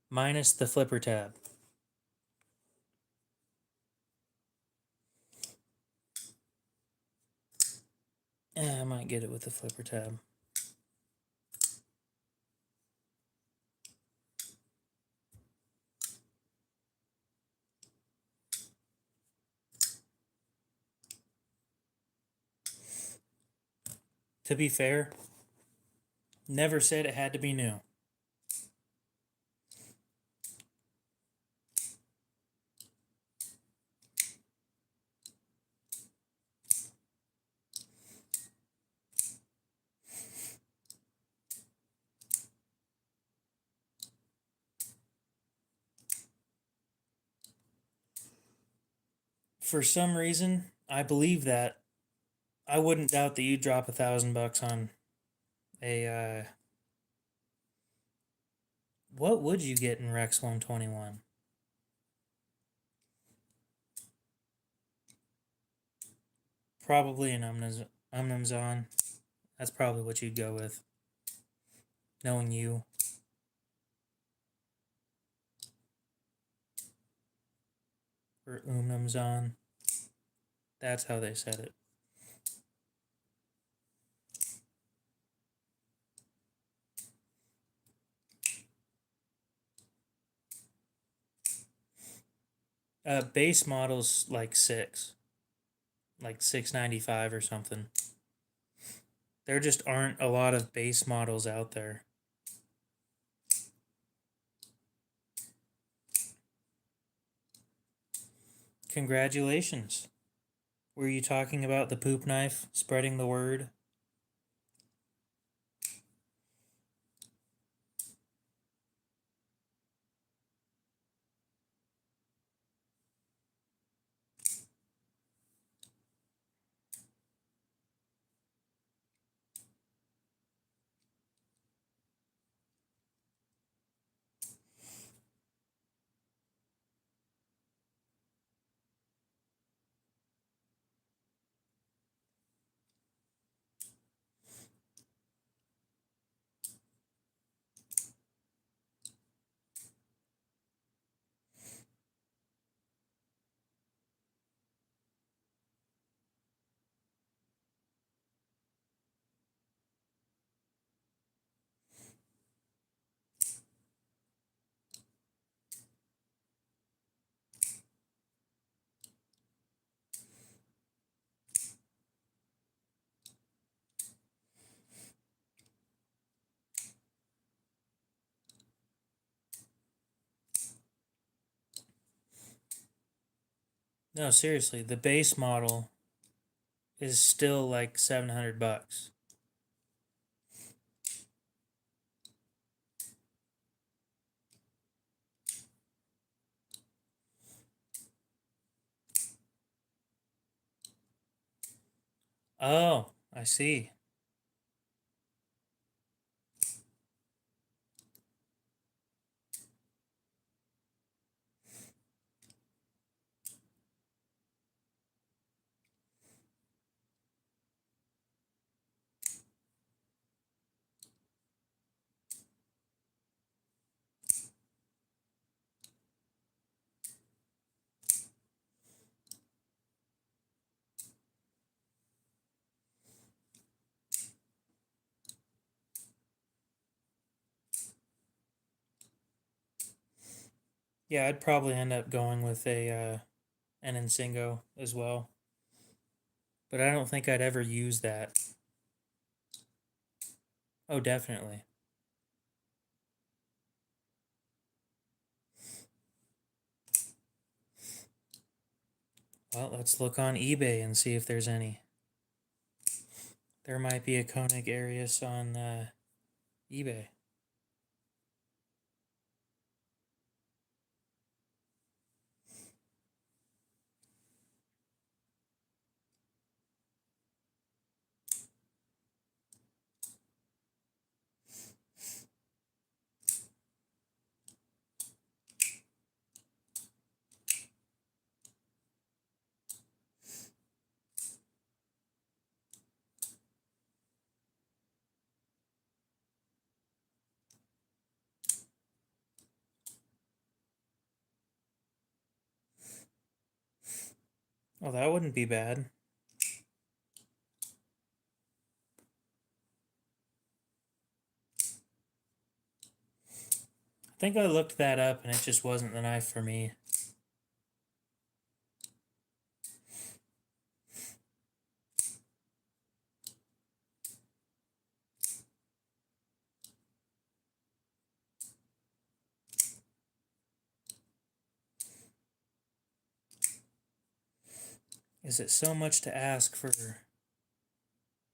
[SPEAKER 1] minus the flipper tab. I might get it with the flipper tab. To be fair, never said it had to be new. For some reason, I believe that. I wouldn't doubt that you'd drop $1,000 on a. What would you get in Rex 121? Probably an Umnumzon. That's probably what you'd go with. Knowing you. Or Umnumzon. That's how they said it. Base models like $695 or something. There just aren't a lot of base models out there. Congratulations. Were you talking about the poop knife spreading the word? No, seriously, the base model is still like $700. Oh, I see. Yeah, I'd probably end up going with an Insingo as well. But I don't think I'd ever use that. Oh, definitely. Well, let's look on eBay and see if there's any. There might be a Koenig Arius on eBay. Oh, that wouldn't be bad. I think I looked that up and it just wasn't the knife for me. Is it so much to ask for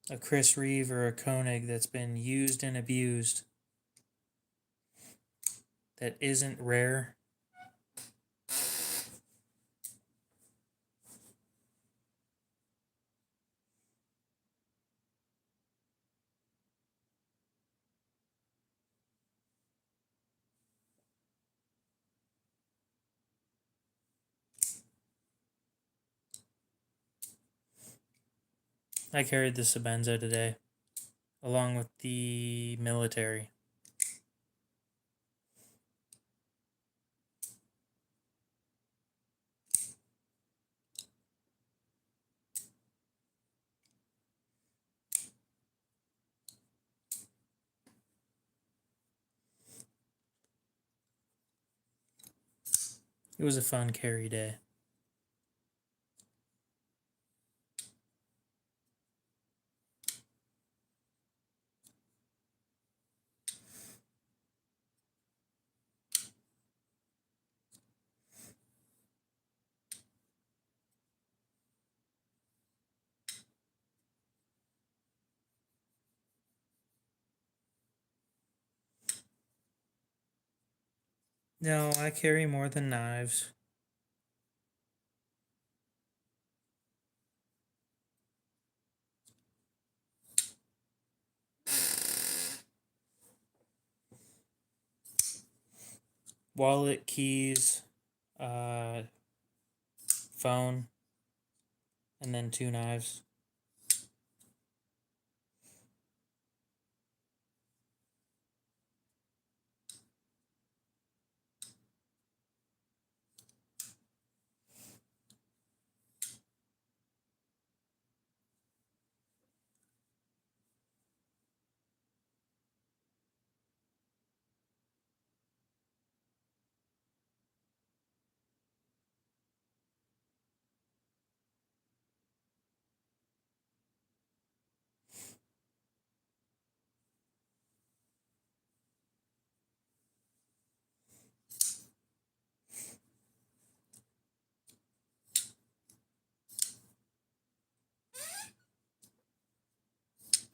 [SPEAKER 1] a Chris Reeve or a Koenig that's been used and abused that isn't rare? I carried the Sebenza today, along with the military. It was a fun carry day. No, I carry more than knives. Wallet, keys, phone, and then 2 knives.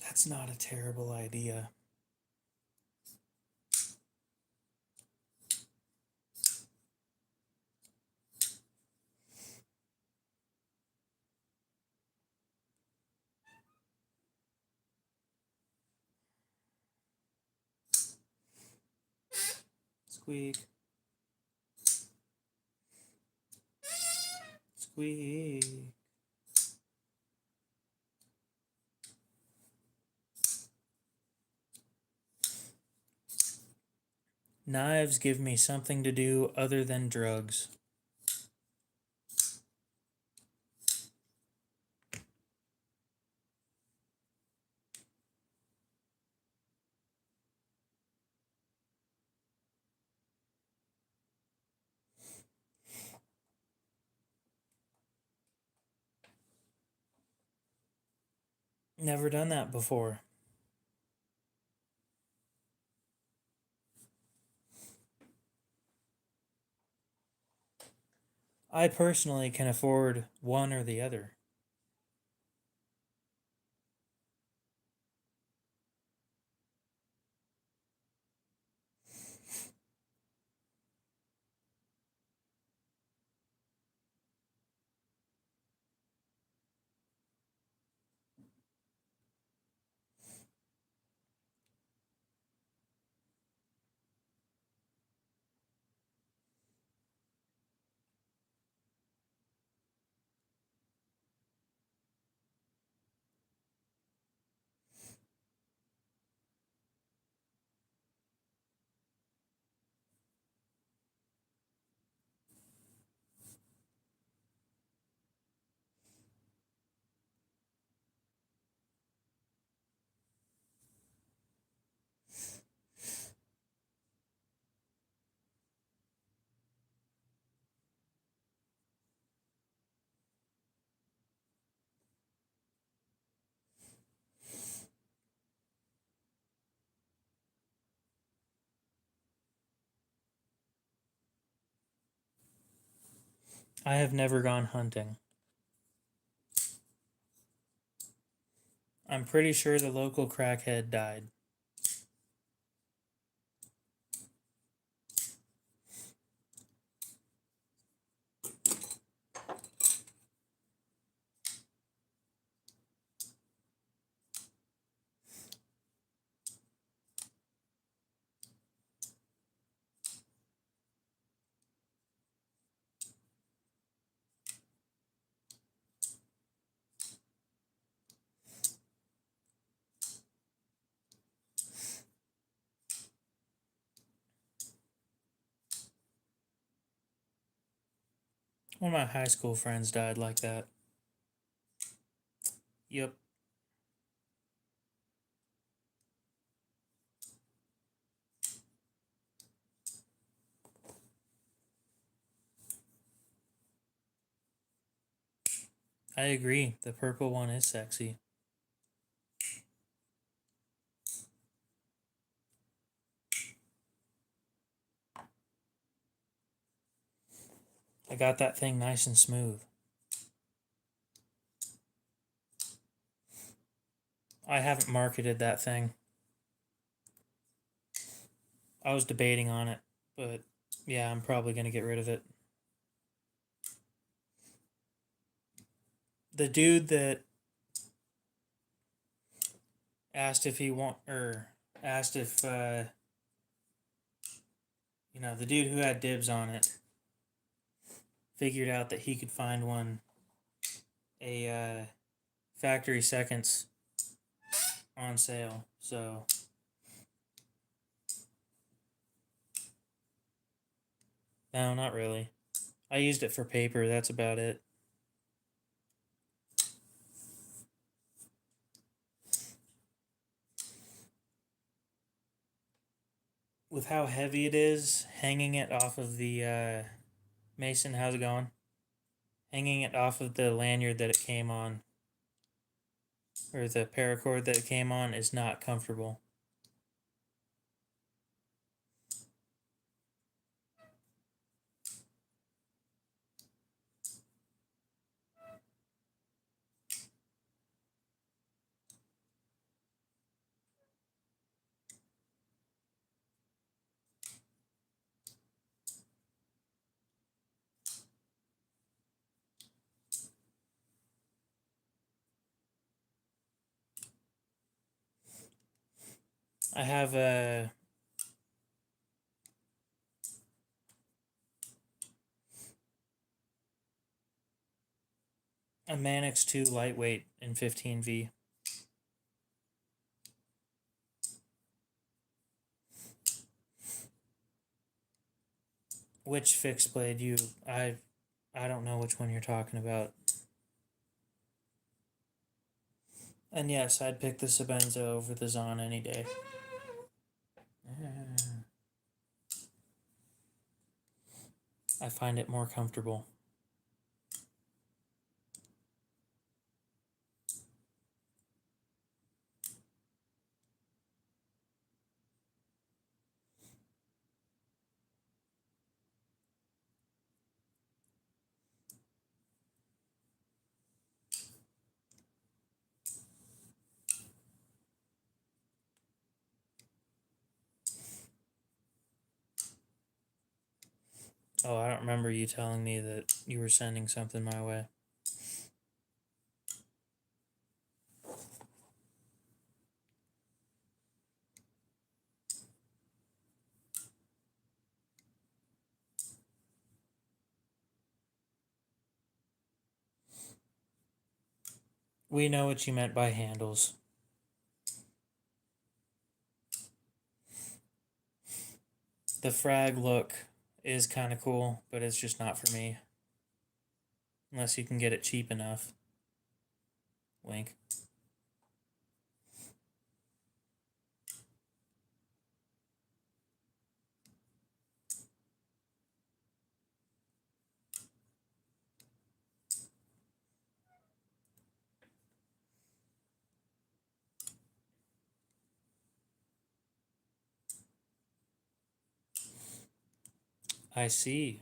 [SPEAKER 1] That's not a terrible idea. Squeak. Squeak. Knives give me something to do other than drugs. Never done that before. I personally can afford one or the other. I have never gone hunting. I'm pretty sure the local crackhead died. One of my high school friends died like that. Yep. I agree. The purple one is sexy. I got that thing nice and smooth. I haven't marketed that thing. I was debating on it, but yeah, I'm probably going to get rid of it. The dude that asked if he want or asked if the dude who had dibs on it figured out that he could find one a factory seconds on sale. So no, not really. I used it for paper, that's about it. With how heavy it is, hanging it off of the Mason, how's it going? Hanging it off of the lanyard that it came on, or the paracord that it came on, is not comfortable. I have a Manix 2 lightweight in 15V. Which fixed blade I don't know which one you're talking about. And yes, I'd pick the Sebenza over the Zon any day. I find it more comfortable. Oh, I don't remember you telling me that you were sending something my way. We know what you meant by handles. The frag look is kind of cool, but it's just not for me. Unless you can get it cheap enough. Wink. I see.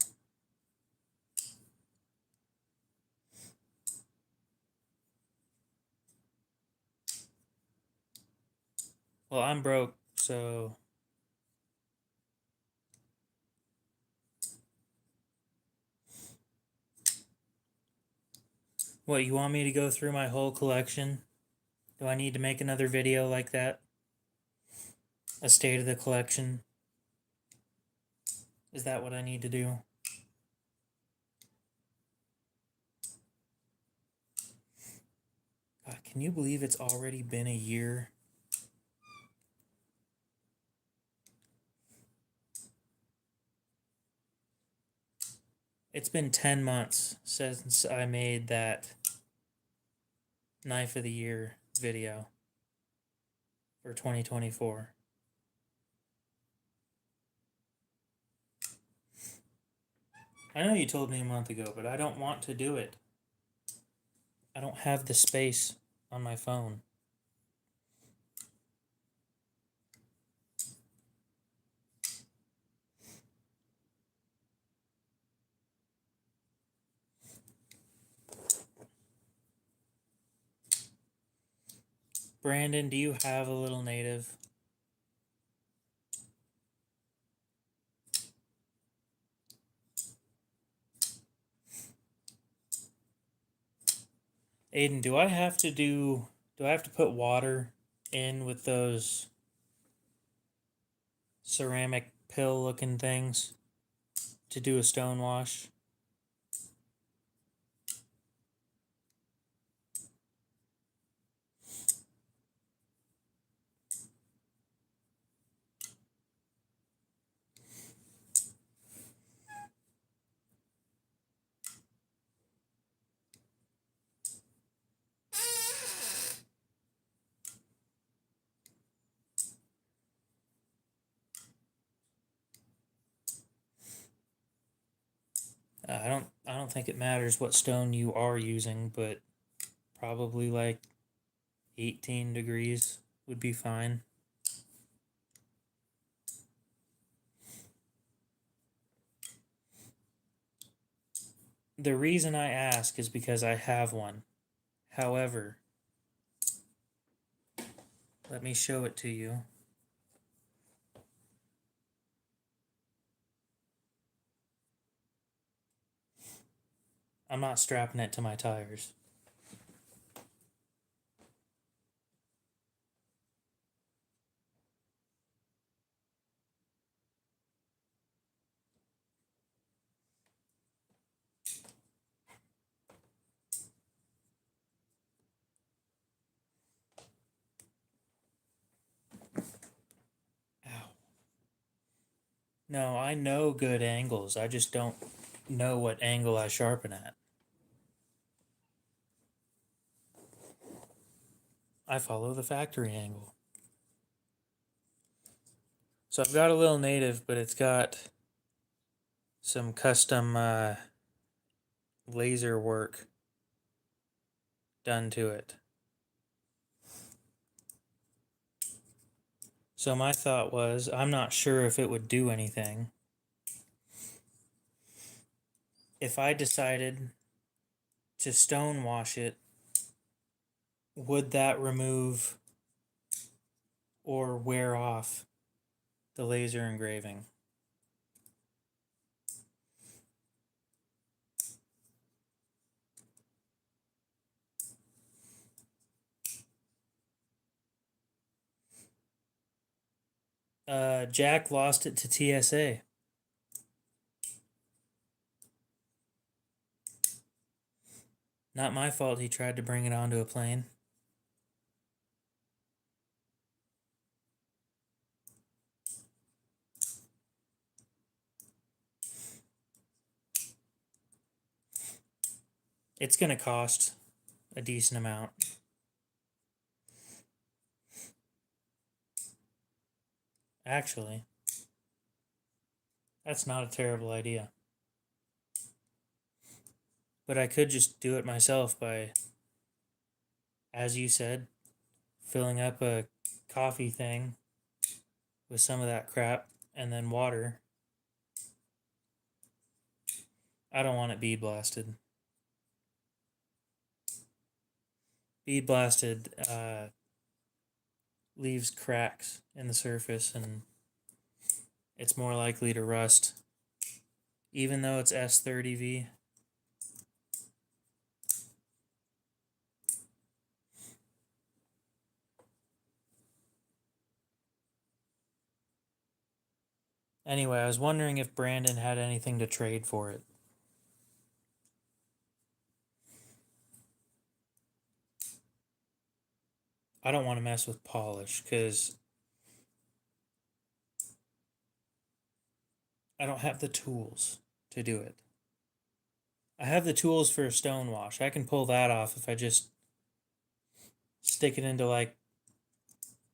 [SPEAKER 1] Well, I'm broke, so... What, you want me to go through my whole collection? Do I need to make another video like that? A state of the collection? Is that what I need to do? God, can you believe it's already been a year? It's been 10 months since I made that Knife of the Year video for 2024. I know you told me a month ago, but I don't want to do it. I don't have the space on my phone. Brandon, do you have a little native? Aiden, do I have to put water in with those ceramic pill looking things to do a stone wash? I don't think it matters what stone you are using, but probably like 18 degrees would be fine. The reason I ask is because I have one. However, let me show it to you. I'm not strapping it to my tires. Ow. No, I know good angles. I just don't know what angle I sharpen at. I follow the factory angle. So I've got a little native, but it's got some custom laser work done to it. So my thought was, I'm not sure if it would do anything. If I decided to stone wash it, would that remove or wear off the laser engraving? Jack lost it to TSA. Not my fault he tried to bring it onto a plane. It's going to cost a decent amount. Actually, that's not a terrible idea. But I could just do it myself by, as you said, filling up a coffee thing with some of that crap and then water. I don't want it bead blasted. Bead blasted leaves cracks in the surface and it's more likely to rust, even though it's S30V. Anyway, I was wondering if Brandon had anything to trade for it. I don't want to mess with polish because I don't have the tools to do it. I have the tools for a stone wash. I can pull that off if I just stick it into like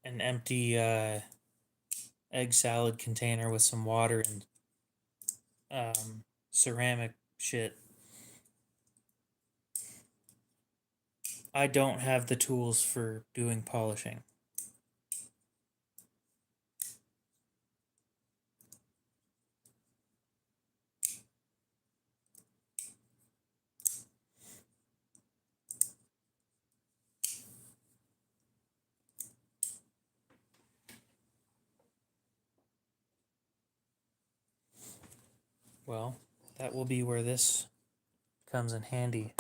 [SPEAKER 1] an empty egg salad container with some water and ceramic shit. I don't have the tools for doing polishing. Well, that will be where this comes in handy.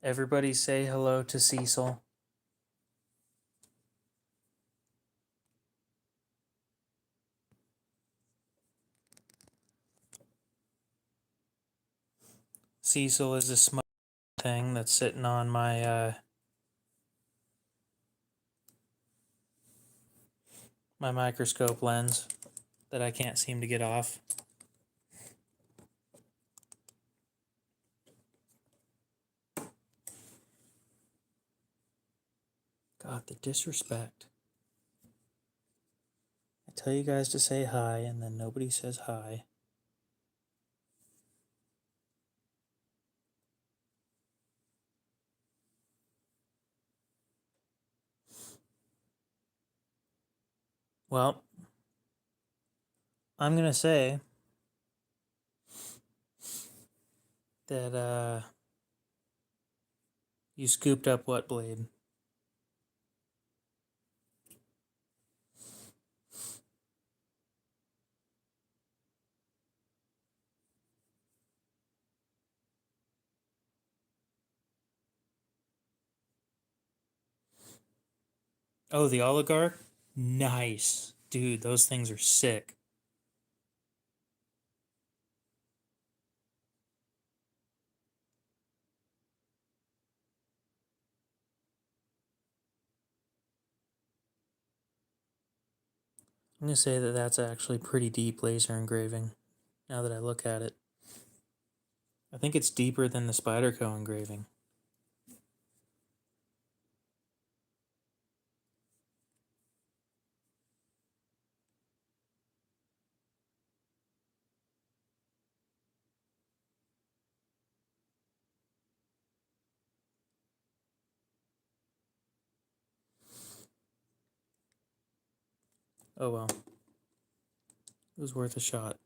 [SPEAKER 1] Everybody say hello to Cecil. Cecil is a small thing that's sitting on my my microscope lens that I can't seem to get off. God, the disrespect. I tell you guys to say hi, and then nobody says hi. Well, I'm gonna say that you scooped up what blade? Oh, the oligarch? Nice. Dude, those things are sick. I'm gonna say that that's actually pretty deep laser engraving, now that I look at it. I think it's deeper than the Spyderco engraving. Oh well. It was worth a shot.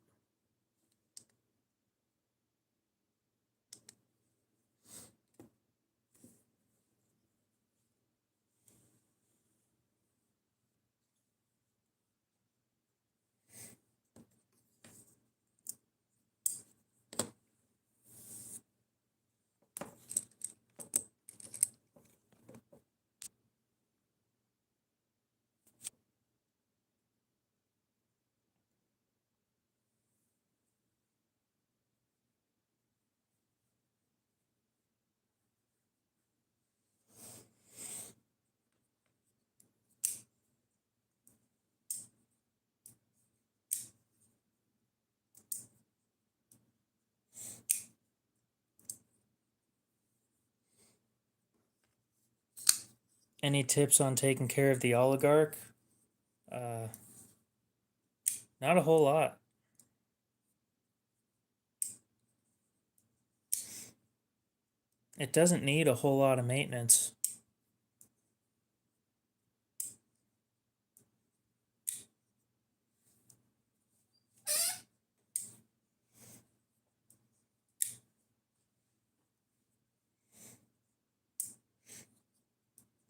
[SPEAKER 1] Any tips on taking care of the oligarch? Not a whole lot. It doesn't need a whole lot of maintenance.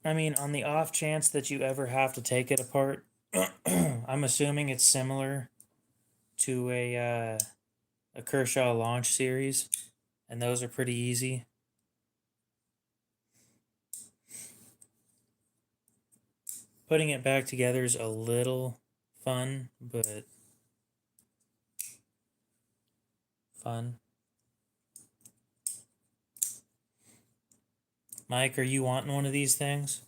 [SPEAKER 1] I mean, on the off chance that you ever have to take it apart, I'm assuming it's similar to a Kershaw launch series, and those are pretty easy. Putting it back together is a little fun, but fun. Mike, are you wanting one of these things?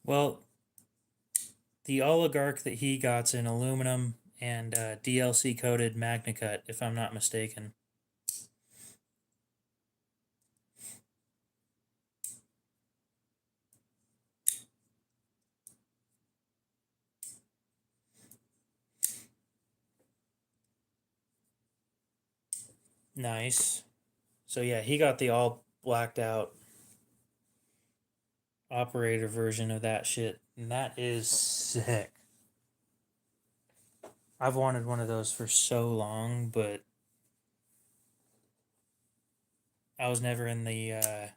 [SPEAKER 1] Well, the oligarch that he got's in aluminum and DLC coated MagnaCut, if I'm not mistaken. Nice. So yeah, he got the all blacked out operator version of that shit, and that is sick. I've wanted one of those for so long, but I was never in the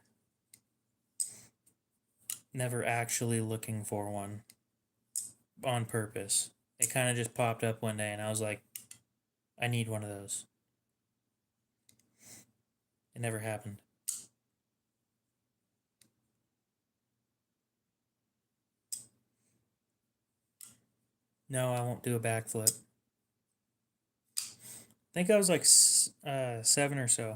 [SPEAKER 1] never actually looking for one on purpose. It kind of just popped up one day, and I was like, I need one of those. It never happened. No, I won't do a backflip. I think I was like 7 or so.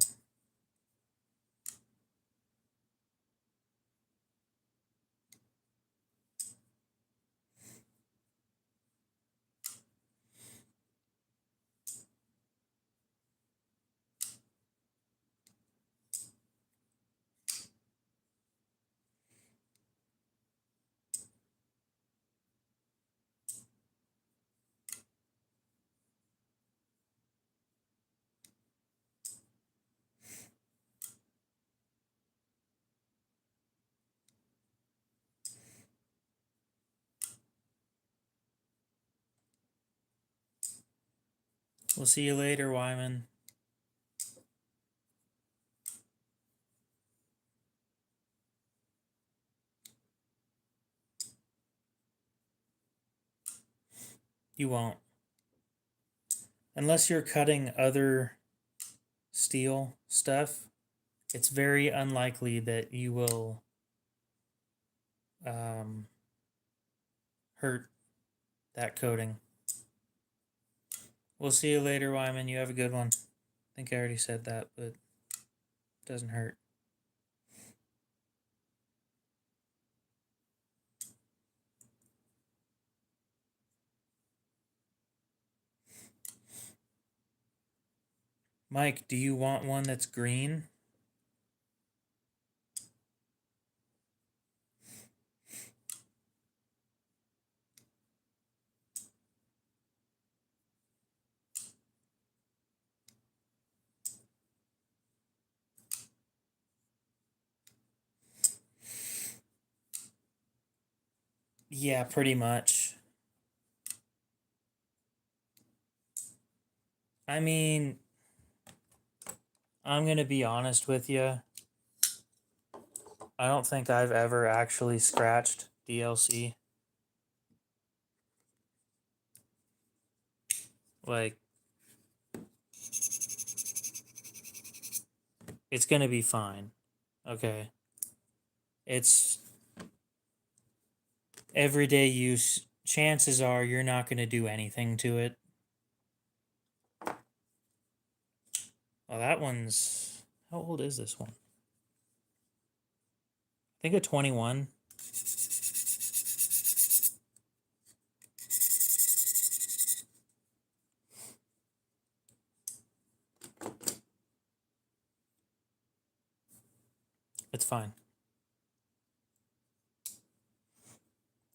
[SPEAKER 1] We'll see you later, Wyman. You won't. Unless you're cutting other steel stuff, it's very unlikely that you will hurt that coating. We'll see you later, Wyman. You have a good one. I think I already said that, but it doesn't hurt. Mike, do you want one that's green? Yeah, pretty much. I mean, I'm going to be honest with you. I don't think I've ever actually scratched DLC. Like, it's going to be fine. Okay. It's everyday use. Chances are you're not going to do anything to it. Well, that one's... How old is this one? I think a 21. It's fine.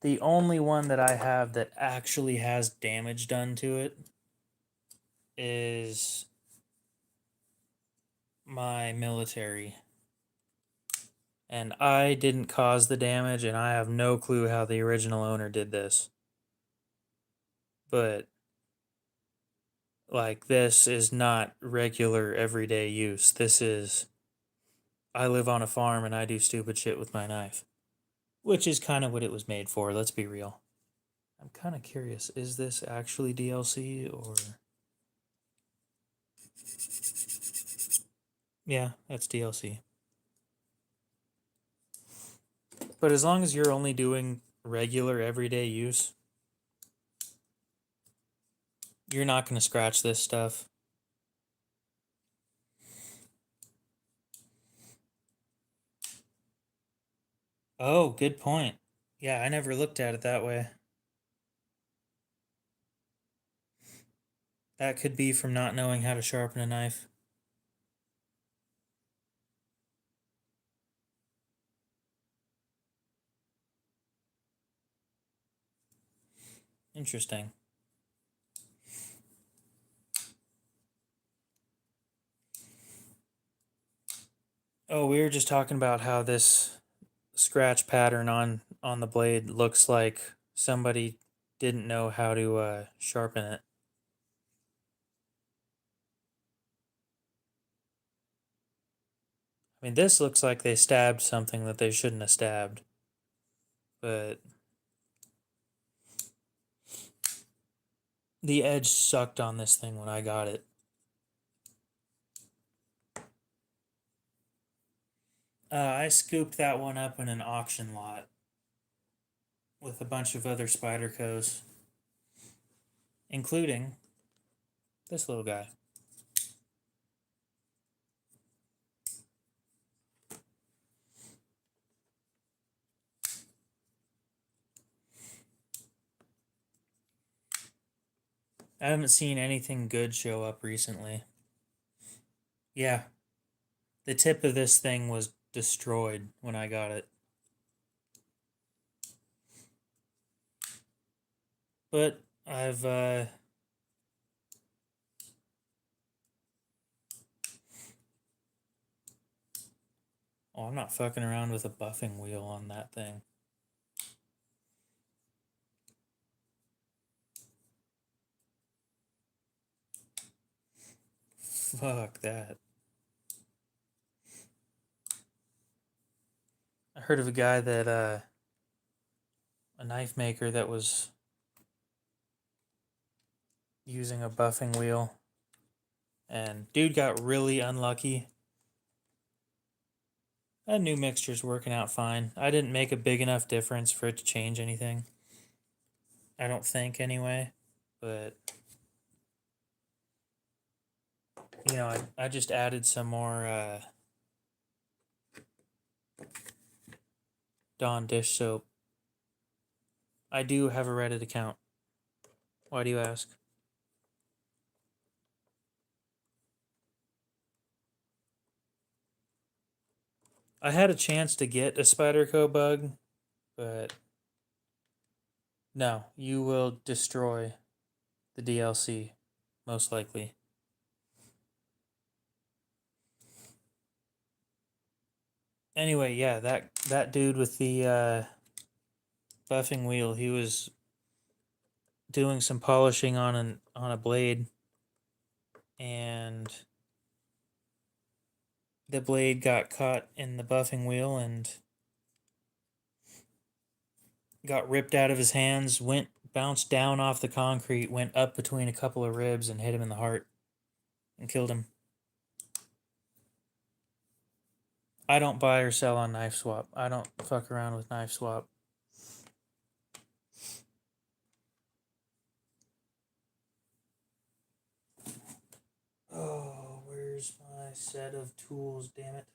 [SPEAKER 1] The only one that I have that actually has damage done to it is my military. And I didn't cause the damage, and I have no clue how the original owner did this. But, like, this is not regular everyday use. This is, I live on a farm and I do stupid shit with my knife. Which is kind of what it was made for, let's be real. I'm kind of curious, is this actually DLC or... Yeah, that's DLC. But as long as you're only doing regular everyday use, you're not going to scratch this stuff. Oh, good point. Yeah, I never looked at it that way. That could be from not knowing how to sharpen a knife. Interesting. Oh, we were just talking about how this scratch pattern on the blade looks like somebody didn't know how to sharpen it. I mean, this looks like they stabbed something that they shouldn't have stabbed. But the edge sucked on this thing when I got it. I scooped that one up in an auction lot with a bunch of other Spydercos, including this little guy. I haven't seen anything good show up recently. Yeah, the tip of this thing was destroyed when I got it. But I've oh, I'm not fucking around with a buffing wheel on that thing. Fuck that. I heard of a guy that a knife maker that was using a buffing wheel, and dude got really unlucky. That new mixture's working out fine. I didn't make a big enough difference for it to change anything. I don't think, anyway. But, you know, I just added some more Dawn dish soap. I do have a Reddit account. Why do you ask? I had a chance to get a Spyderco bug, but no, you will destroy the DLC, most likely. Anyway, yeah, that dude with the buffing wheel, he was doing some polishing on a blade, and the blade got caught in the buffing wheel and got ripped out of his hands, bounced down off the concrete, went up between a couple of ribs and hit him in the heart and killed him. I don't buy or sell on Knife Swap. I don't fuck around with Knife Swap. Oh, where's my set of tools, damn it?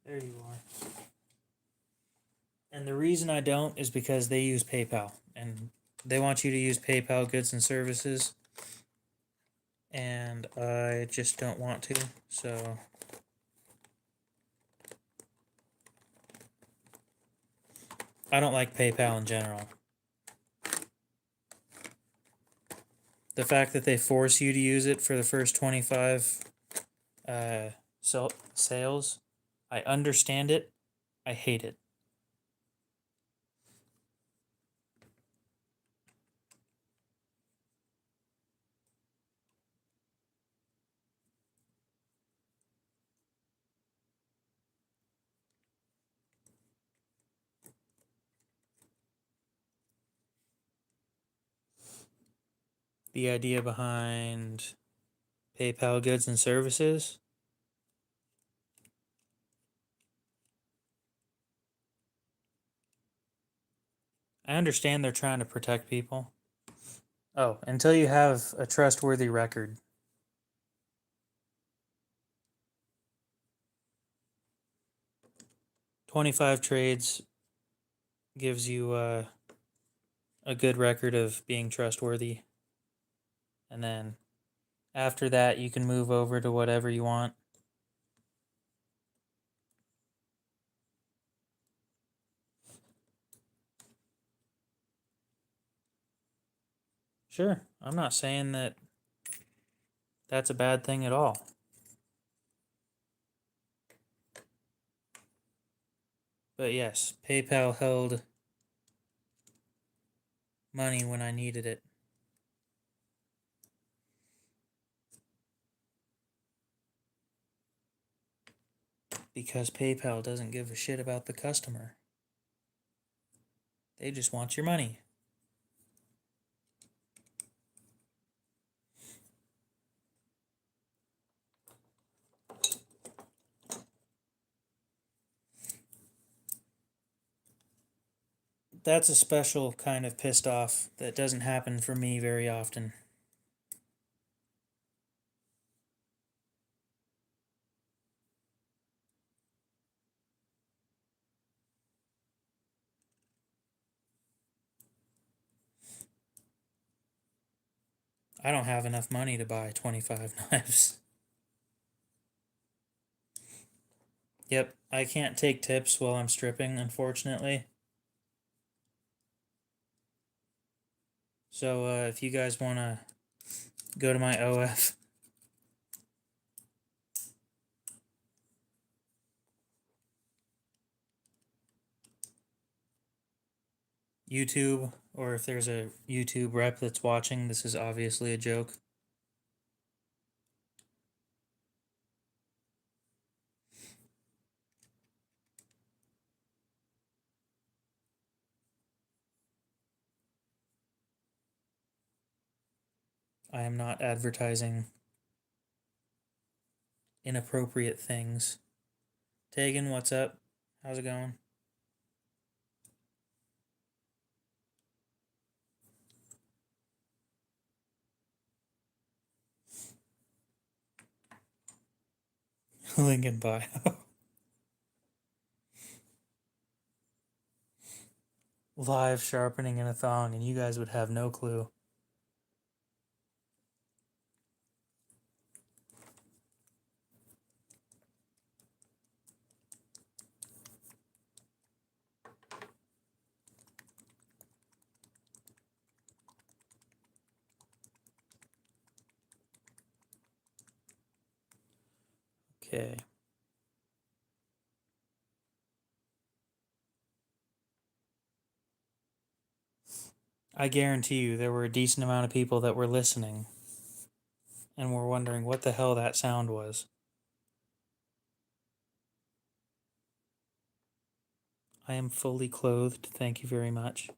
[SPEAKER 1] There you are. And the reason I don't is because they use PayPal, and they want you to use PayPal goods and services, and I just don't want to, so I don't like PayPal in general. The fact that they force you to use it for the first 25 sales I understand it. I hate it. The idea behind PayPal goods and services. I understand they're trying to protect people. Oh, until you have a trustworthy record. $25 trades gives you a good record of being trustworthy. And then after that, you can move over to whatever you want. Sure, I'm not saying that that's a bad thing at all. But yes, PayPal held money when I needed it. Because PayPal doesn't give a shit about the customer. They just want your money. That's a special kind of pissed off that doesn't happen for me very often. I don't have enough money to buy 25 knives. Yep, I can't take tips while I'm stripping, unfortunately. So if you guys want to go to my OF YouTube, or if there's a YouTube rep that's watching, this is obviously a joke. I am not advertising inappropriate things. Tegan, what's up? How's it going? Link in bio. Live sharpening in a thong, and you guys would have no clue. Okay. I guarantee you there were a decent amount of people that were listening and were wondering what the hell that sound was. I am fully clothed, thank you very much.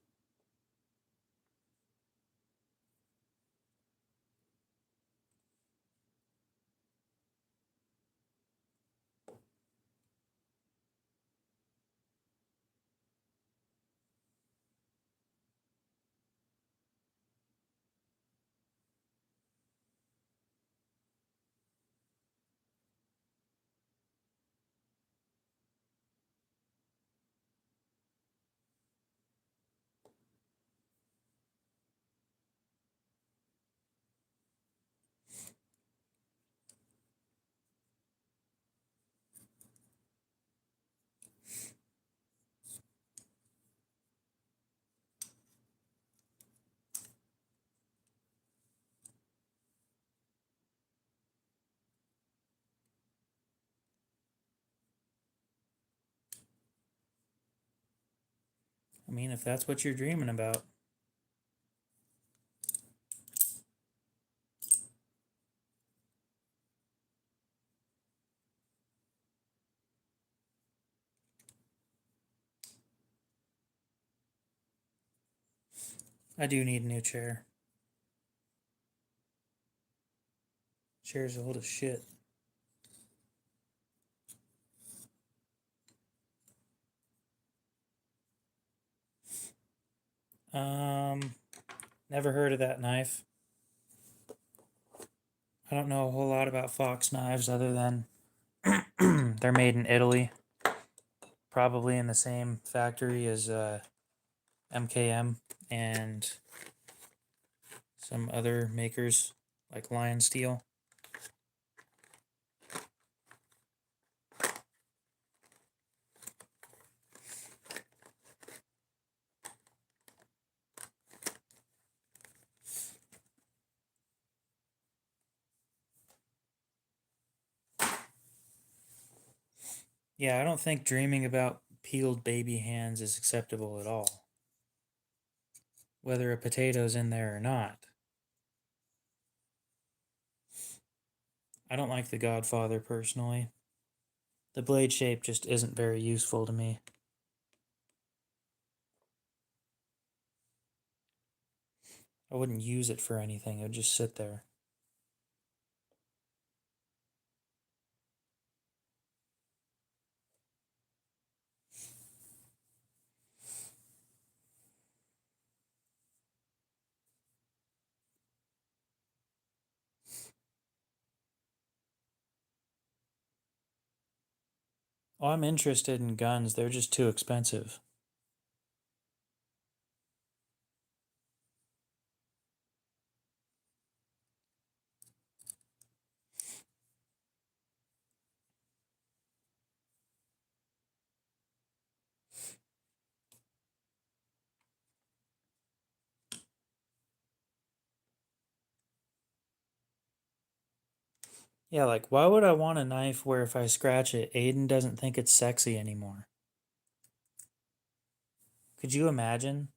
[SPEAKER 1] I mean, if that's what you're dreaming about. I do need a new chair. Chair's old as shit. Never heard of that knife. I don't know a whole lot about Fox knives other than they're made in Italy. Probably in the same factory as MKM and some other makers like Lion Steel. Yeah, I don't think dreaming about peeled baby hands is acceptable at all, whether a potato's in there or not. I don't like The Godfather personally. The blade shape just isn't very useful to me. I wouldn't use it for anything, it would just sit there. Oh, I'm interested in guns, they're just too expensive. Yeah, like, why would I want a knife where if I scratch it, Aiden doesn't think it's sexy anymore? Could you imagine?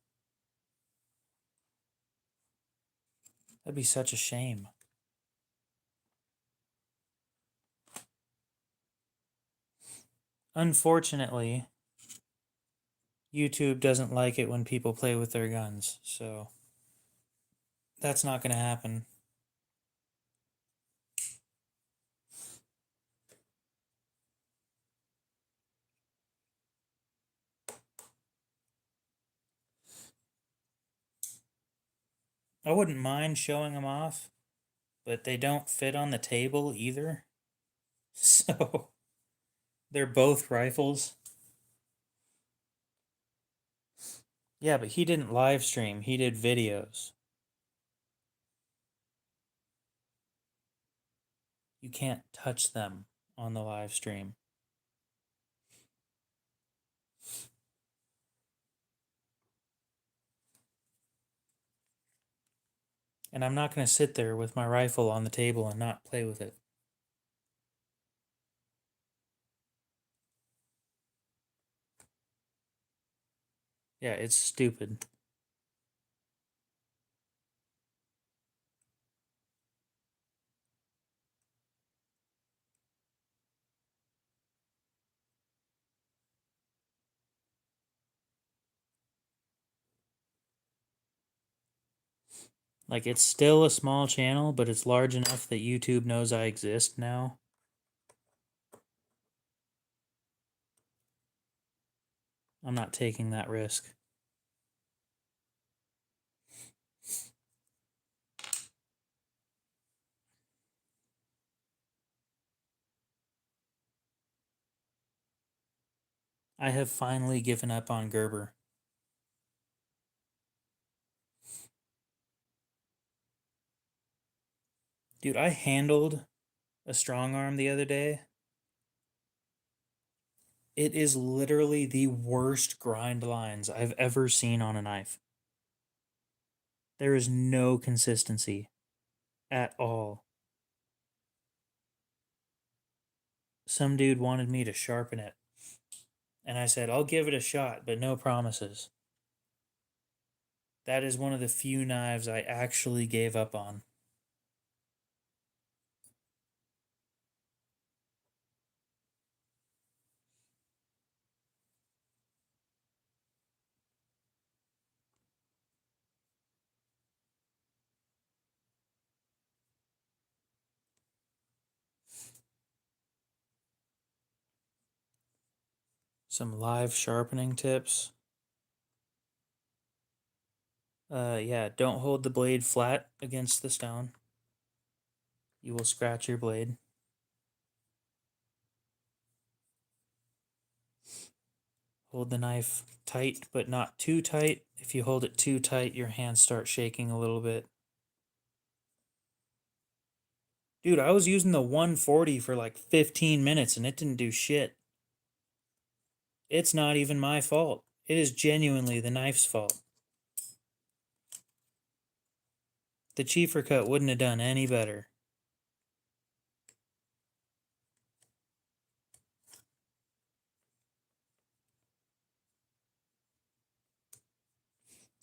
[SPEAKER 1] That'd be such a shame. Unfortunately, YouTube doesn't like it when people play with their guns, so that's not going to happen. I wouldn't mind showing them off, but they don't fit on the table either. So they're both rifles. Yeah, but he didn't live stream, he did videos. You can't touch them on the live stream. And I'm not going to sit there with my rifle on the table and not play with it. Yeah, it's stupid. Like, it's still a small channel, but it's large enough that YouTube knows I exist now. I'm not taking that risk. I have finally given up on Gerber. Dude, I handled a strong arm the other day. It is literally the worst grind lines I've ever seen on a knife. There is no consistency at all. Some dude wanted me to sharpen it. And I said, I'll give it a shot, but no promises. That is one of the few knives I actually gave up on. Some live sharpening tips. Yeah, don't hold the blade flat against the stone. You will scratch your blade. Hold the knife tight, but not too tight. If you hold it too tight, your hands start shaking a little bit. Dude, I was using the 140 for like 15 minutes and it didn't do shit. It's not even my fault. It is genuinely the knife's fault. The chiefer cut wouldn't have done any better.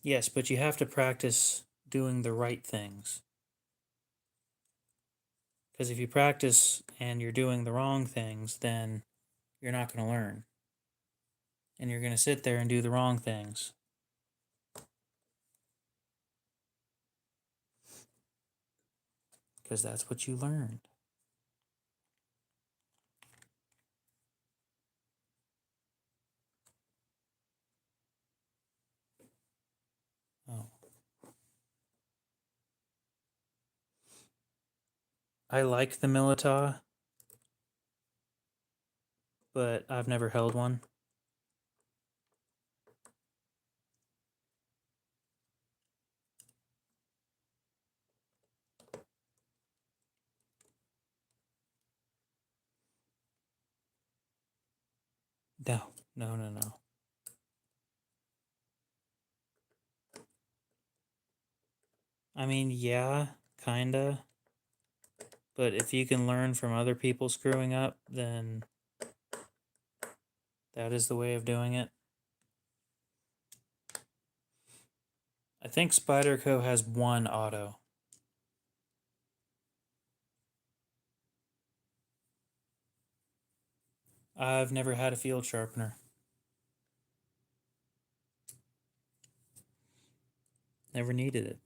[SPEAKER 1] Yes, but you have to practice doing the right things. Because if you practice and you're doing the wrong things, then you're not going to learn. And you're going to sit there and do the wrong things. Because that's what you learned. Oh. I like the Militaw, but I've never held one. No. I mean, yeah, kinda. But if you can learn from other people screwing up, then that is the way of doing it. I think Spyderco has one auto. I've never had a field sharpener. Never needed it.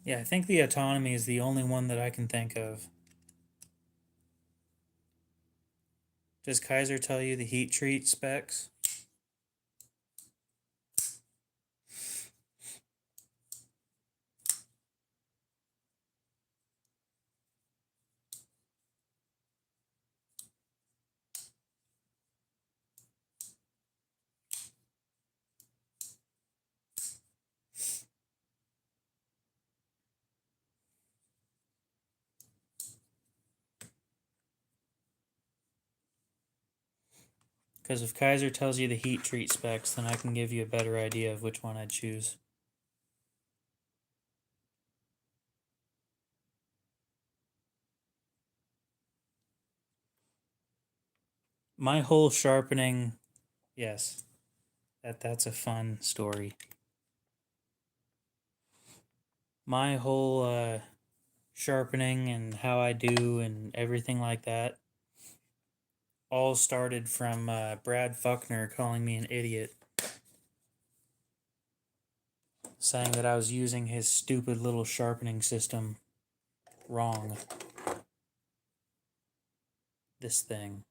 [SPEAKER 1] Yeah, I think the autonomy is the only one that I can think of. Does Kaiser tell you the heat treat specs? Because if Kaiser tells you the heat treat specs, then I can give you a better idea of which one I'd choose. My whole sharpening, yes, that's a fun story. My whole sharpening and how I do and everything like that all started from Brad Fuckner calling me an idiot, saying that I was using his stupid little sharpening system wrong. This thing.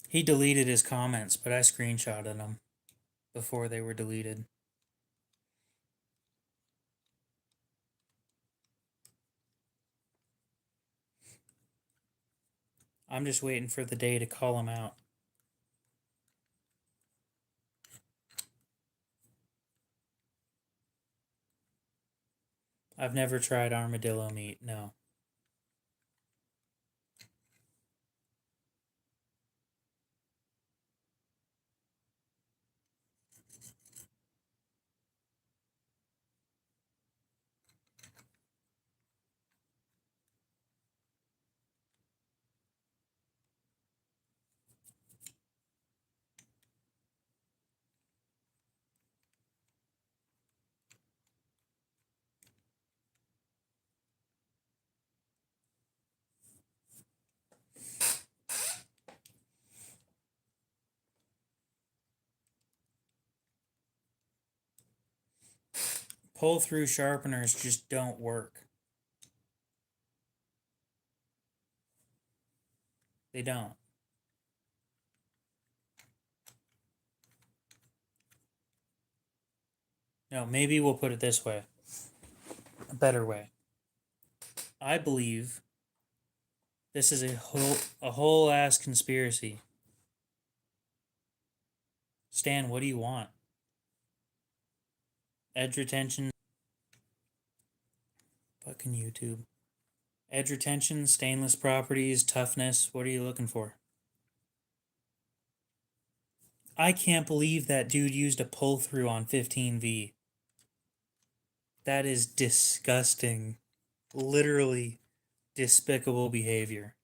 [SPEAKER 1] He deleted his comments, but I screenshotted them before they were deleted. I'm just waiting for the day to call him out. I've never tried armadillo meat, no. pull-through sharpeners just don't work. They don't. No, maybe we'll put it this way. A better way. I believe this is a whole ass conspiracy. Stan, what do you want? Edge retention. Fucking YouTube. Edge retention, stainless properties, toughness. What are you looking for? I can't believe that dude used a pull through on 15V. That is disgusting. Literally despicable behavior.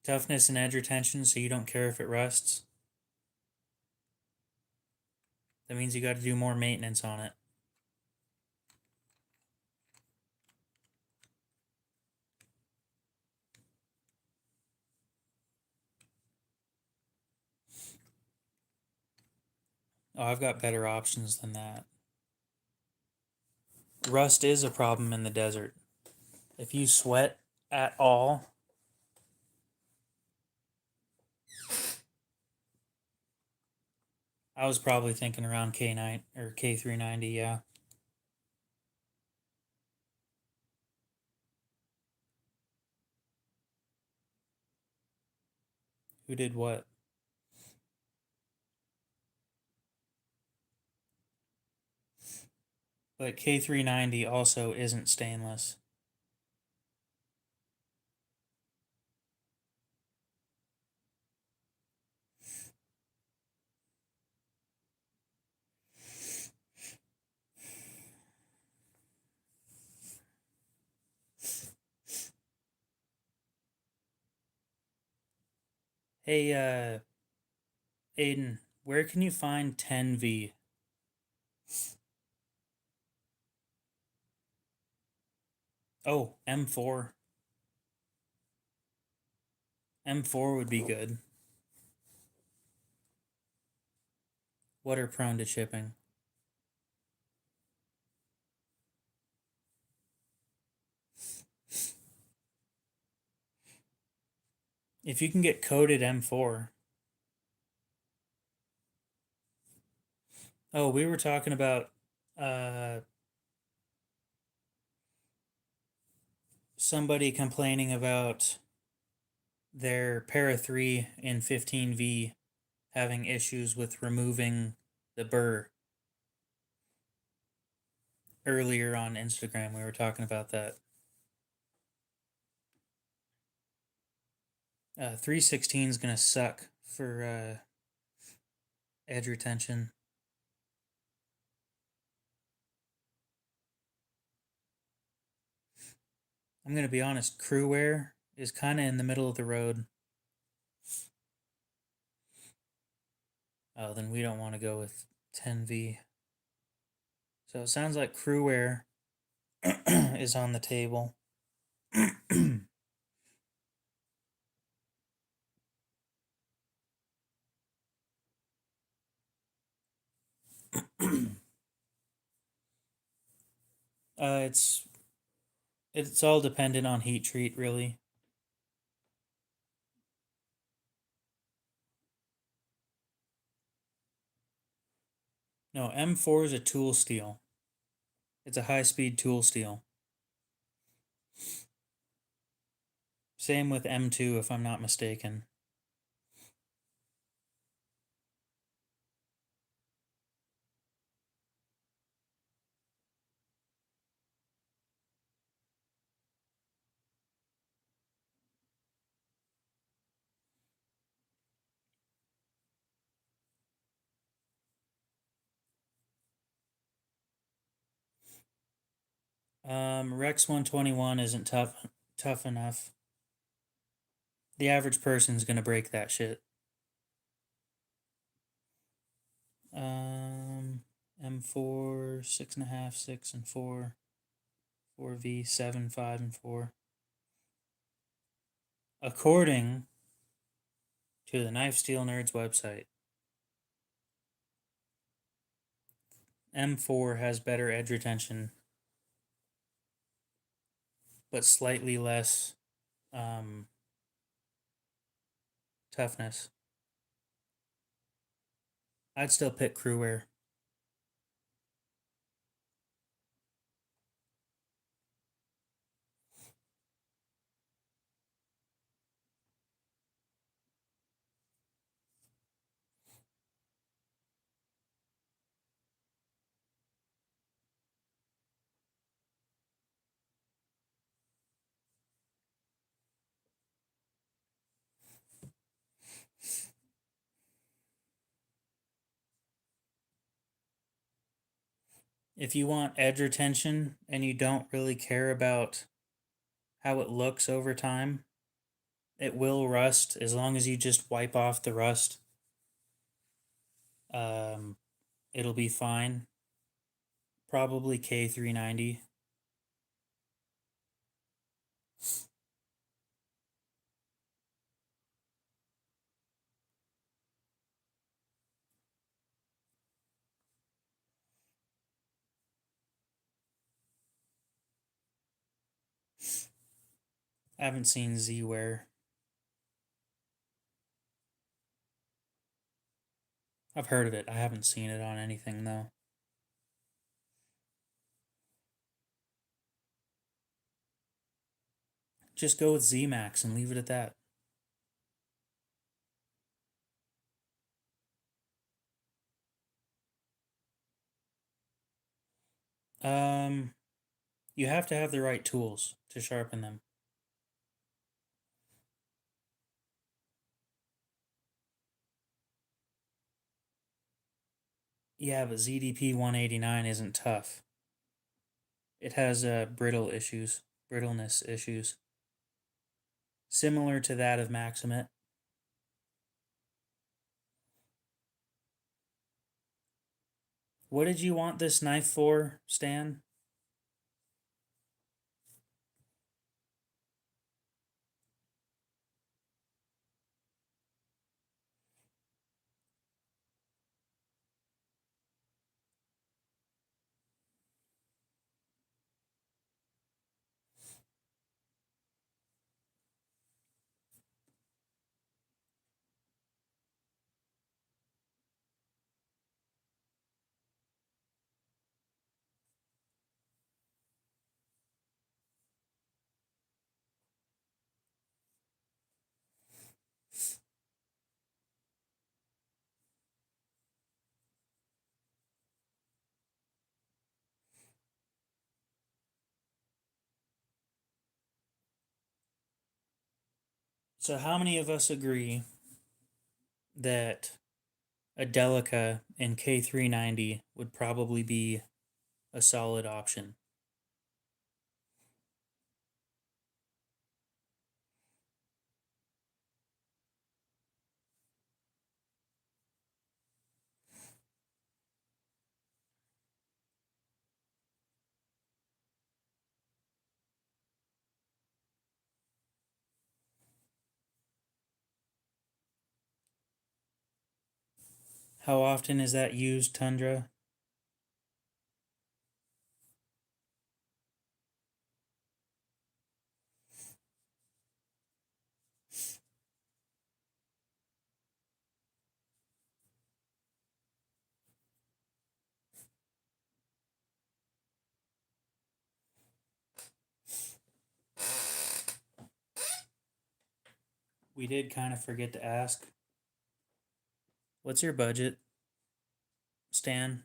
[SPEAKER 1] Toughness and edge retention, so you don't care if it rusts. That means you got to do more maintenance on it. Oh, I've got better options than that. Rust is a problem in the desert. If you sweat at all, I was probably thinking around K9 or K390, yeah. Who did what? But K390 also isn't stainless. Hey, Aiden, where can you find 10V? Oh, M4. M4 would be good. What are prone to chipping? If you can get coated M4. Oh, we were talking about somebody complaining about their Para 3 in 15V having issues with removing the burr. Earlier on Instagram, we were talking about that. 316 is going to suck for edge retention. I'm going to be honest, crew wear is kind of in the middle of the road. Oh, then we don't want to go with 10V. So it sounds like crew wear is on the table. It's all dependent on heat treat, really. No, M4 is a tool steel. It's a high-speed tool steel. Same with M2, if I'm not mistaken. Rex 121 isn't tough enough. The average person's gonna break that shit. M4, 6.5, 6 and 4. 4V, 7, 5 and 4. According to the Knife Steel Nerds website. M4 has better edge retention, but slightly less toughness. I'd still pick Crewwear. If you want edge retention and you don't really care about how it looks over time, it will rust as long as you just wipe off the rust. Um, it'll be fine. Probably K390. I haven't seen Z-Wear. I've heard of it. I haven't seen it on anything though. Just go with Z-Max and leave it at that. Um, you have to have the right tools to sharpen them. Yeah, but ZDP 189 isn't tough. It has brittleness issues, similar to that of Maximate. What did you want this knife for, Stan? So, how many of us agree that a Delica in K390 would probably be a solid option? How often is that used, Tundra? We did kind of forget to ask. What's your budget, Stan?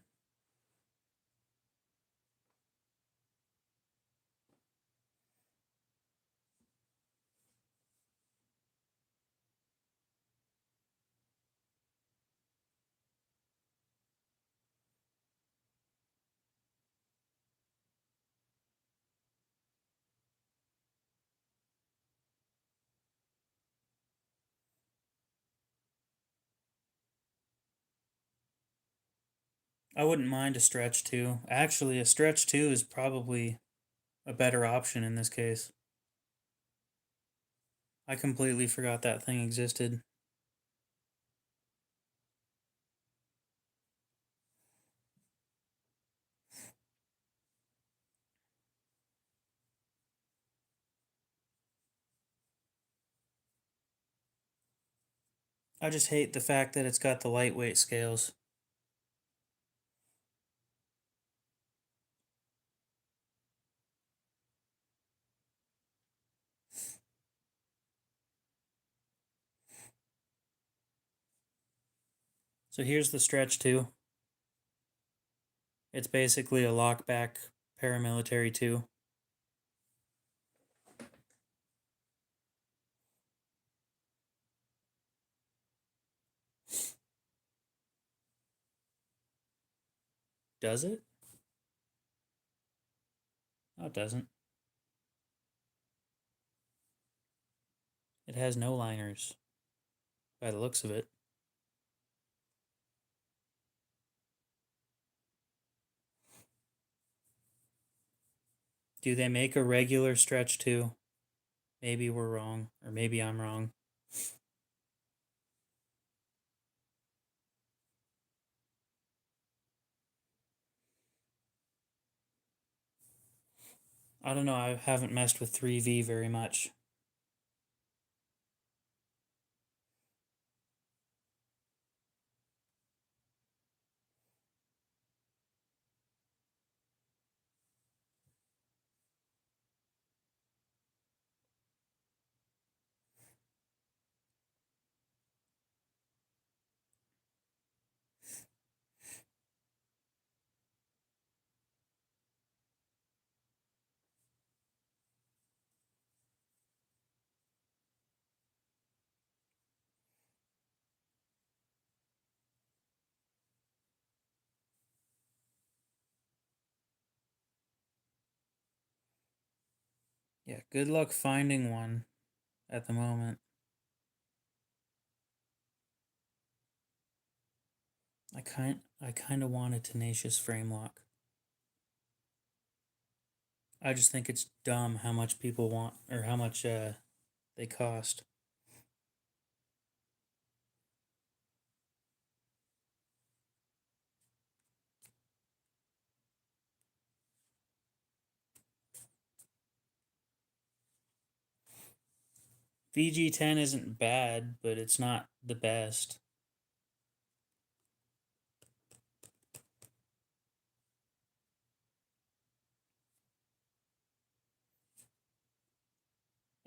[SPEAKER 1] I wouldn't mind a stretch 2. Actually, a stretch 2 is probably a better option in this case. I completely forgot that thing existed. I just hate the fact that it's got the lightweight scales. So here's the stretch too. It's basically a lockback paramilitary 2. Does it? No, it doesn't. It has no liners, by the looks of it. Do they make a regular stretch too? Maybe we're wrong, or maybe I'm wrong. I don't know, I haven't messed with 3V very much. Yeah, good luck finding one at the moment. I kind of want a tenacious frame lock. I just think it's dumb how much people want, or how much they cost. VG10 isn't bad, but it's not the best.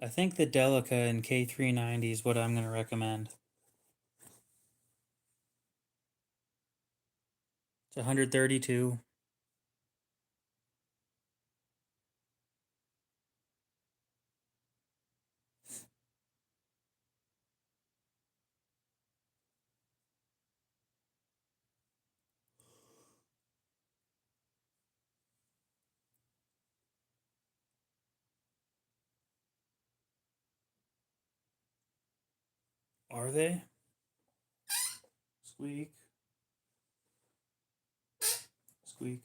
[SPEAKER 1] I think the Delica and K390 is what I'm going to recommend. It's 132. Are they? Squeak. Squeak.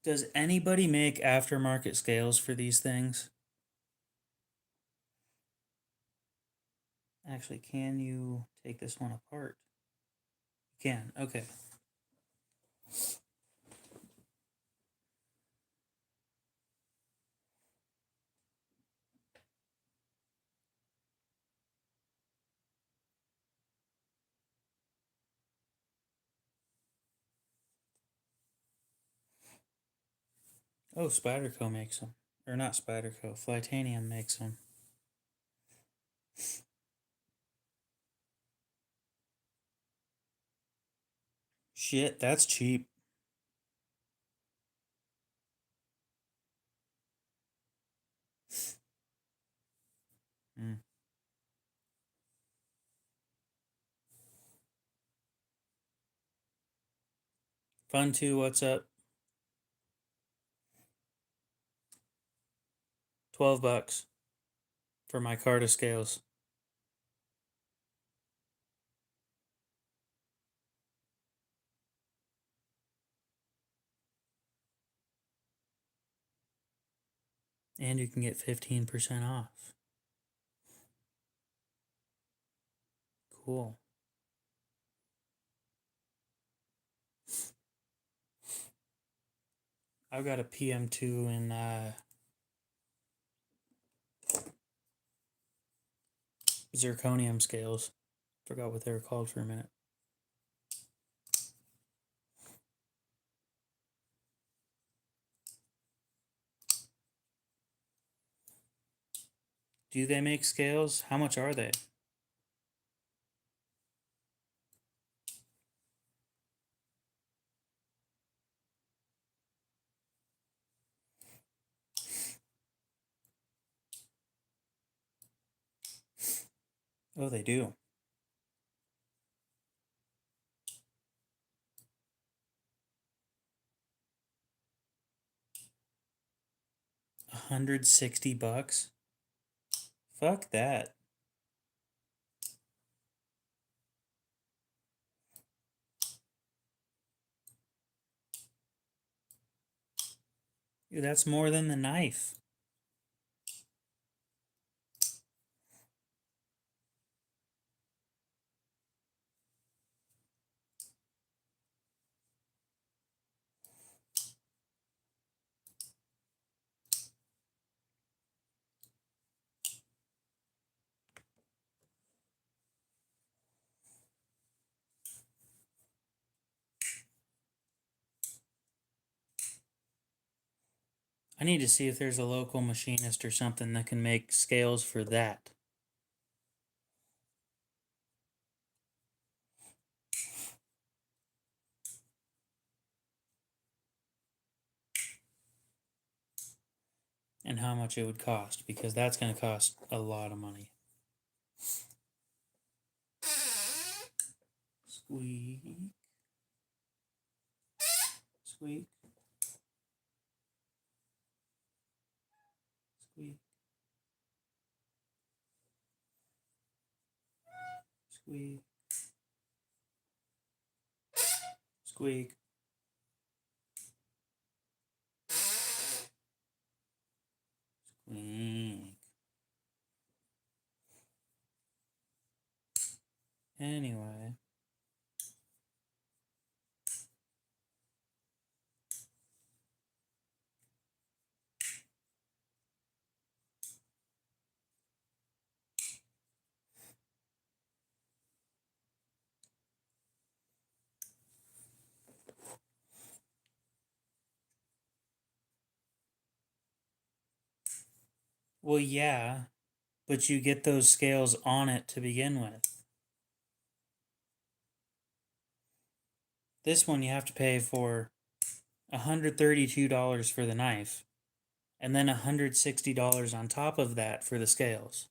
[SPEAKER 1] Does anybody make aftermarket scales for these things? Actually, can you take this one apart? You can, okay. Oh, Spyderco makes them. Or not Spyderco, Flytanium makes them. Shit, that's cheap. Mm. Fun 2, what's up? $12 for my Carta scales. And you can get 15% off. Cool. I've got a PM2 in Zirconium scales. Forgot what they were called for a minute. Do they make scales? How much are they? Oh, they do. $160? Fuck that. Dude, that's more than the knife. I need to see if there's a local machinist or something that can make scales for that. And how much it would cost, because that's going to cost a lot of money. Squeak. Squeak. Squeak. Squeak. Squeak. Squeak. Anyway. Well, yeah, but you get those scales on it to begin with. This one you have to pay for $132 for the knife, and then $160 on top of that for the scales.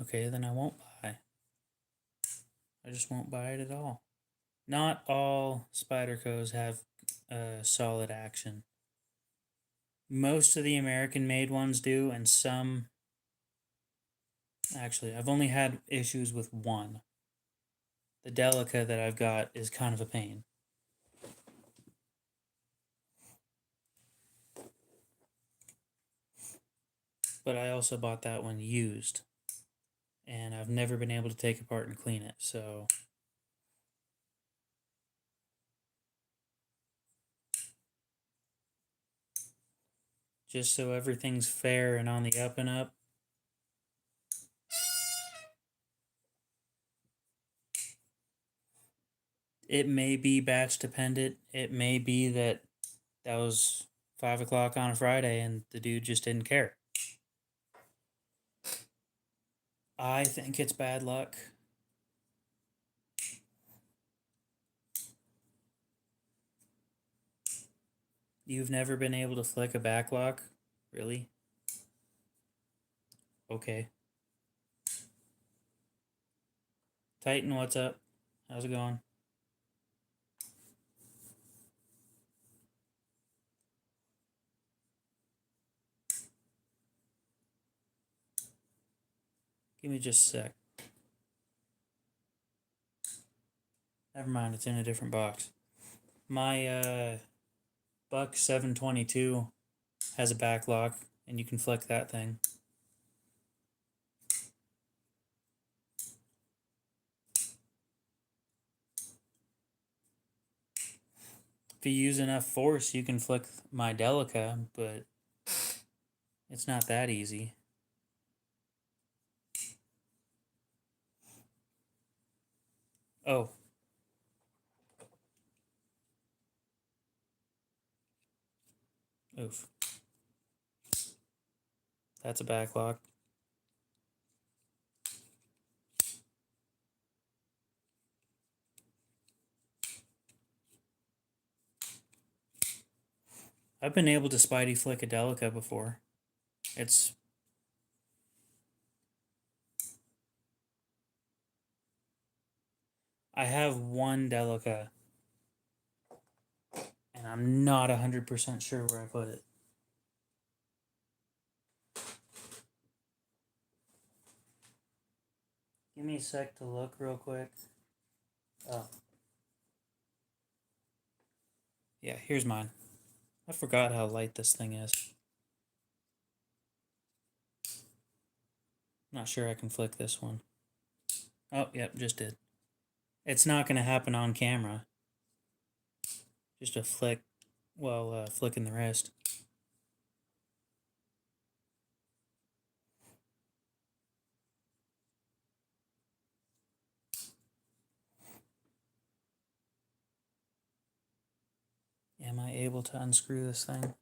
[SPEAKER 1] Okay, then I won't buy. I just won't buy it at all. Not all Spydercos have solid action. Most of the American made ones do, and some. Actually, I've only had issues with one. The Delica that I've got is kind of a pain. But I also bought that one used. And I've never been able to take apart and clean it, so just so everything's fair and on the up and up. It may be batch dependent. It may be that was 5 o'clock on a Friday and the dude just didn't care. I think it's bad luck. You've never been able to flick a backlock? Really? Okay. Titan, what's up? How's it going? Give me just a sec. Never mind, it's in a different box. My Buck 722 has a backlock, and you can flick that thing. If you use enough force, you can flick my Delica, but it's not that easy. Oh. Oof. That's a backlock. I've been able to Spidey flick a Delica before. I have one Delica, and I'm not 100% sure where I put it. Give me a sec to look real quick. Oh. Yeah, here's mine. I forgot how light this thing is. Not sure I can flick this one. Oh, yep, just did. It's not going to happen on camera. Just a flick while flicking the wrist. Am I able to unscrew this thing?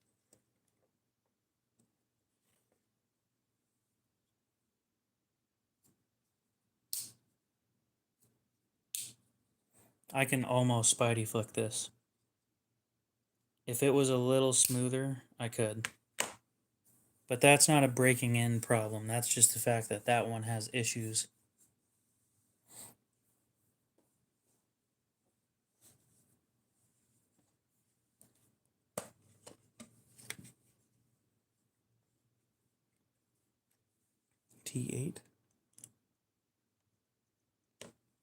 [SPEAKER 1] I can almost Spidey flick this. If it was a little smoother, I could. But that's not a breaking in problem. That's just the fact that that one has issues. T8?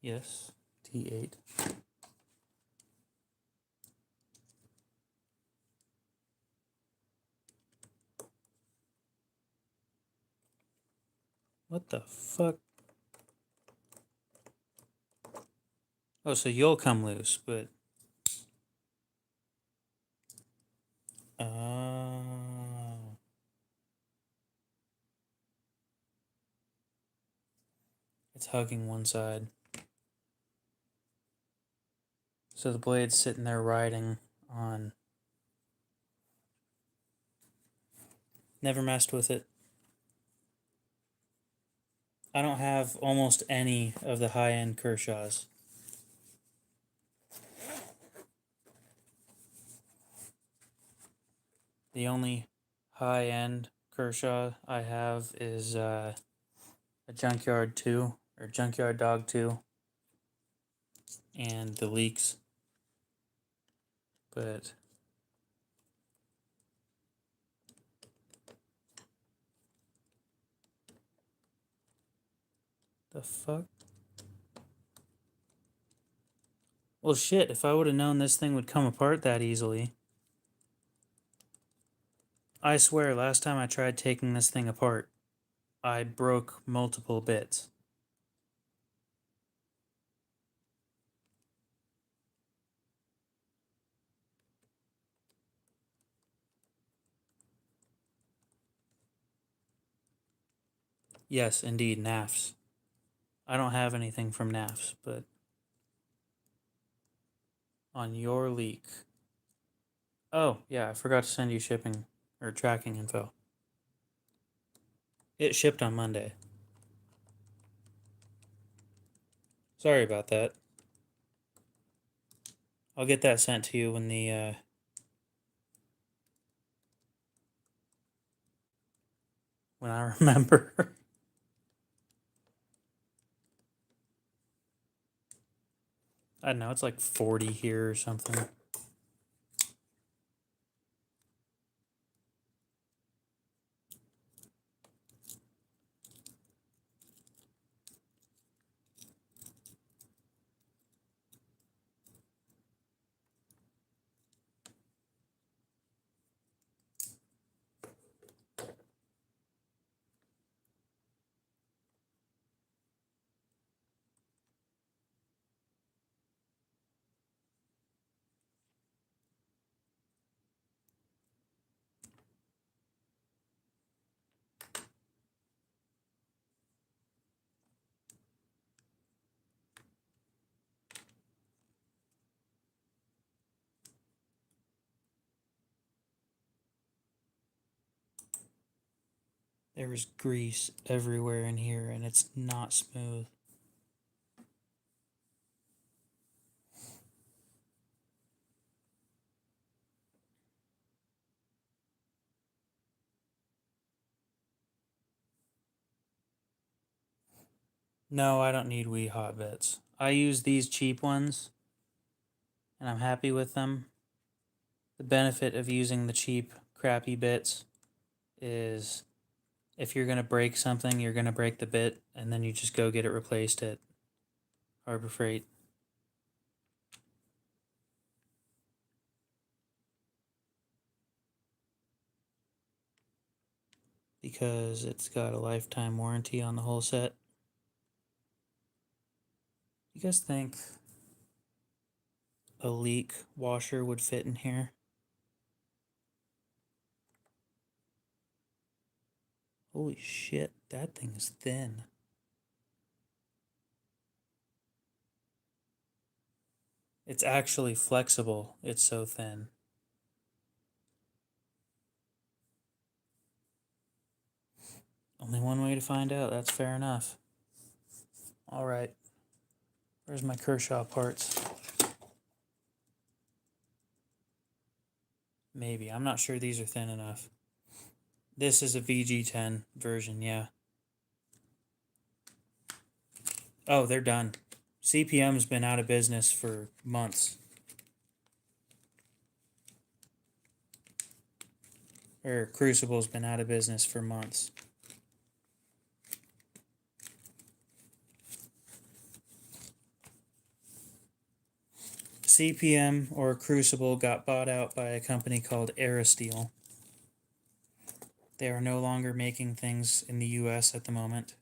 [SPEAKER 1] Yes, T8. What the fuck? Oh, so you'll come loose, but... It's hugging one side. So the blade's sitting there riding on... Never messed with it. I don't have almost any of the high-end Kershaws. The only high-end Kershaw I have is a Junkyard 2, or Junkyard Dog 2, and the Leaks. But the fuck? Well, shit, if I would have known this thing would come apart that easily. I swear, last time I tried taking this thing apart, I broke multiple bits. Yes, indeed, NAFs. I don't have anything from NAFs, but on your leak. Oh, yeah, I forgot to send you shipping or tracking info. It shipped on Monday. Sorry about that. I'll get that sent to you when when I remember. I don't know, it's like 40 here or something. There is grease everywhere in here and it's not smooth. No, I don't need wee hot bits. I use these cheap ones and I'm happy with them. The benefit of using the cheap, crappy bits is if you're going to break something, you're going to break the bit and then you just go get it replaced at Harbor Freight. Because it's got a lifetime warranty on the whole set. You guys think a leak washer would fit in here? Holy shit, that thing is thin. It's actually flexible. It's so thin. Only one way to find out. That's fair enough. All right. Where's my Kershaw parts? Maybe. I'm not sure these are thin enough. This is a VG10 version, yeah. Oh, they're done. CPM's been out of business for months. Or Crucible's been out of business for months. CPM or Crucible got bought out by a company called Aerosteel. They are no longer making things in the US at the moment.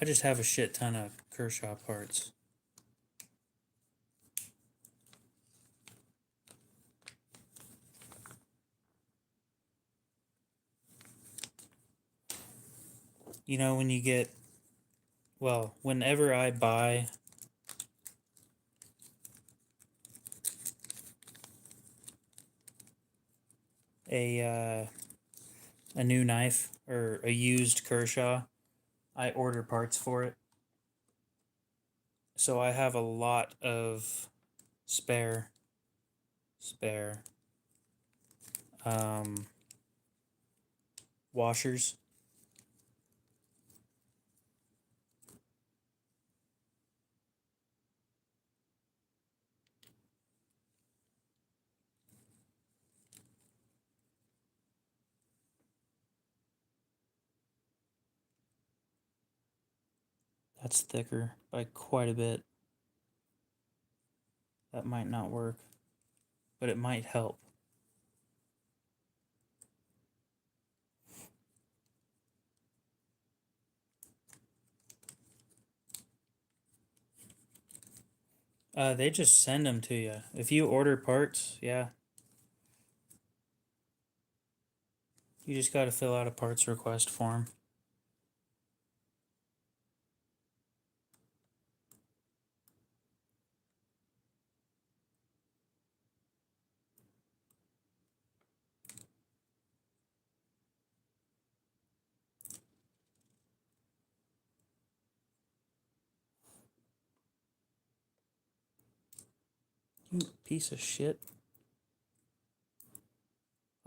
[SPEAKER 1] I just have a shit ton of Kershaw parts. You know, when you get, well, whenever I buy a new knife or a used Kershaw, I order parts for it. So I have a lot of spare washers. That's thicker by quite a bit. That might not work, but it might help. They just send them to you. If you order parts, yeah. You just got to fill out a parts request form. You piece of shit.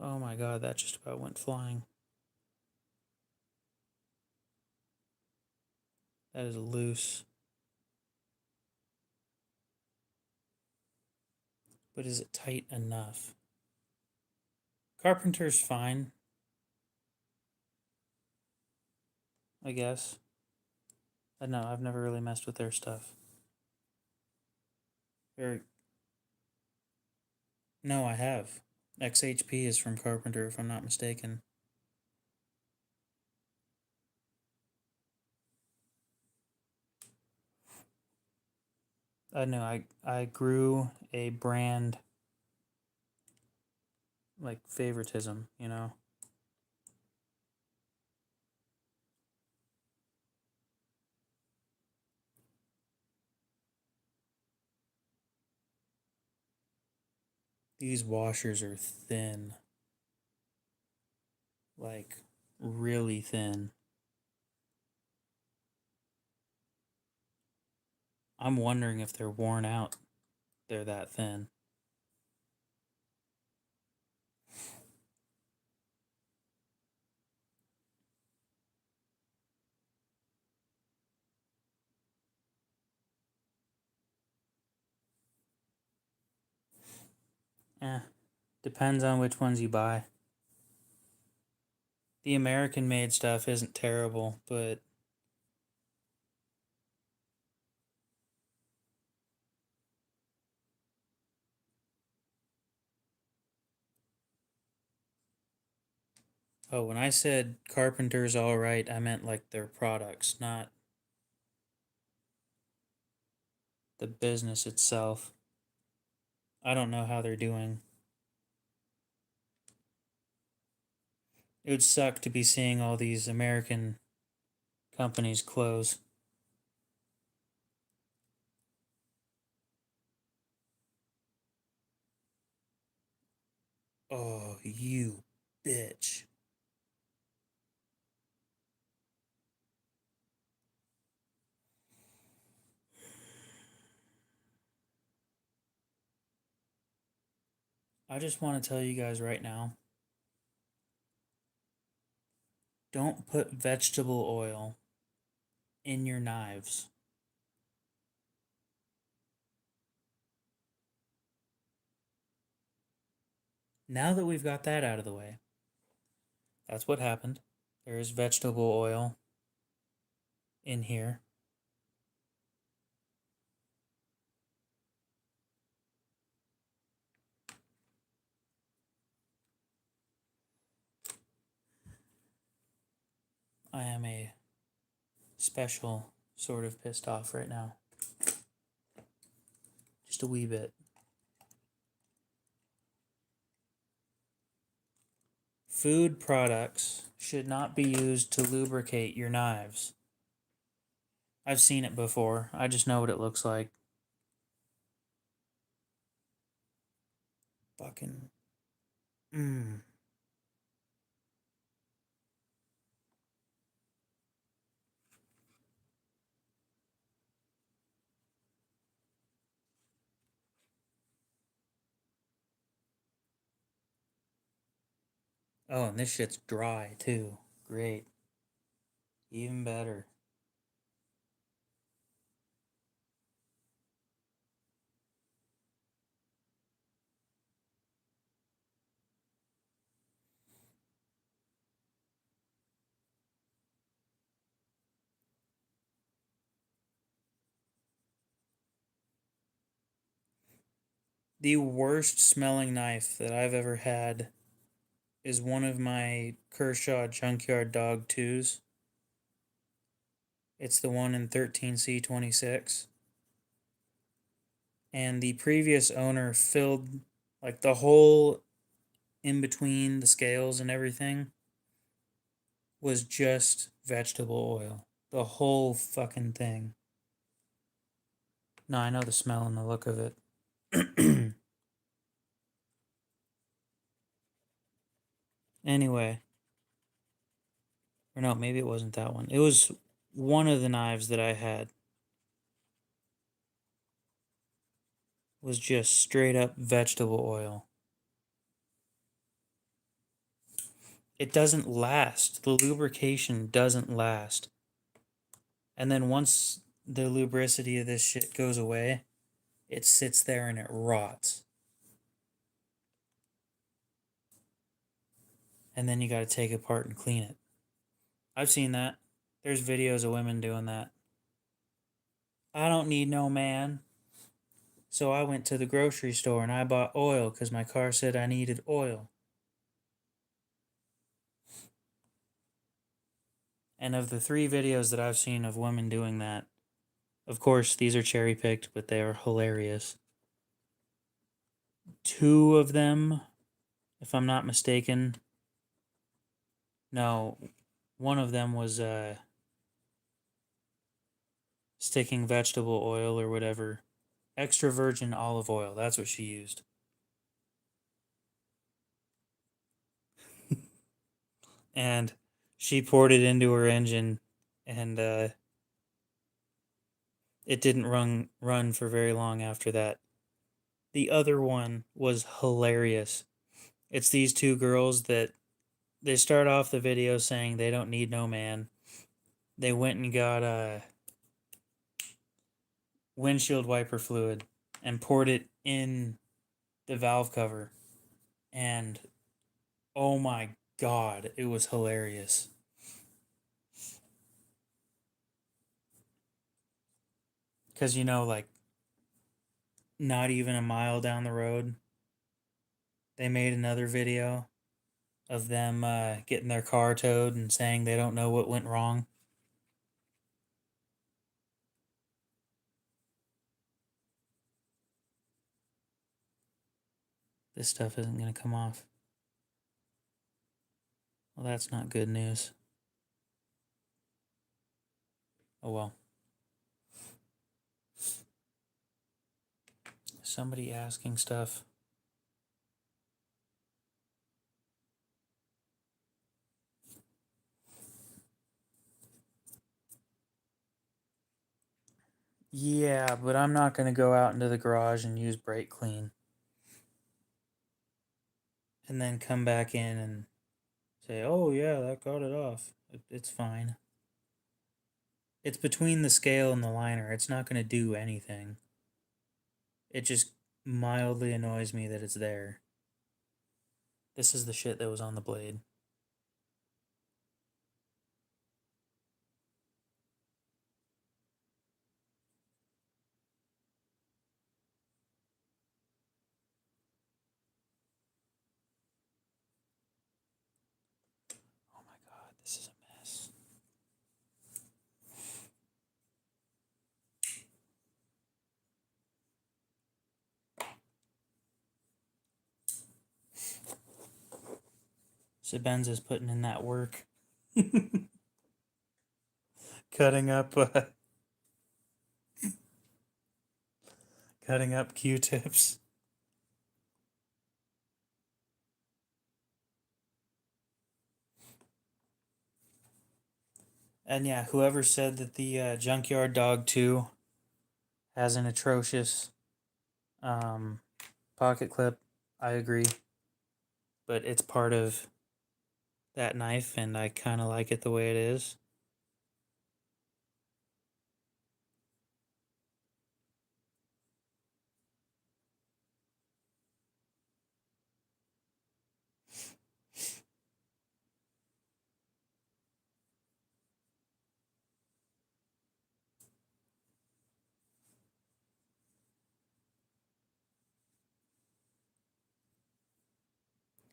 [SPEAKER 1] Oh my god, that just about went flying. That is loose. But is it tight enough? Carpenter's fine, I guess. I know, I've never really messed with their stuff. No, I have. XHP is from Carpenter, if I'm not mistaken. I know, I grew a brand like favoritism, you know? These washers are thin. Like, really thin. I'm wondering if they're worn out. They're that thin. Depends on which ones you buy. The American made stuff isn't terrible, but oh, when I said Carpenter's alright, I meant like their products, not the business itself. I don't know how they're doing. It would suck to be seeing all these American companies close. Oh, you bitch. I just want to tell you guys right now, don't put vegetable oil in your knives. Now that we've got that out of the way, that's what happened. There is vegetable oil in here. I am a special sort of pissed off right now. Just a wee bit. Food products should not be used to lubricate your knives. I've seen it before. I just know what it looks like. Fucking. Mmm. Oh, and this shit's dry too. Great. Even better. The worst smelling knife that I've ever had is one of my Kershaw Junkyard Dog 2s. It's the one in 13C26. And the previous owner filled like the whole in between the scales and everything was just vegetable oil. The whole fucking thing. No, I know the smell and the look of it. Anyway. Or no, maybe it wasn't that one. It was one of the knives that I had. Was just straight up vegetable oil. It doesn't last. The lubrication doesn't last. And then once the lubricity of this shit goes away, it sits there and it rots. And then you got to take it apart and clean it. I've seen that. There's videos of women doing that. I don't need no man. So I went to the grocery store and I bought oil because my car said I needed oil. And of the 3 videos that I've seen of women doing that, of course, these are cherry picked, but they are hilarious. 2 of them, if I'm not mistaken, no, one of them was sticking vegetable oil or whatever. Extra virgin olive oil, that's what she used. And she poured it into her engine, and it didn't run for very long after that. The other one was hilarious. It's these 2 girls that they start off the video saying they don't need no man. They went and got windshield wiper fluid and poured it in the valve cover. And oh my god, it was hilarious. Because, you know, like, not even a mile down the road, they made another video of them getting their car towed and saying they don't know what went wrong. This stuff isn't going to come off. Well, that's not good news. Oh well. Somebody asking stuff. Yeah, but I'm not going to go out into the garage and use brake clean. And then come back in and say, oh yeah, that got it off. It's fine. It's between the scale and the liner. It's not going to do anything. It just mildly annoys me that it's there. This is the shit that was on the blade. Oh my god, this is a mess. Sebenza's putting in that work. Cutting up Q-tips. And yeah, whoever said that the Junkyard Dog 2 has an atrocious pocket clip, I agree. But it's part of that knife, and I kind of like it the way it is.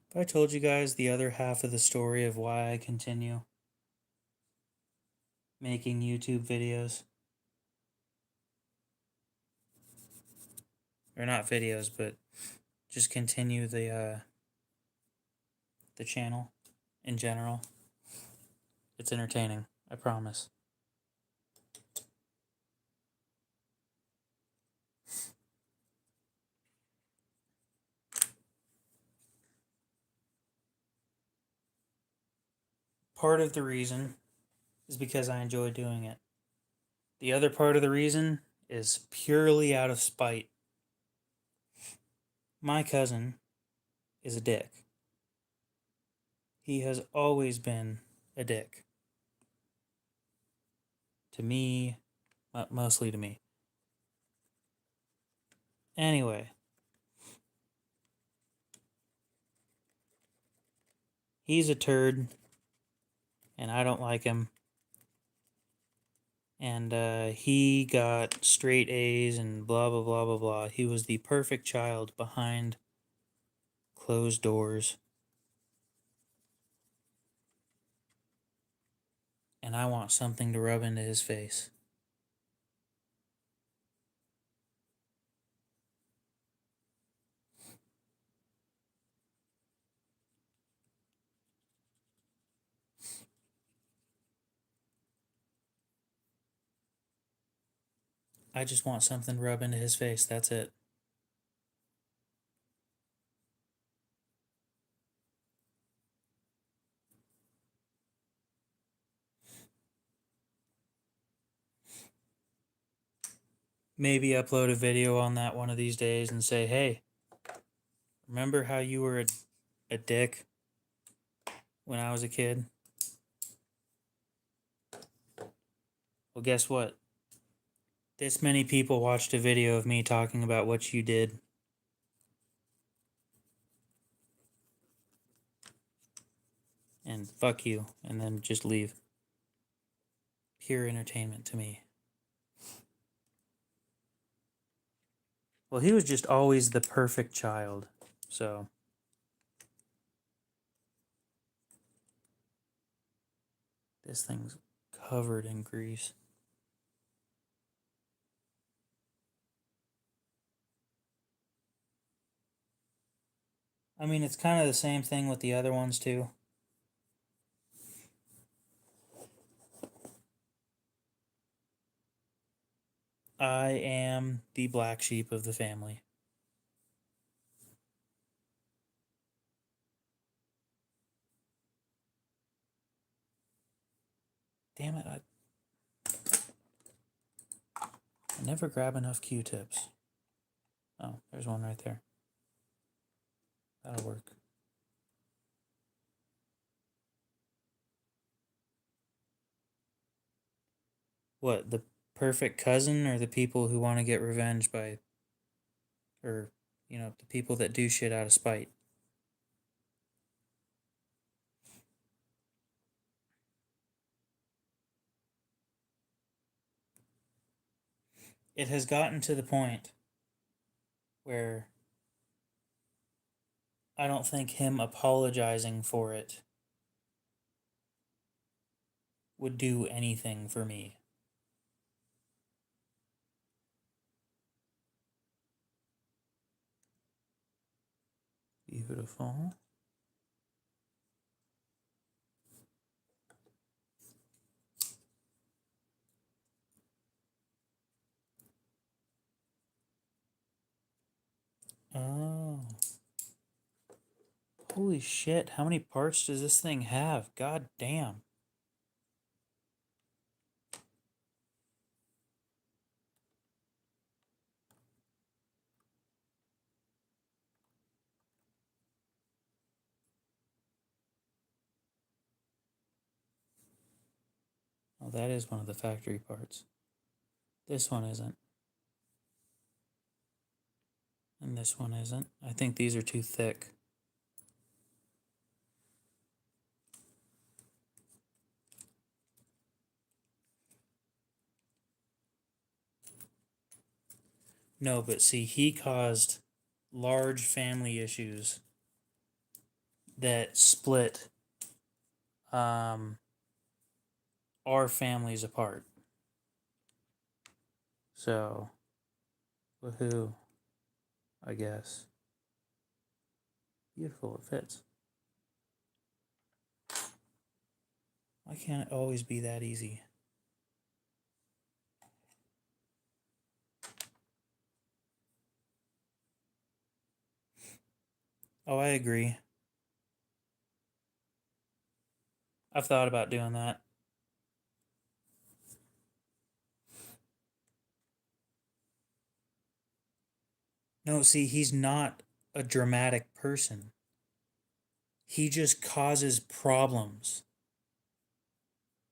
[SPEAKER 1] If I told you guys the other half of the story of why I continue making YouTube videos, or not videos, but just continue the channel in general, It's entertaining, I promise. Part of the reason is because I enjoy doing it. The other part of the reason is purely out of spite. My cousin is a dick. He has always been a dick. To me, mostly to me. Anyway, he's a turd, and I don't like him. And he got straight A's and blah, blah, blah, blah, blah. He was the perfect child behind closed doors. And I want something to rub into his face. I just want something to rub into his face. That's it. Maybe upload a video on that one of these days and say, hey, remember how you were a dick when I was a kid? Well, guess what? This many people watched a video of me talking about what you did. And fuck you. And then just leave. Pure entertainment to me. Well, he was just always the perfect child. So. This thing's covered in grease. I mean, it's kind of the same thing with the other ones, too. I am the black sheep of the family. Damn it, I never grab enough Q-tips. Oh, there's one right there. That'll work. What, the perfect cousin or the people who want to get revenge by, or, the people that do shit out of spite? It has gotten to the point where I don't think him apologizing for it would do anything for me. Beautiful. Oh. Holy shit, how many parts does this thing have? God damn. Oh, that is one of the factory parts. This one isn't. And this one isn't. I think these are too thick. No, but see, he caused large family issues that split our families apart. So, woohoo, I guess. Beautiful, it fits. Why can't it always be that easy? Oh, I agree. I've thought about doing that. No, see, he's not a dramatic person. He just causes problems.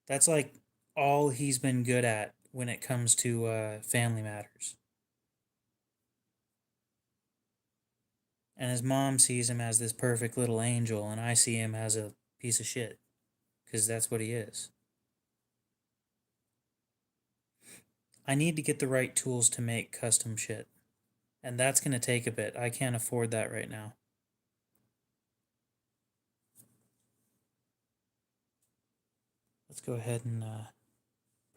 [SPEAKER 1] That's like all he's been good at when it comes to family matters. And his mom sees him as this perfect little angel, and I see him as a piece of shit. Because that's what he is. I need to get the right tools to make custom shit. And that's going to take a bit. I can't afford that right now. Let's go ahead and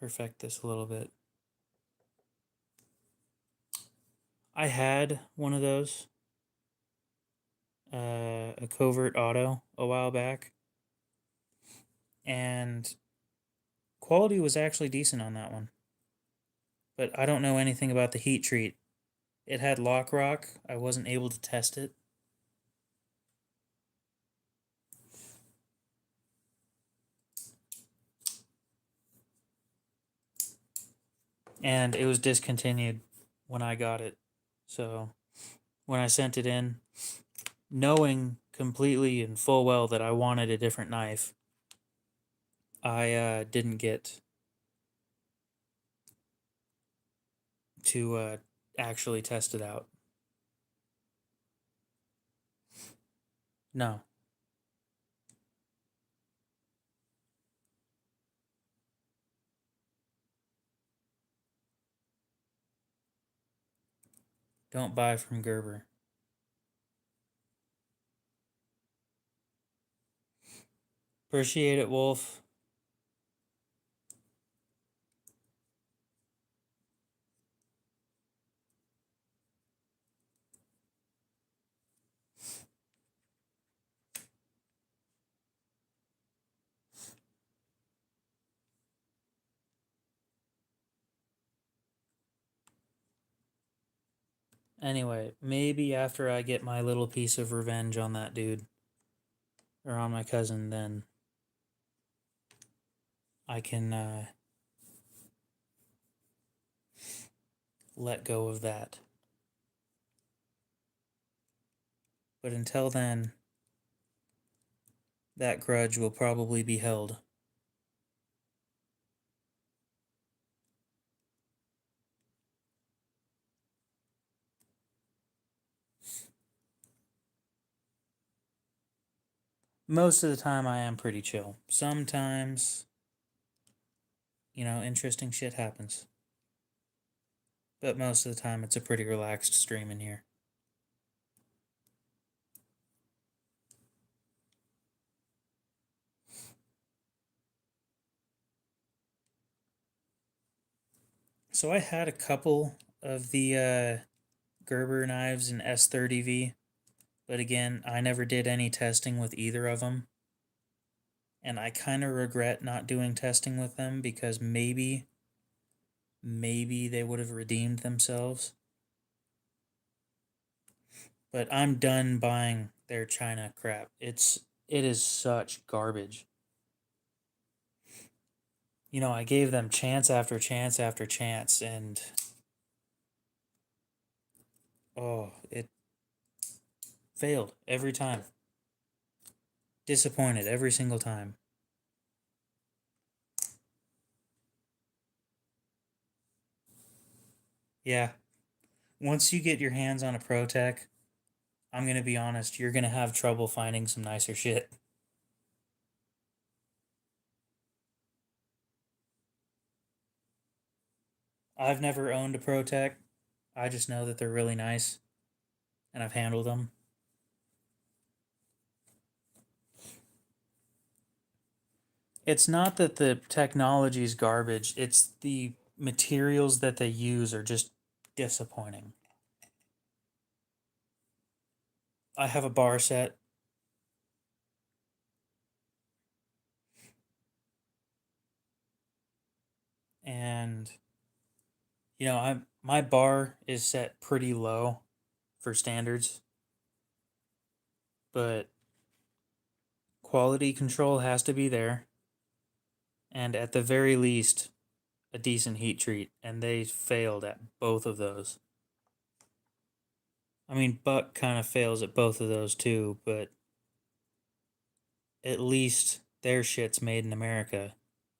[SPEAKER 1] perfect this a little bit. I had one of those, a covert auto, a while back. And quality was actually decent on that one. But I don't know anything about the heat treat. It had lock rock. I wasn't able to test it. And it was discontinued when I got it. So when I sent it in, knowing completely and full well that I wanted a different knife, I didn't get to actually test it out. No. Don't buy from Gerber. Appreciate it, Wolf. Anyway, maybe after I get my little piece of revenge on that dude, or on my cousin, then I can let go of that. But until then, that grudge will probably be held. Most of the time, I am pretty chill. Sometimes, interesting shit happens. But most of the time, it's a pretty relaxed stream in here. So I had a couple of the Gerber knives in S30V, but again, I never did any testing with either of them. And I kind of regret not doing testing with them because maybe they would have redeemed themselves. But I'm done buying their China crap. It is such garbage. I gave them chance after chance after chance, and it failed every time. Disappointed every single time. Yeah. Once you get your hands on a ProTech, I'm going to be honest, you're going to have trouble finding some nicer shit. I've never owned a ProTech. I just know that they're really nice, and I've handled them. It's not that the technology is garbage, it's the materials that they use are just disappointing. I have a bar set. My bar is set pretty low for standards, but quality control has to be there, and at the very least, a decent heat treat, and they failed at both of those. I mean, Buck kind of fails at both of those too, but at least their shit's made in America.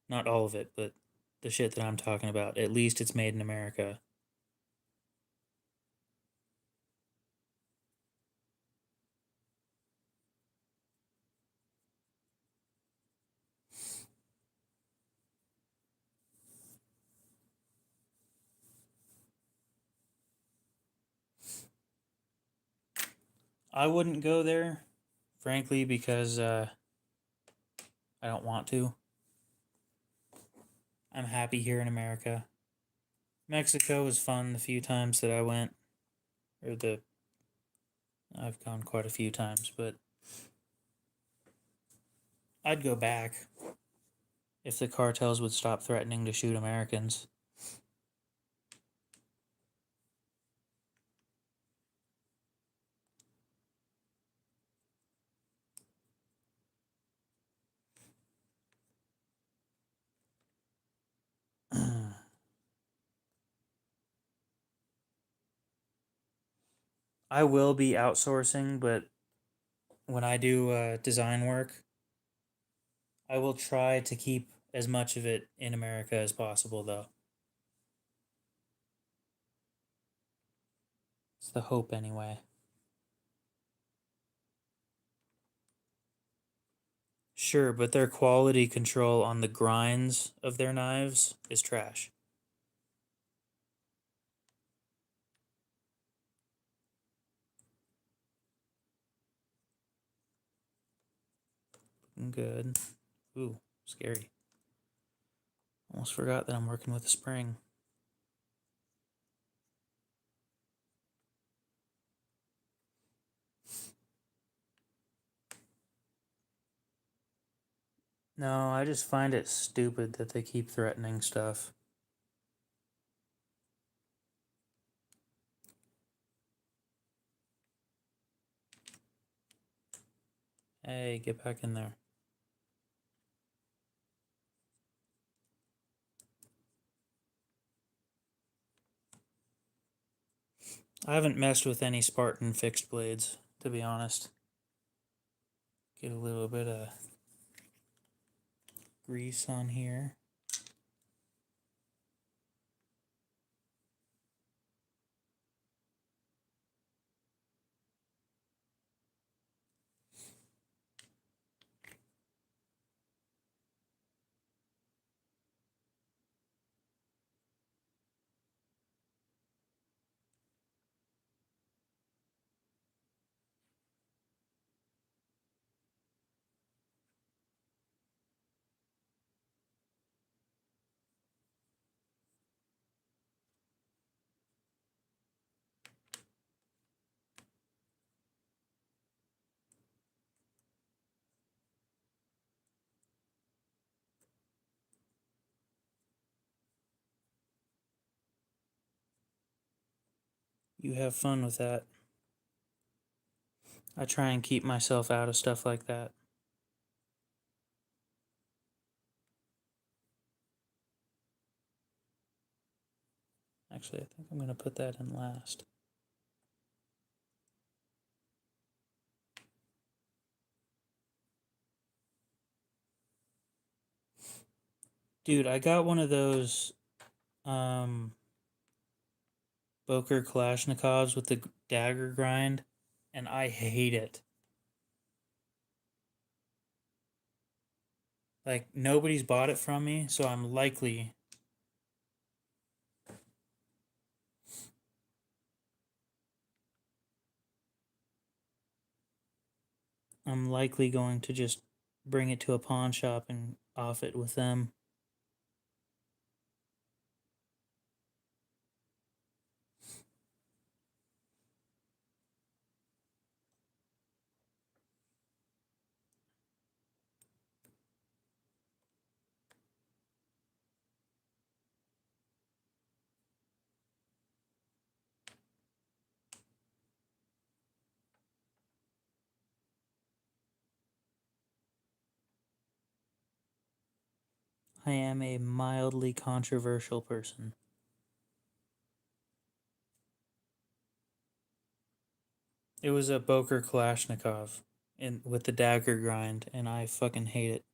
[SPEAKER 1] Not all of it, but the shit that I'm talking about, at least it's made in America. I wouldn't go there, frankly, because I don't want to. I'm happy here in America. Mexico was fun the few times that I went, or the I've gone quite a few times, but I'd go back if the cartels would stop threatening to shoot Americans. I will be outsourcing, but when I do design work, I will try to keep as much of it in America as possible, though. It's the hope, anyway. Sure, but their quality control on the grinds of their knives is trash. Good. Ooh, scary. Almost forgot that I'm working with a spring. No, I just find it stupid that they keep threatening stuff. Hey, get back in there. I haven't messed with any Spartan fixed blades, to be honest. Get a little bit of grease on here. You have fun with that. I try and keep myself out of stuff like that. Actually, I think I'm going to put that in last. Dude, I got one of those Boker Kalashnikovs with the dagger grind, and I hate it. Like, nobody's bought it from me, so I'm likely going to just bring it to a pawn shop and off it with them. I am a mildly controversial person. It was a Boker Kalashnikov with the dagger grind, and I fucking hate it.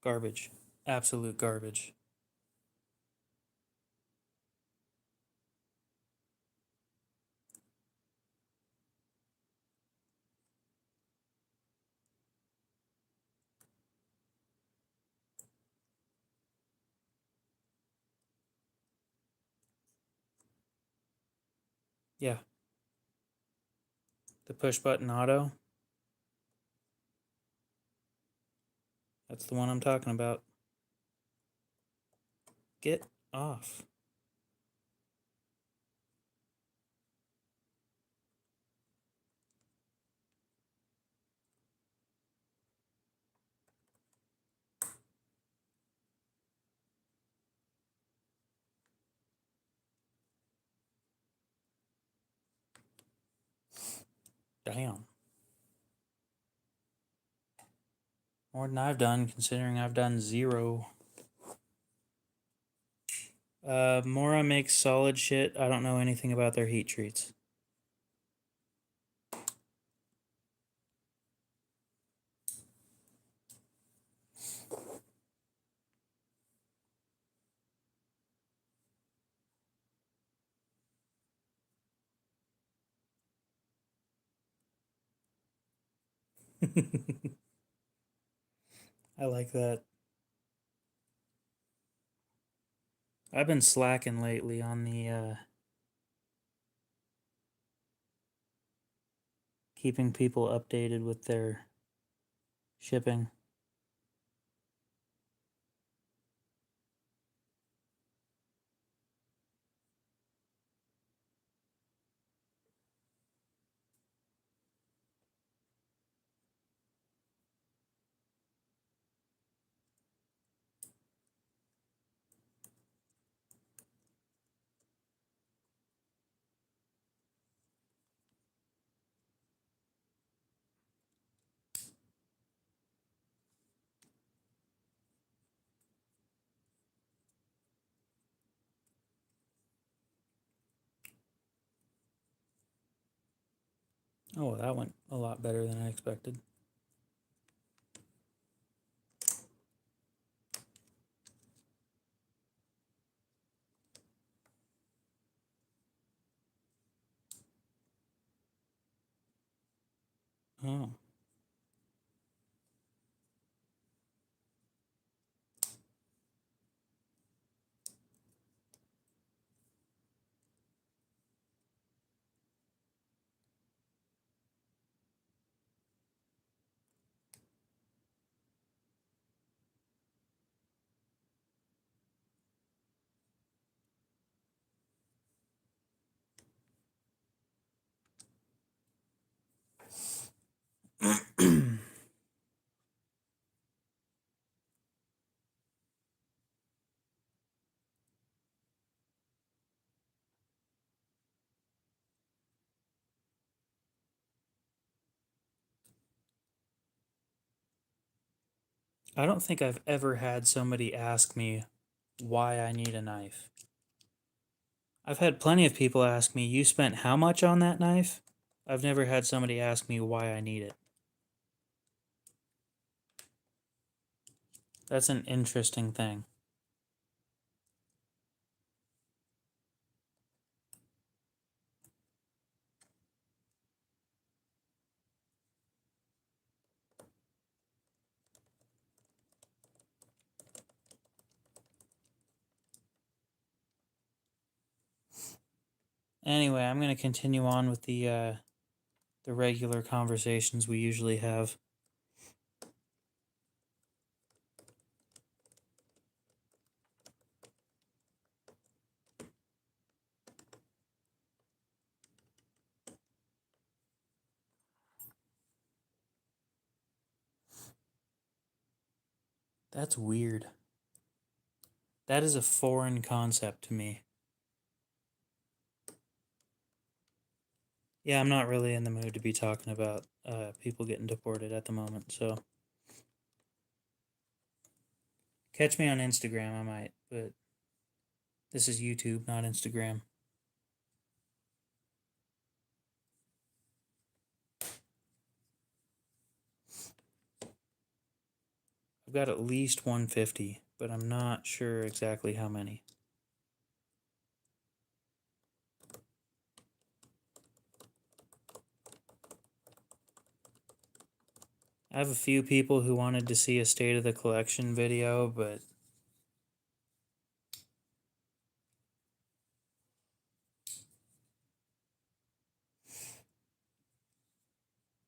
[SPEAKER 1] Garbage. Absolute garbage. Yeah. The push button auto. That's the one I'm talking about. Get off. Damn. More than I've done, considering I've done 0. Mora makes solid shit. I don't know anything about their heat treats. I like that. I've been slacking lately on the keeping people updated with their shipping. Oh, that went a lot better than I expected. Oh. I don't think I've ever had somebody ask me why I need a knife. I've had plenty of people ask me, "You spent how much on that knife?" I've never had somebody ask me why I need it. That's an interesting thing. Anyway, I'm going to continue on with the regular conversations we usually have. That's weird. That is a foreign concept to me. Yeah, I'm not really in the mood to be talking about people getting deported at the moment, so Catch me on Instagram, I might, but this is YouTube, not Instagram. I've got at least 150, but I'm not sure exactly how many. I have a few people who wanted to see a state of the collection video, but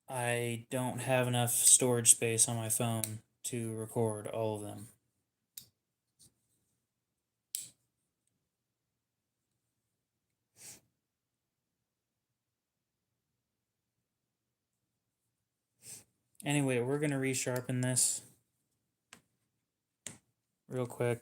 [SPEAKER 1] I don't have enough storage space on my phone to record all of them. Anyway, we're going to resharpen this real quick.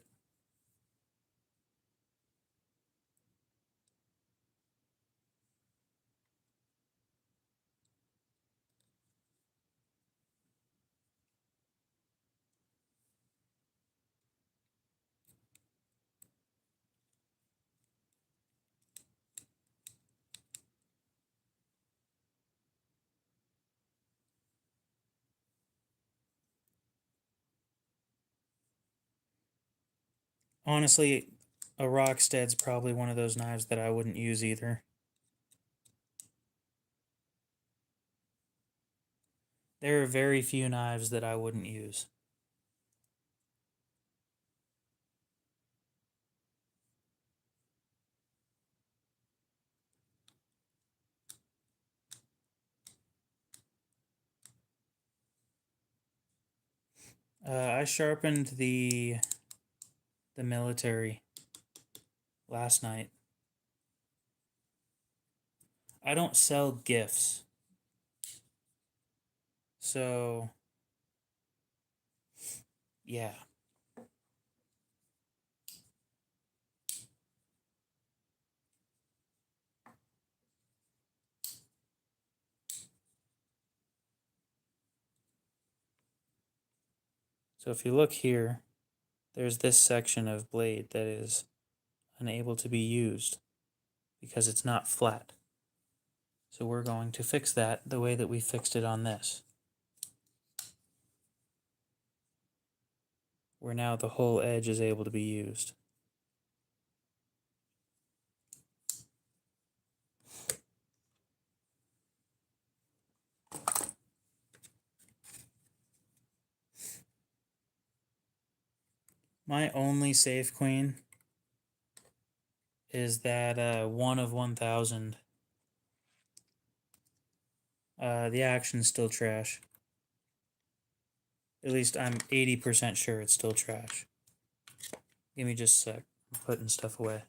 [SPEAKER 1] Honestly, a Rockstead's probably one of those knives that I wouldn't use either. There are very few knives that I wouldn't use. I sharpened the military last night. I don't sell gifts. So, yeah. So if you look here, there's this section of blade that is unable to be used because it's not flat. So we're going to fix that the way that we fixed it on this, where now the whole edge is able to be used. My only safe queen is that 1 of 1,000. The action's still trash. At least I'm 80% sure it's still trash. Give me just a sec. I'm putting stuff away.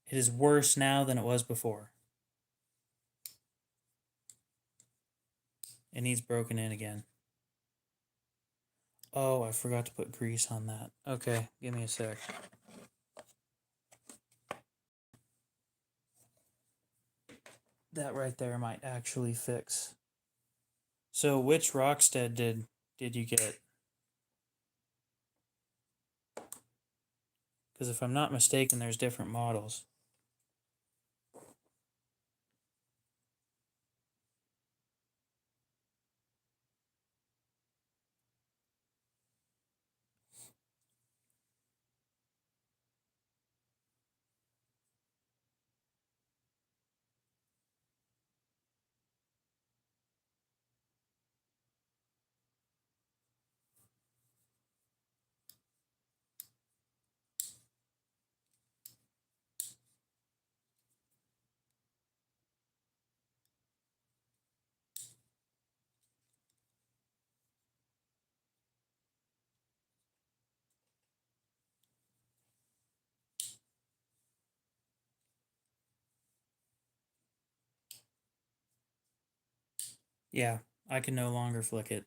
[SPEAKER 1] It is worse now than it was before. It needs broken in again. Oh, I forgot to put grease on that. Okay, give me a sec. That right there might actually fix. So which Rockstead did you get? Because if I'm not mistaken, there's different models. Yeah, I can no longer flick it.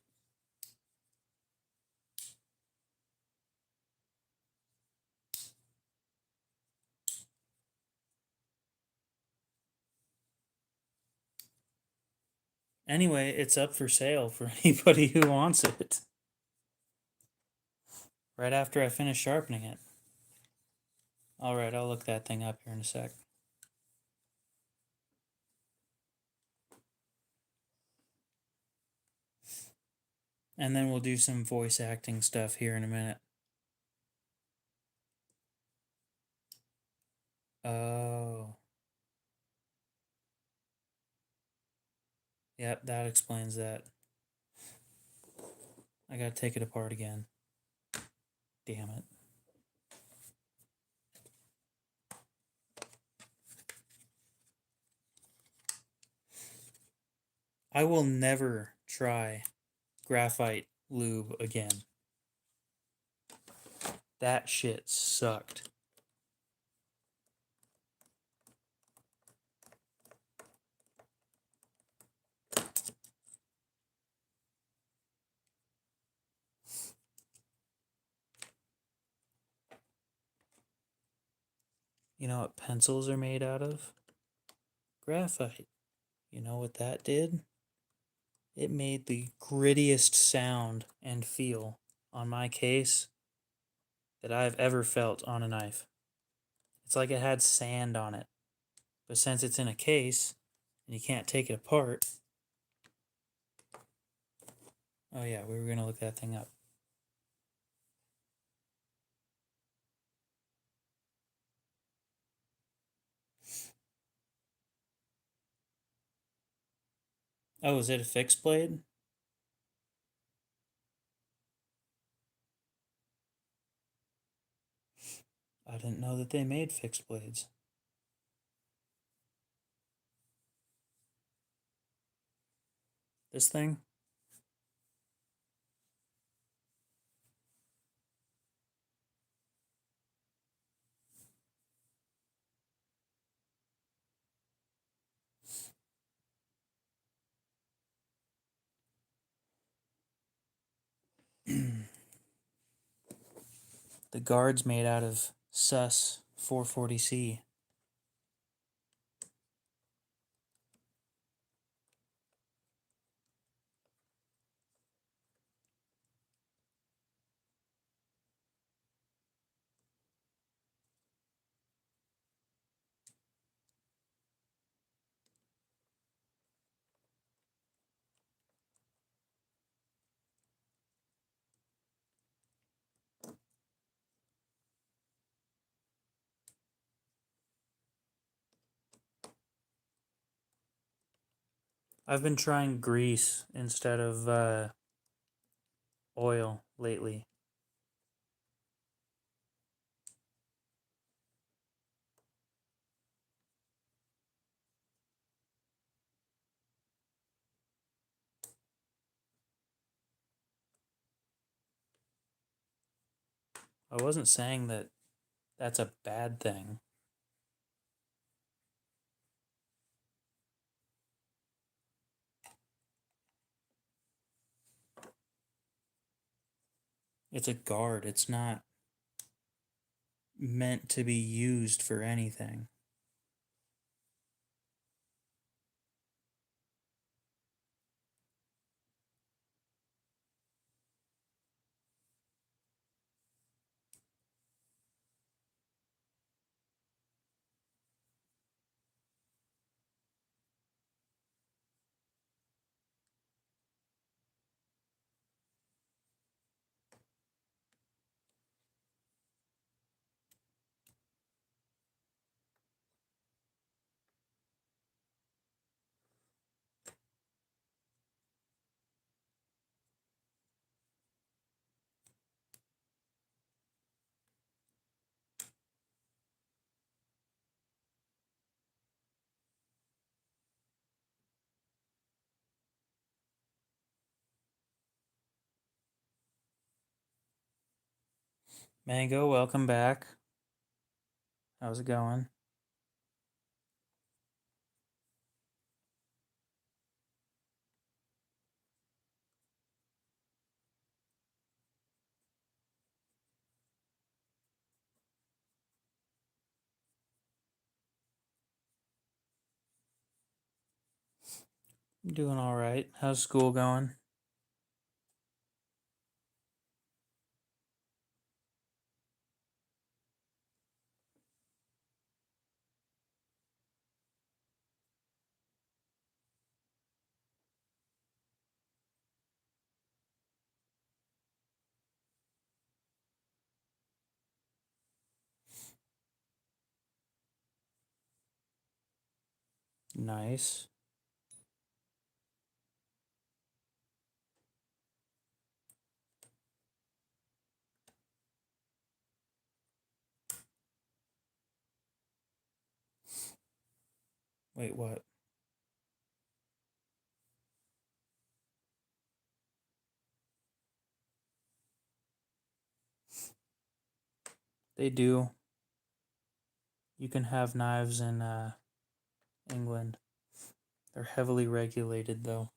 [SPEAKER 1] Anyway, it's up for sale for anybody who wants it. Right after I finish sharpening it. Alright, I'll look that thing up here in a sec. And then we'll do some voice acting stuff here in a minute. Oh. Yep, that explains that. I gotta take it apart again. Damn it. I will never try graphite lube again. That shit sucked. You know what pencils are made out of? Graphite. You know what that did? It made the grittiest sound and feel on my case that I've ever felt on a knife. It's like it had sand on it. But since it's in a case and you can't take it apart. Oh yeah, we were gonna look that thing up. Oh, is it a fixed blade? I didn't know that they made fixed blades. This thing? The guard's made out of sus 440C. I've been trying grease instead of oil lately. I wasn't saying that that's a bad thing. It's a guard. It's not meant to be used for anything. Mango, welcome back. How's it going? Doing all right. How's school going? Nice. Wait, what? They do. You can have knives in England. They're heavily regulated, though.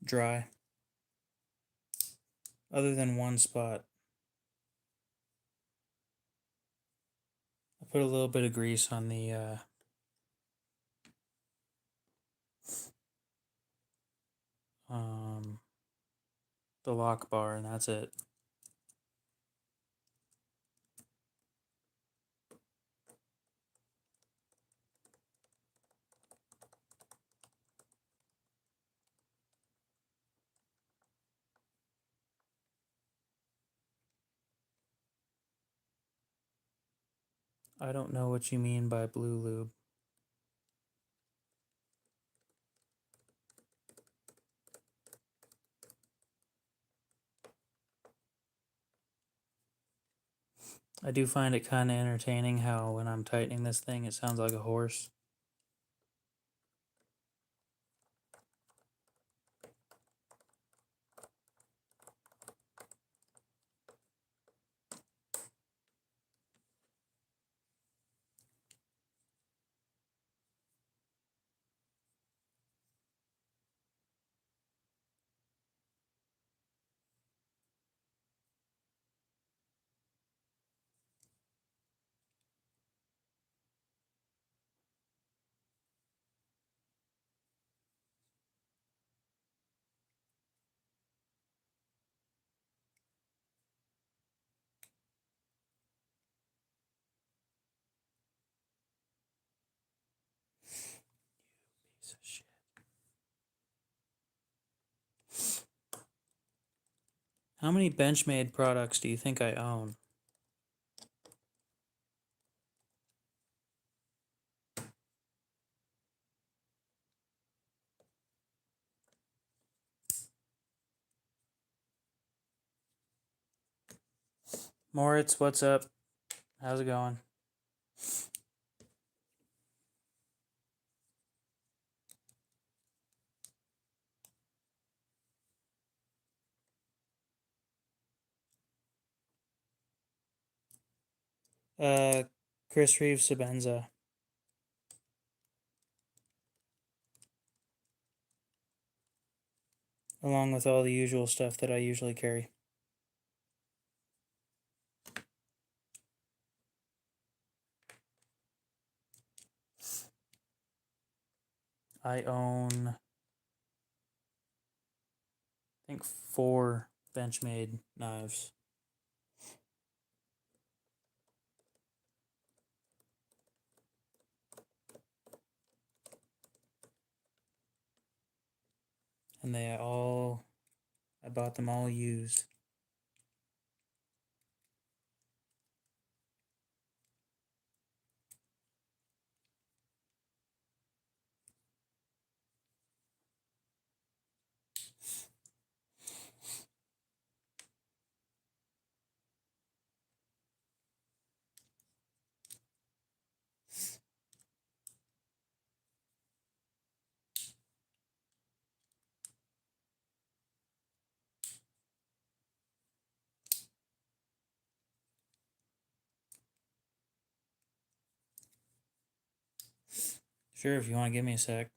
[SPEAKER 1] Dry. Other than one spot. I put a little bit of grease on um, the lock bar, and that's it. I don't know what you mean by blue lube. I do find it kind of entertaining how when I'm tightening this thing, it sounds like a horse. Piece of shit. How many Benchmade products do you think I own? Moritz, what's up? How's it going? Uh, Chris Reeves Sabenza. along with all the usual stuff that I usually carry. I own, I think, 4 Benchmade knives. And I bought them all used. Sure, if you want to give me a sec.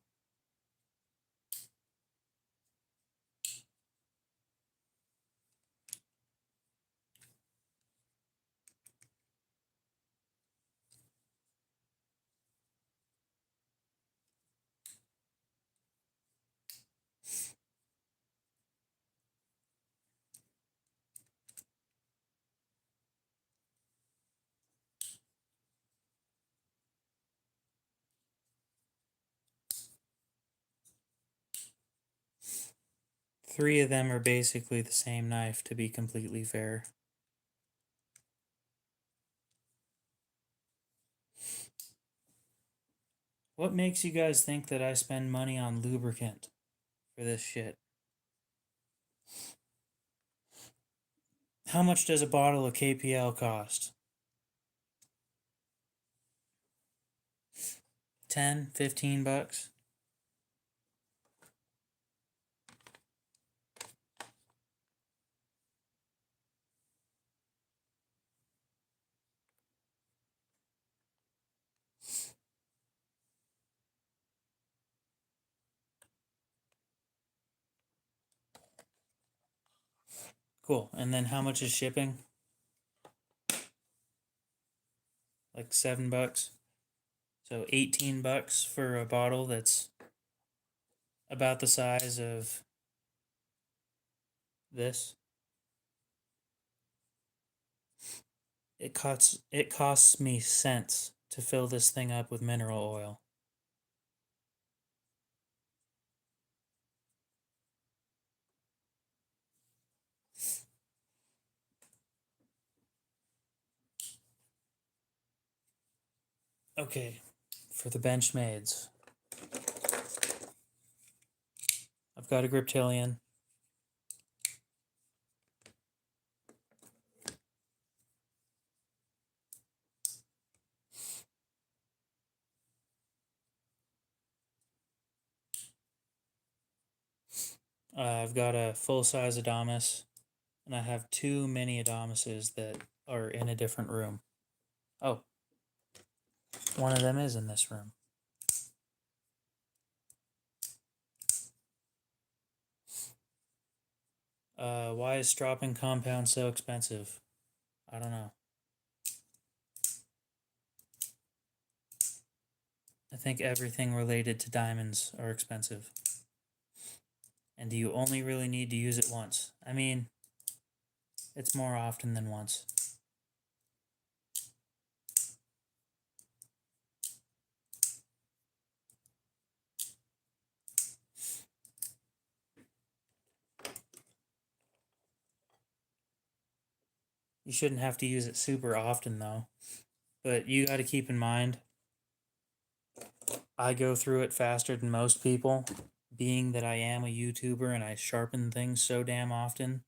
[SPEAKER 1] Three of them are basically the same knife, to be completely fair. What makes you guys think that I spend money on lubricant for this shit? How much does a bottle of KPL cost? 10, 15 bucks? Cool. And then how much is shipping? Like 7 bucks. So 18 bucks for a bottle that's about the size of this. It costs me cents to fill this thing up with mineral oil. Okay, for the Benchmades, I've got a Griptilian. I've got a full-size Adamas, and I have 2 mini Adamases that are in a different room. Oh, one of them is in this room. Why is Sharpening compound so expensive? I don't know. I think everything related to diamonds are expensive. And do you only really need to use it once? I mean, it's more often than once. You shouldn't have to use it super often, though. But you got to keep in mind, I go through it faster than most people, being that I am a YouTuber and I sharpen things so damn often.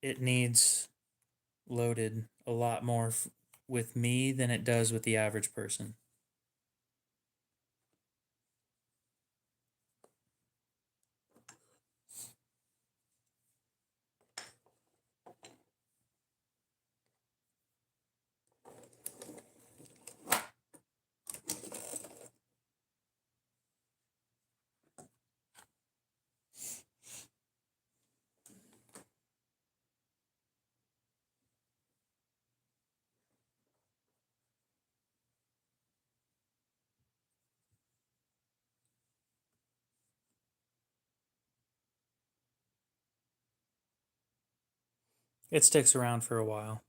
[SPEAKER 1] It needs loaded a lot more with me than it does with the average person. It sticks around for a while.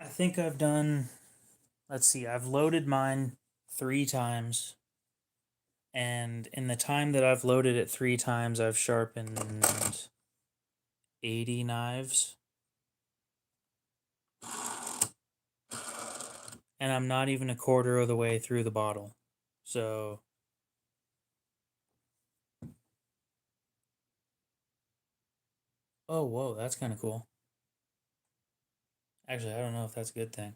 [SPEAKER 1] I think I've done, let's see, I've loaded mine 3 times. And in the time that I've loaded it 3 times, I've sharpened 80 knives. And I'm not even a quarter of the way through the bottle. So, oh, whoa, that's kind of cool. Actually, I don't know if that's a good thing.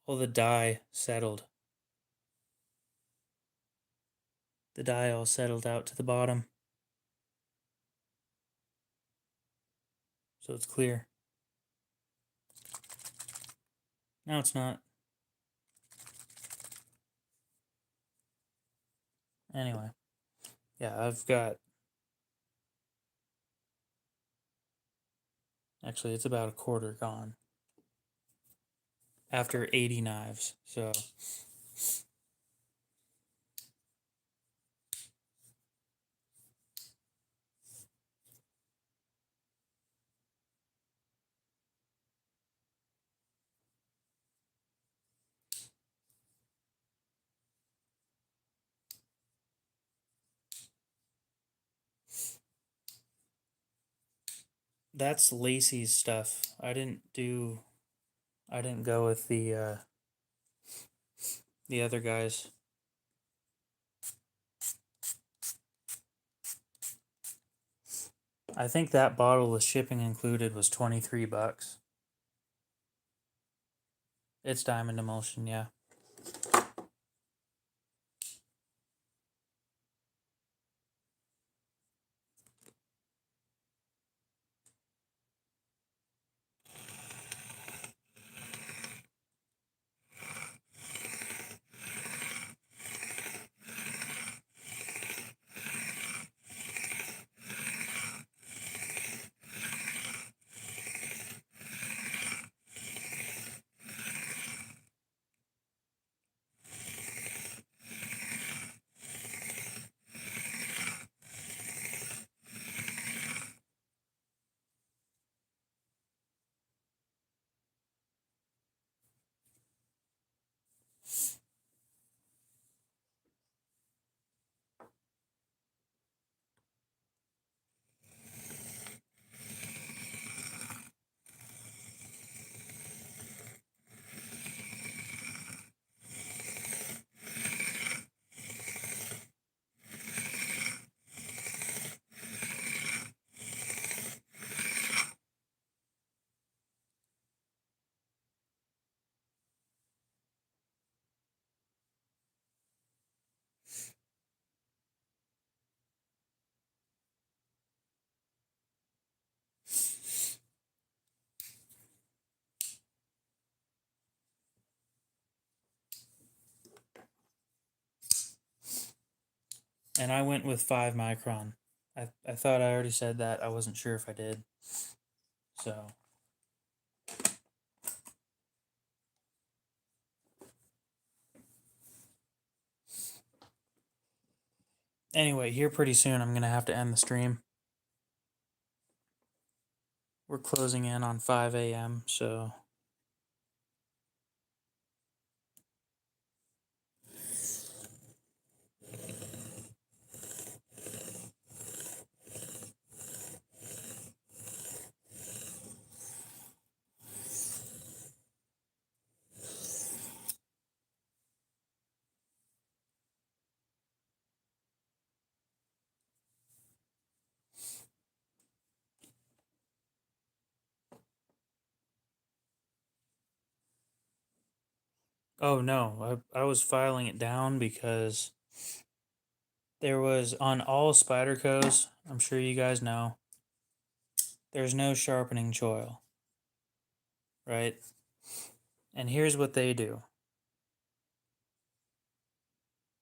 [SPEAKER 1] Oh, the dye settled. The dye all settled out to the bottom. So it's clear. No, it's not. Anyway, yeah, I've got. Actually, it's about a quarter gone. After 80 knives. So. That's Lacey's stuff. I didn't go with the other guys. I think that bottle with shipping included was $23. It's diamond emulsion, yeah. And I went with 5 micron. I thought I already said that. I wasn't sure if I did. So. Anyway, here pretty soon I'm going to have to end the stream. We're closing in on 5 a.m., so. Oh no, I was filing it down because there was on all Spydercos, I'm sure you guys know, there's no sharpening choil, right? And here's what they do.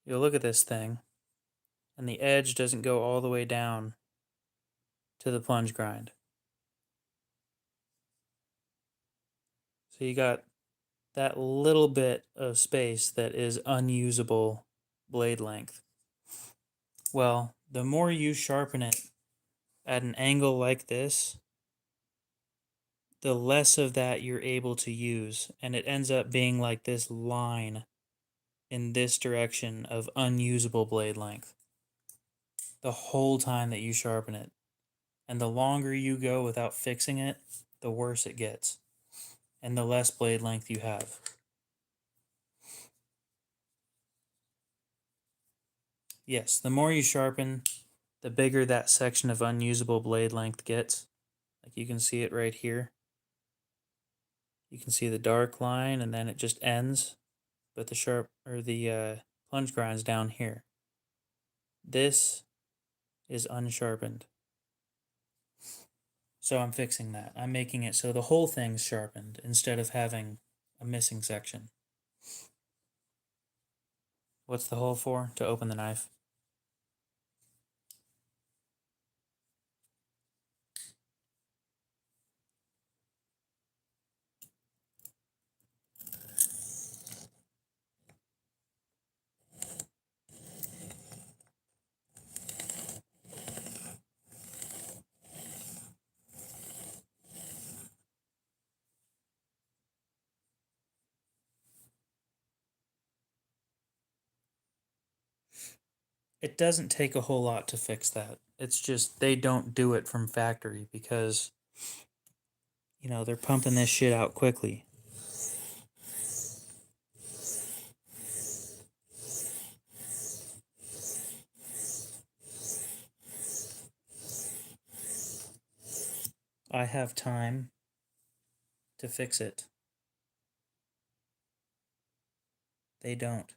[SPEAKER 1] You'll look at this thing, and the edge doesn't go all the way down to the plunge grind. So you got that little bit of space that is unusable blade length. Well, the more you sharpen it at an angle like this, the less of that you're able to use, and it ends up being like this line in this direction of unusable blade length the whole time that you sharpen it. And the longer you go without fixing it, the worse it gets, and the less blade length you have. Yes, the more you sharpen, the bigger that section of unusable blade length gets. Like you can see it right here. You can see the dark line, and then it just ends, but the plunge grind's down here. This is unsharpened. So I'm fixing that. I'm making it so the whole thing's sharpened instead of having a missing section. What's the hole for? To open the knife. It doesn't take a whole lot to fix that. It's just they don't do it from factory because, you know, they're pumping this shit out quickly. I have time to fix it. They don't.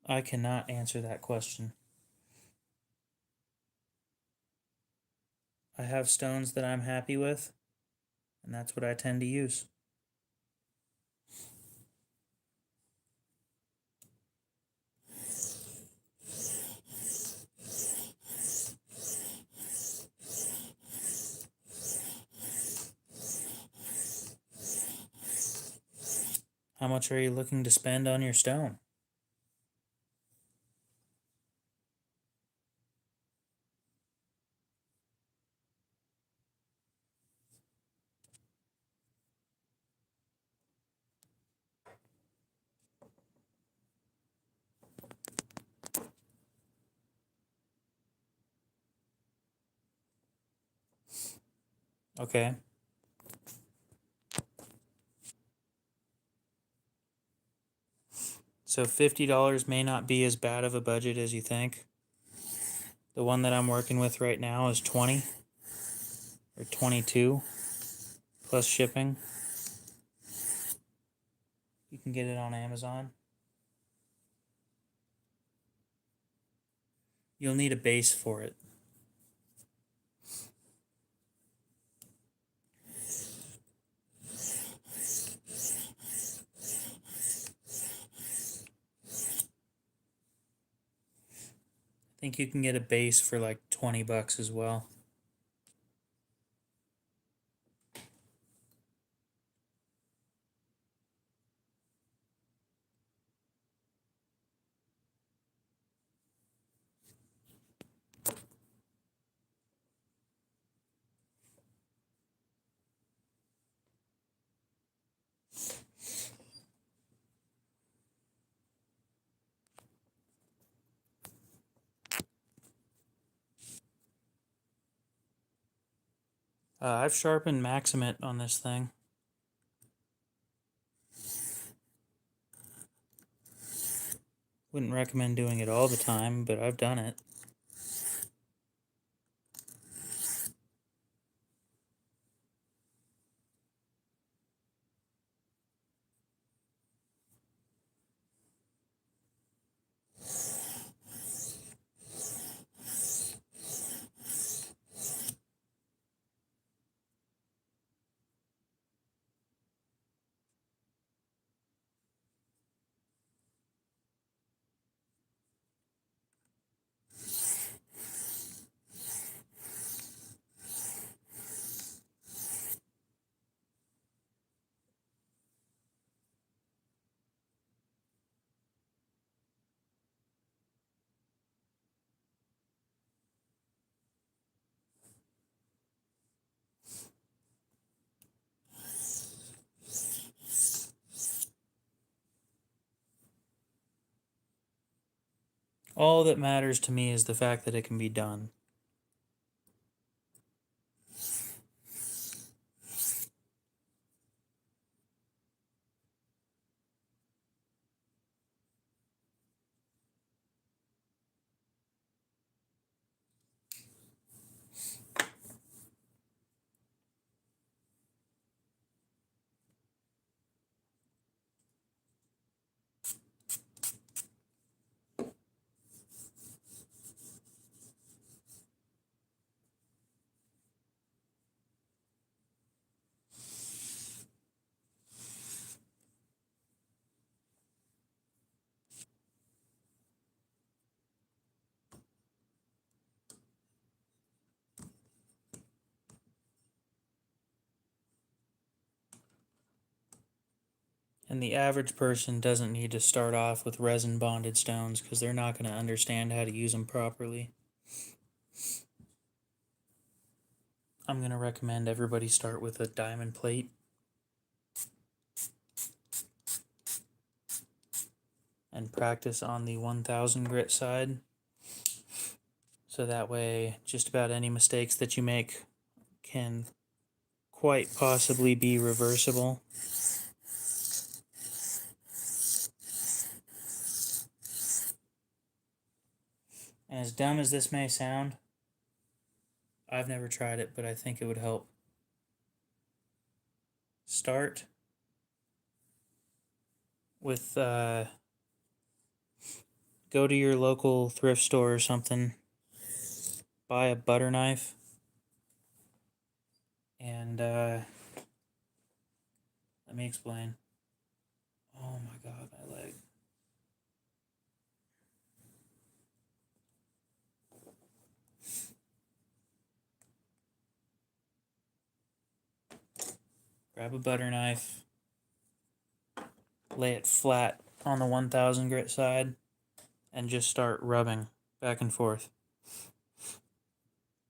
[SPEAKER 1] I cannot answer that question. I have stones that I'm happy with, and that's what I tend to use. How much are you looking to spend on your stone? Okay. So $50 may not be as bad of a budget as you think. The one that I'm working with right now is 20 or 22 plus shipping. You can get it on Amazon. You'll need a base for it. I think you can get a base for like $20 as well. I've sharpened Maximate on this thing. Wouldn't recommend doing it all the time, but I've done it. All that matters to me is the fact that it can be done. And the average person doesn't need to start off with resin bonded stones because they're not going to understand how to use them properly. I'm going to recommend everybody start with a diamond plate. And practice on the 1000 grit side. So that way, just about any mistakes that you make can quite possibly be reversible. And as dumb as this may sound, I've never tried it, but I think it would help. Start with, go to your local thrift store or something, buy a butter knife, and let me explain. Oh my god, my leg. Grab a butter knife, lay it flat on the 1000 grit side, and just start rubbing back and forth.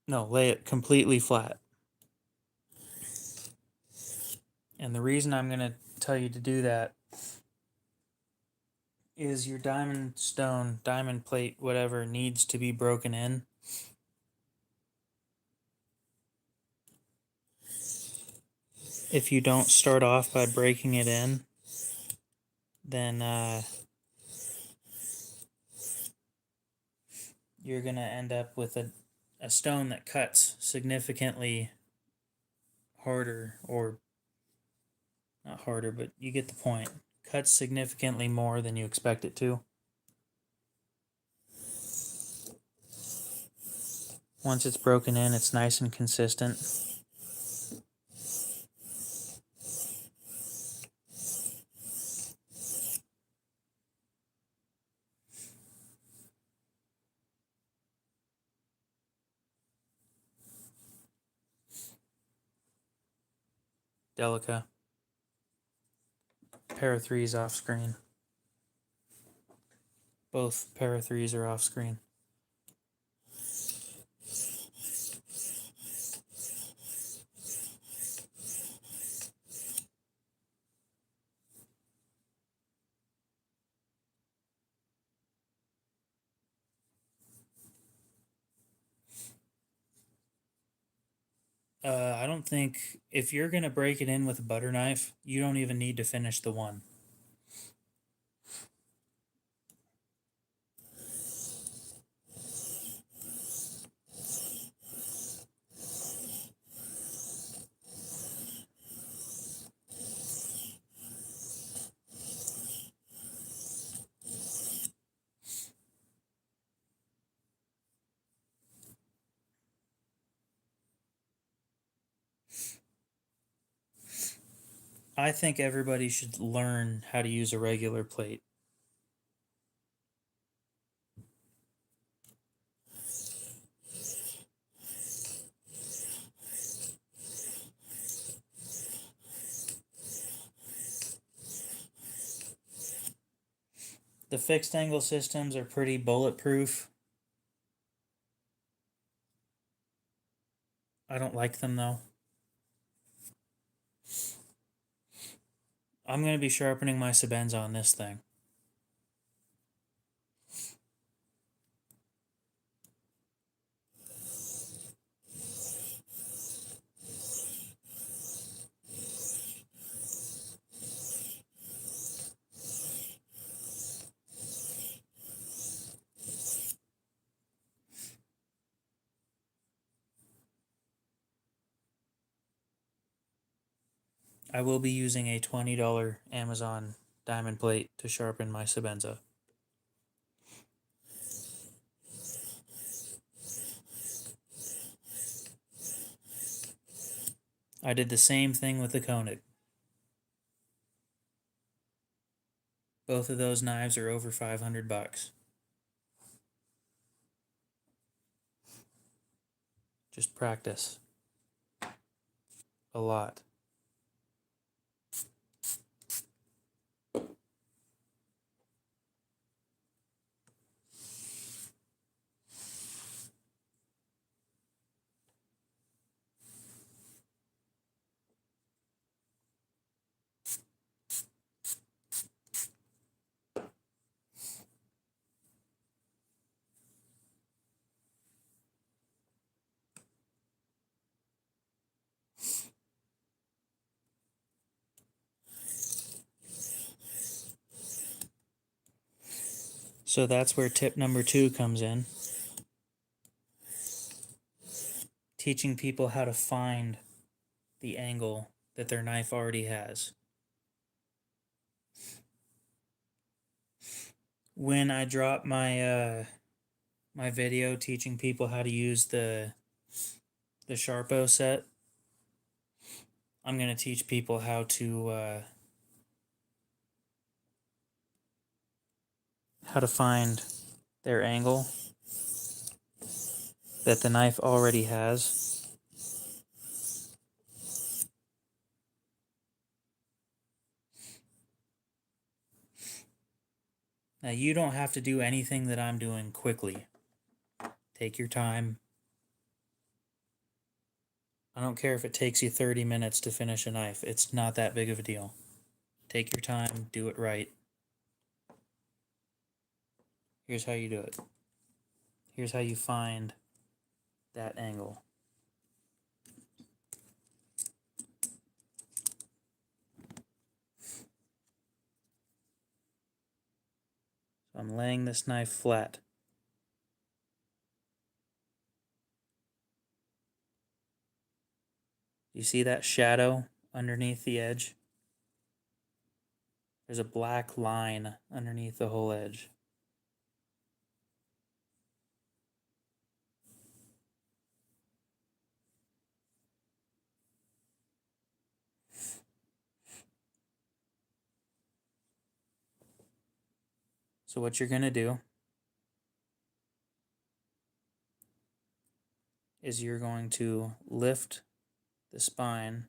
[SPEAKER 1] No, lay it completely flat. And the reason I'm going to tell you to do that is your diamond stone, diamond plate, whatever, needs to be broken in. If you don't start off by breaking it in, then you're going to end up with a stone that cuts significantly harder, or not harder, but you get the point. Cuts significantly more than you expect it to. Once it's broken in, it's nice and consistent. Delica. Pair of threes off screen. Both pair of threes are off screen. I don't think if you're gonna break it in with a butter knife, you don't even need to finish the one. I think everybody should learn how to use a regular plate. The fixed angle systems are pretty bulletproof. I don't like them though. I'm going to be sharpening my Sebenza on this thing. I will be using a $20 Amazon diamond plate to sharpen my Sebenza. I did the same thing with the Koenig. Both of those knives are over 500 bucks. Just practice. A lot. So that's where tip number 2 comes in. Teaching people how to find the angle that their knife already has. When I drop my my video teaching people how to use the Sharpo set, I'm going to teach people how to find their angle that the knife already has. Now you don't have to do anything that I'm doing quickly. Take your time. I don't care if it takes you 30 minutes to finish a knife. It's not that big of a deal. Take your time, do it right. Here's how you do it. Here's how you find that angle. So I'm laying this knife flat. You see that shadow underneath the edge? There's a black line underneath the whole edge. So what you're going to do is you're going to lift the spine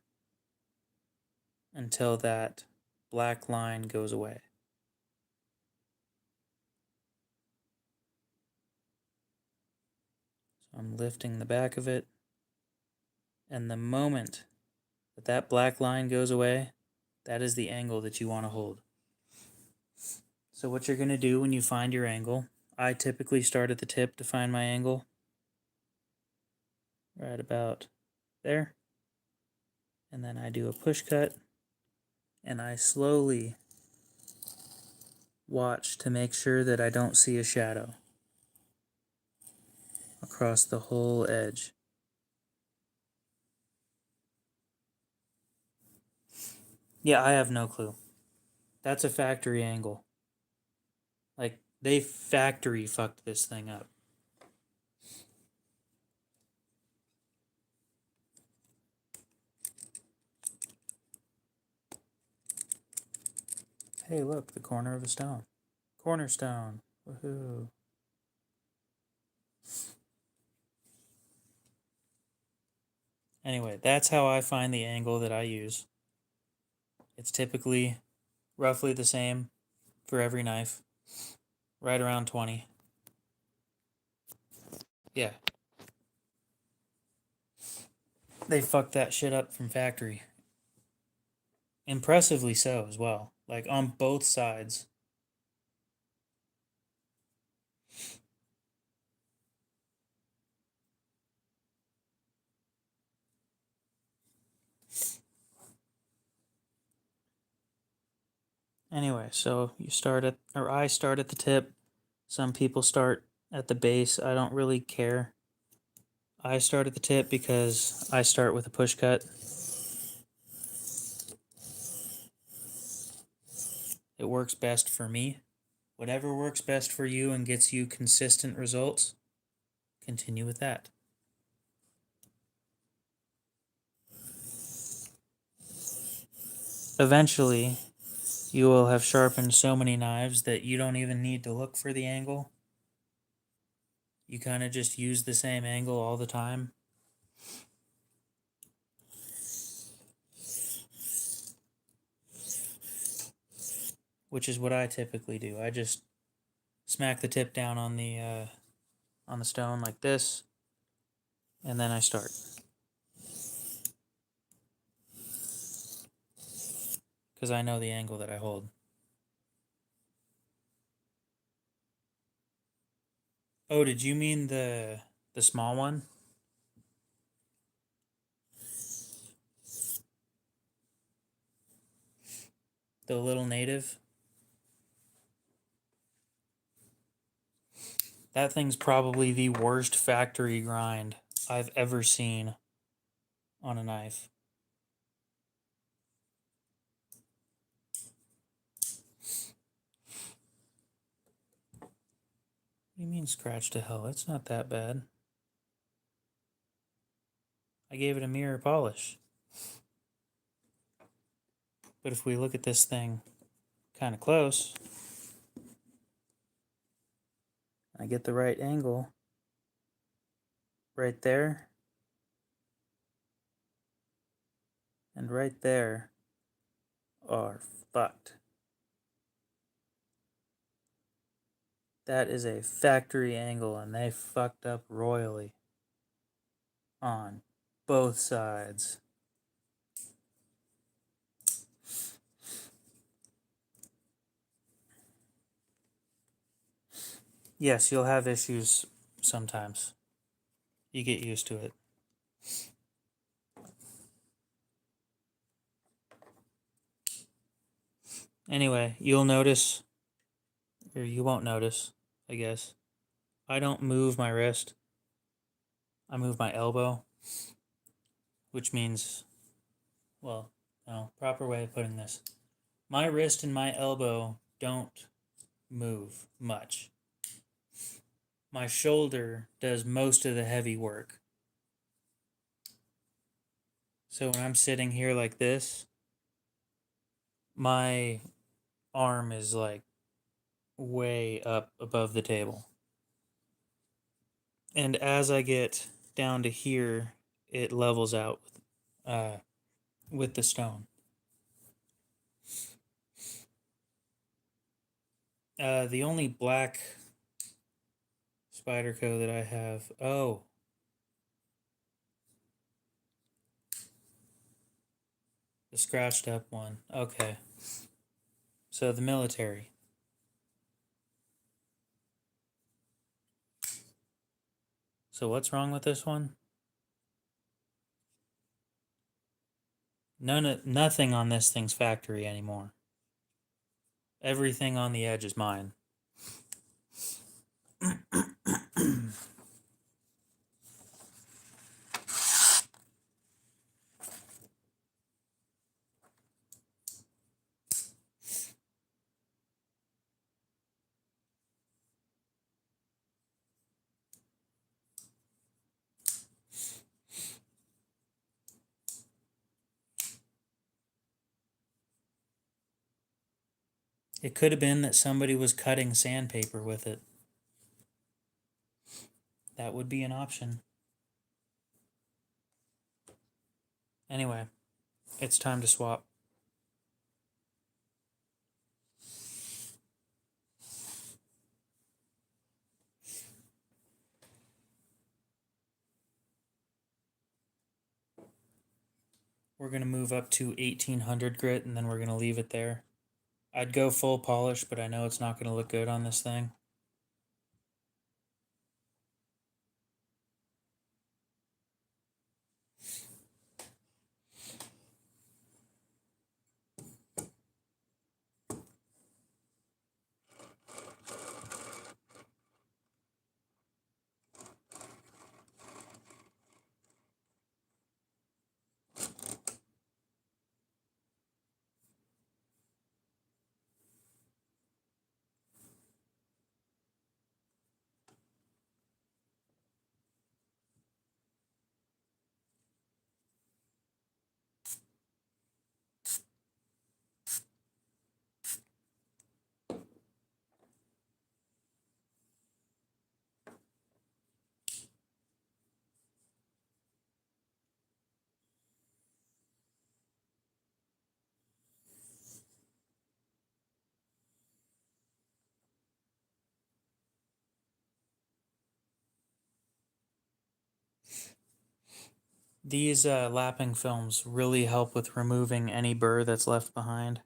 [SPEAKER 1] until that black line goes away. So I'm lifting the back of it, and the moment that that black line goes away, that is the angle that you want to hold. So what you're going to do when you find your angle, I typically start at the tip to find my angle. Right about there. And then I do a push cut, and I slowly watch to make sure that I don't see a shadow across the whole edge. Yeah, I have no clue. That's a factory angle. Like, they factory fucked this thing up. Hey, look, the corner of a stone. Cornerstone. Woohoo. Anyway, that's how I find the angle that I use. It's typically roughly the same for every knife, right around 20. Yeah. They fucked that shit up from factory. Impressively so as well. Like on both sides. Anyway, so you start at, or I start at the tip. Some people start at the base. I don't really care. I start at the tip because I start with a push cut. It works best for me. Whatever works best for you and gets you consistent results, continue with that. Eventually, you will have sharpened so many knives that you don't even need to look for the angle. You kind of just use the same angle all the time. Which is what I typically do. I just smack the tip down on the stone like this, and then I start. Because I know the angle that I hold. Oh, did you mean the small one? The little native? That thing's probably the worst factory grind I've ever seen on a knife. What do you mean scratch to hell? It's not that bad. I gave it a mirror polish. But if we look at this thing kind of close, I get the right angle right there and right there are fucked. That is a factory angle and they fucked up royally on both sides. Yes, you'll have issues sometimes. You get used to it. Anyway, you'll notice, or you won't notice, I guess. I don't move my wrist. I move my elbow, which means, well, no, proper way of putting this. My wrist and my elbow don't move much. My shoulder does most of the heavy work. So when I'm sitting here like this, my arm is like way up above the table. And as I get down to here, it levels out with the stone. The only black Spyderco that I have. Oh. The scratched up one. Okay. So the military. So what's wrong with this one? Nothing on this thing's factory anymore. Everything on the edge is mine. It could have been that somebody was cutting sandpaper with it. That would be an option. Anyway, it's time to swap. We're going to move up to 1800 grit and then we're going to leave it there. I'd go full polish, but I know it's not going to look good on this thing. These lapping films really help with removing any burr that's left behind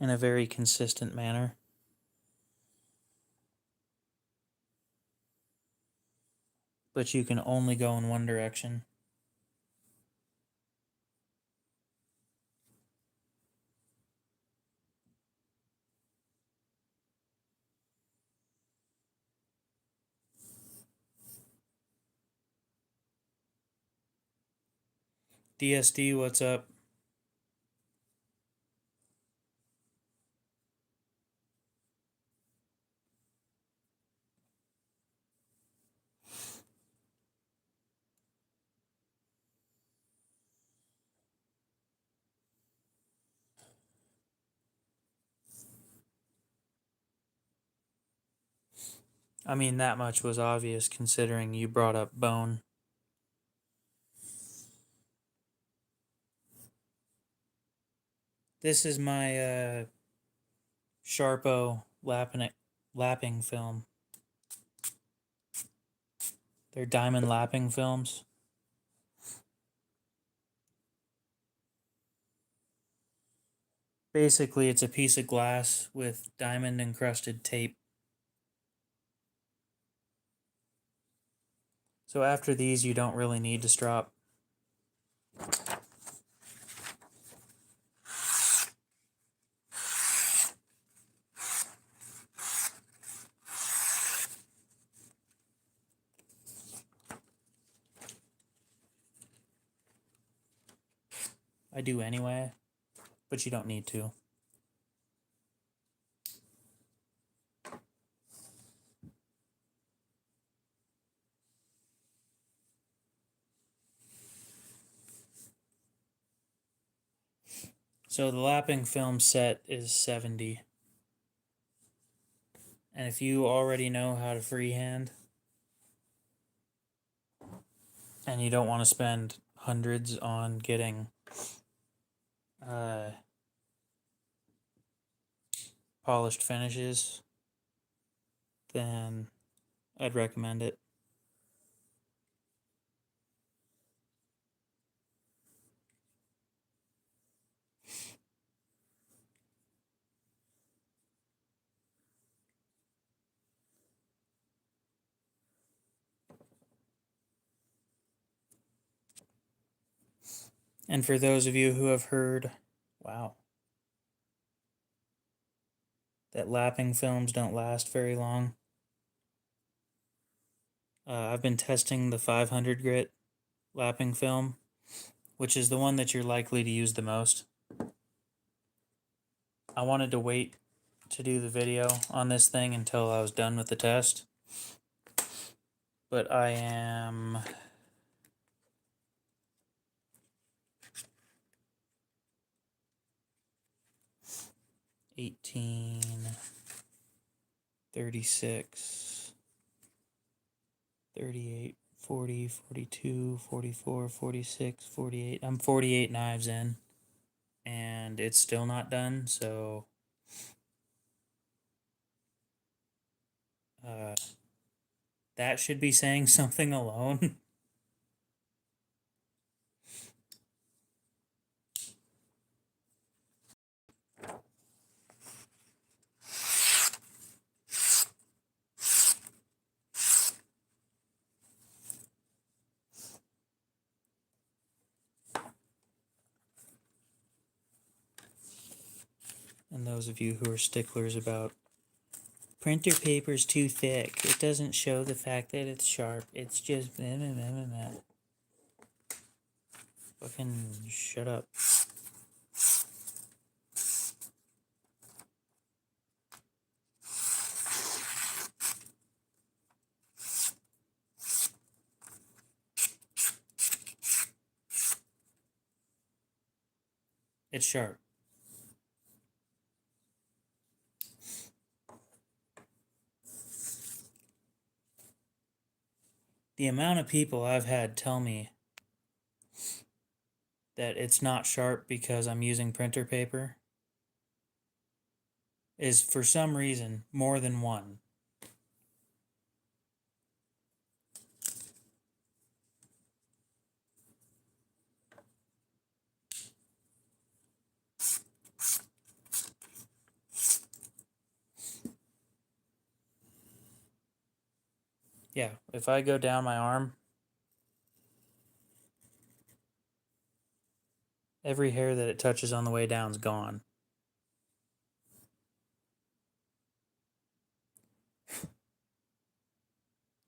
[SPEAKER 1] in a very consistent manner. But you can only go in one direction. DSD, what's up? I mean, that much was obvious considering you brought up bone. This is my Sharpo lapping film. They're diamond lapping films. Basically, it's a piece of glass with diamond encrusted tape. So after these, you don't really need to strop. I do anyway, but you don't need to. So the lapping film set is 70. And if you already know how to freehand and you don't want to spend hundreds on getting polished finishes, then I'd recommend it. And for those of you who have heard, wow, that lapping films don't last very long, I've been testing the 500 grit lapping film, which is the one that you're likely to use the most. I wanted to wait to do the video on this thing until I was done with the test, but I am 18, 36, 38, 40, 42, 44, 46, 48. I'm 48 knives in, and it's still not done, so that should be saying something alone. And those of you who are sticklers about printer paper's too thick, it doesn't show the fact that it's sharp, it's just fucking shut up. It's sharp. The amount of people I've had tell me that it's not sharp because I'm using printer paper is, for some reason, more than one. Yeah, if I go down my arm, every hair that it touches on the way down is gone.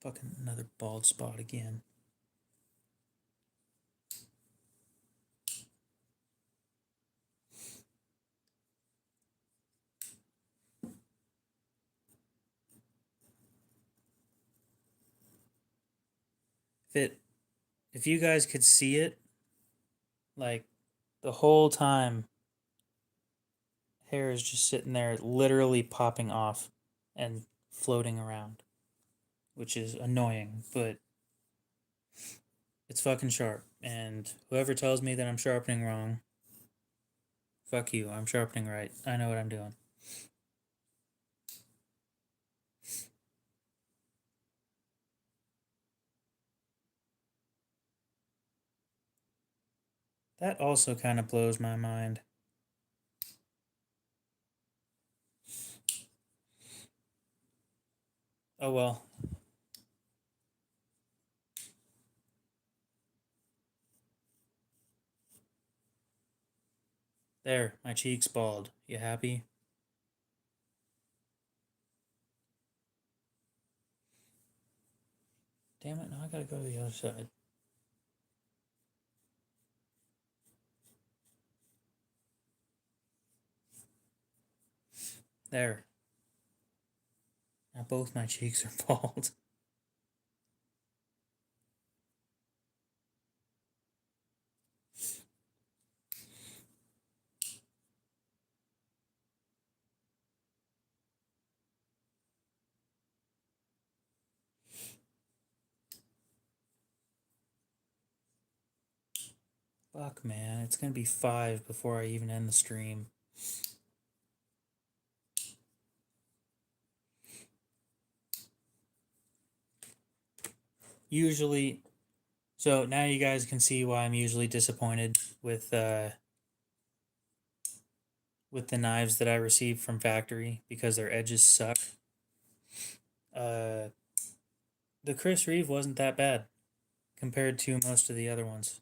[SPEAKER 1] Fucking another bald spot again. If you guys could see it, like, the whole time, hair is just sitting there literally popping off and floating around, which is annoying, but it's fucking sharp. And whoever tells me that I'm sharpening wrong, fuck you, I'm sharpening right. I know what I'm doing. That also kind of blows my mind. Oh well. There, my cheek's bald. You happy? Damn it, now I gotta go to the other side. There. Now both my cheeks are bald. Fuck, man. It's gonna be 5 before I even end the stream. Usually, so now you guys can see why I'm usually disappointed with the knives that I receive from factory, because their edges suck. The Chris Reeve wasn't that bad compared to most of the other ones.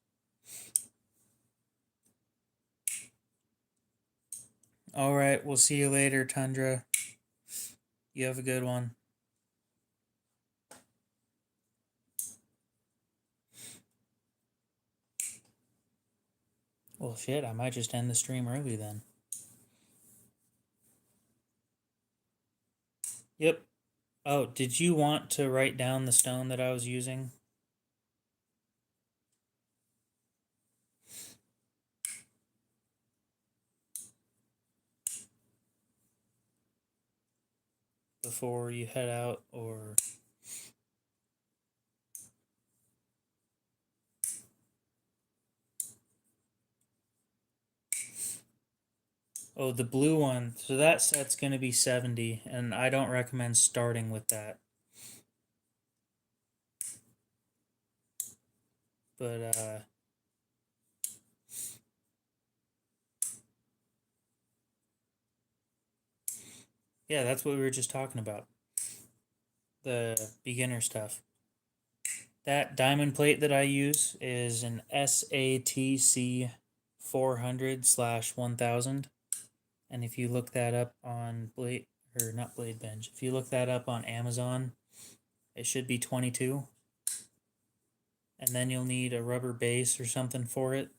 [SPEAKER 1] All right, we'll see you later, Tundra. You have a good one. Well, shit, I might just end the stream early then. Yep. Oh, did you want to write down the stone that I was using? Before you head out, or... Oh, the blue one. So that set's going to be 70, and I don't recommend starting with that. But, yeah, that's what we were just talking about. The beginner stuff. That diamond plate that I use is an SATC 400/1000. And if you look that up on Blade, or not Blade Bench, if you look that up on Amazon, it should be 22. And then you'll need a rubber base or something for it.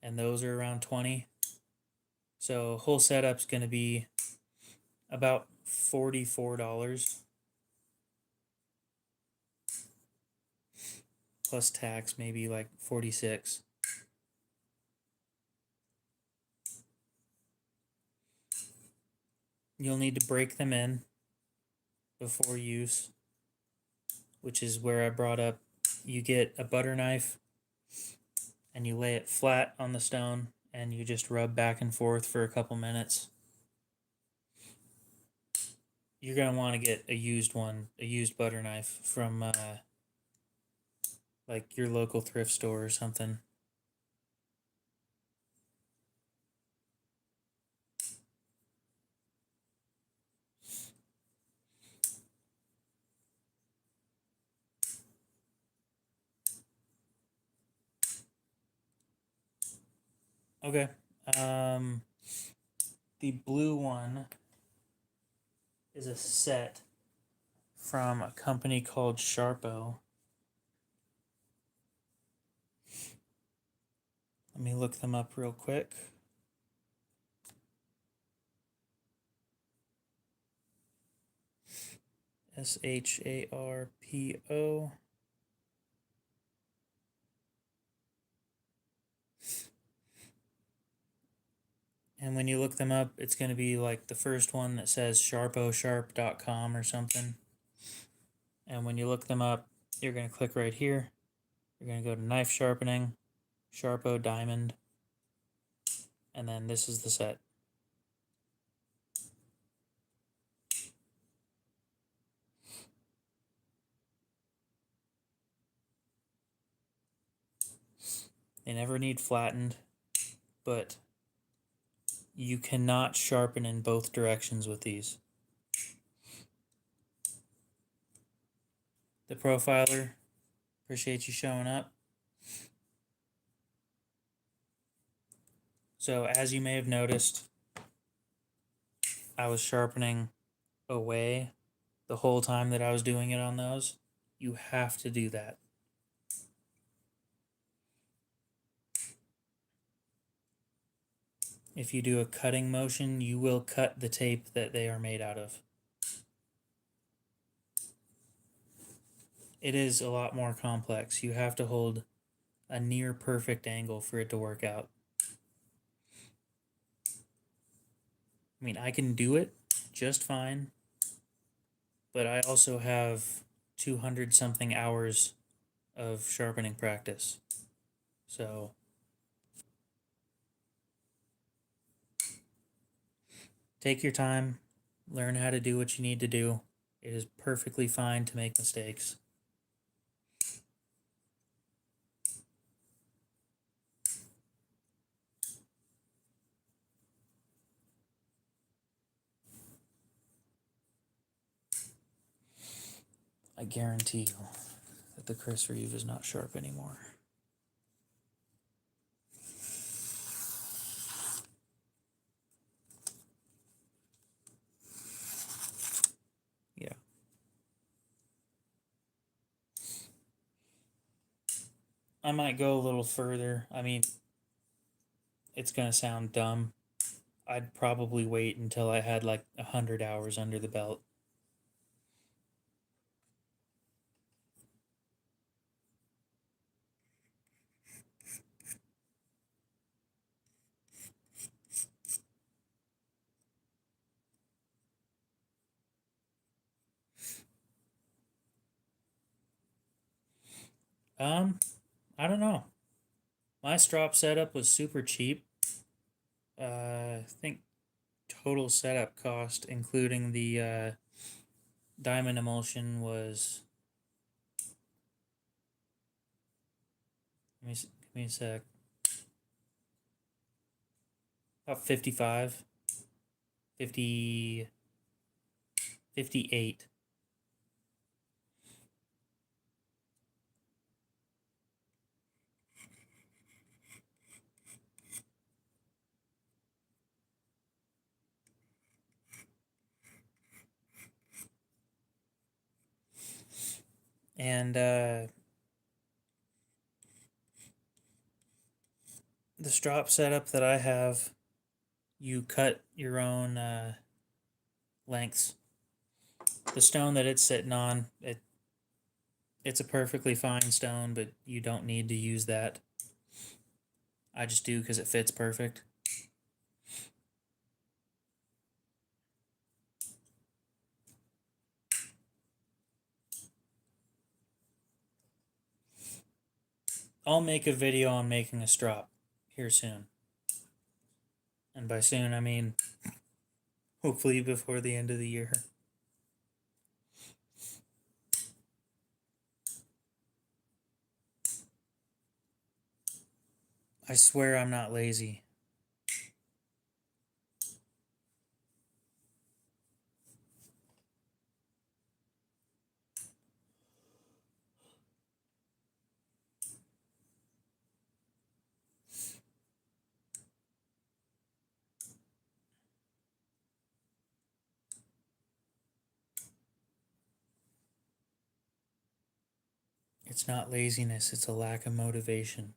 [SPEAKER 1] And those are around 20. So whole setup's going to be about $44 plus tax, maybe like 46. You'll need to break them in before use, which is where I brought up you get a butter knife and you lay it flat on the stone and you just rub back and forth for a couple minutes. You're going to want to get a used one, a used butter knife from like your local thrift store or something. Okay. The blue one is a set from a company called Sharpo. Let me look them up real quick. SHARPO. And when you look them up, it's going to be like the first one that says sharposharp.com or something. And when you look them up, you're going to click right here. You're going to go to knife sharpening, Sharpo diamond, and then this is the set. They never need flattened, but you cannot sharpen in both directions with these. The profiler, appreciate you showing up. So as you may have noticed, I was sharpening away the whole time that I was doing it on those. You have to do that. If you do a cutting motion, you will cut the tape that they are made out of. It is a lot more complex. You have to hold a near perfect angle for it to work out. I mean, I can do it just fine, but I also have 200 something hours of sharpening practice. So take your time, learn how to do what you need to do. It is perfectly fine to make mistakes. I guarantee you that the Chris Reeve is not sharp anymore. I might go a little further. I mean, it's gonna sound dumb. I'd probably wait until I had like 100 hours under the belt. Um, I don't know. My strop setup was super cheap. I think total setup cost, including the diamond emulsion, was. Give me a sec. About 55, 50, 58. And the strop setup that I have, you cut your own lengths. The stone that it's sitting on, it's a perfectly fine stone, but you don't need to use that. I just do because it fits perfect. I'll make a video on making a strop here soon. And by soon, I mean hopefully before the end of the year. I swear I'm not lazy. It's not laziness, it's a lack of motivation.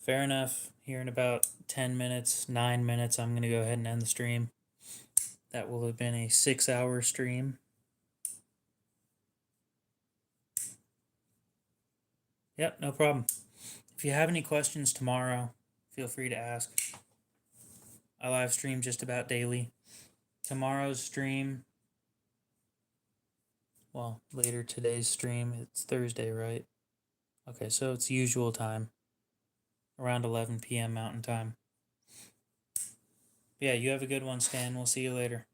[SPEAKER 1] Fair enough. Here in about 10 minutes, 9 minutes, I'm going to go ahead and end the stream. That will have been a 6-hour stream. Yep, no problem. If you have any questions tomorrow, feel free to ask. I live stream just about daily. Tomorrow's stream, well, later today's stream, it's Thursday, right? Okay, so it's usual time, around 11 p.m. Mountain Time. Yeah, you have a good one, Stan. We'll see you later.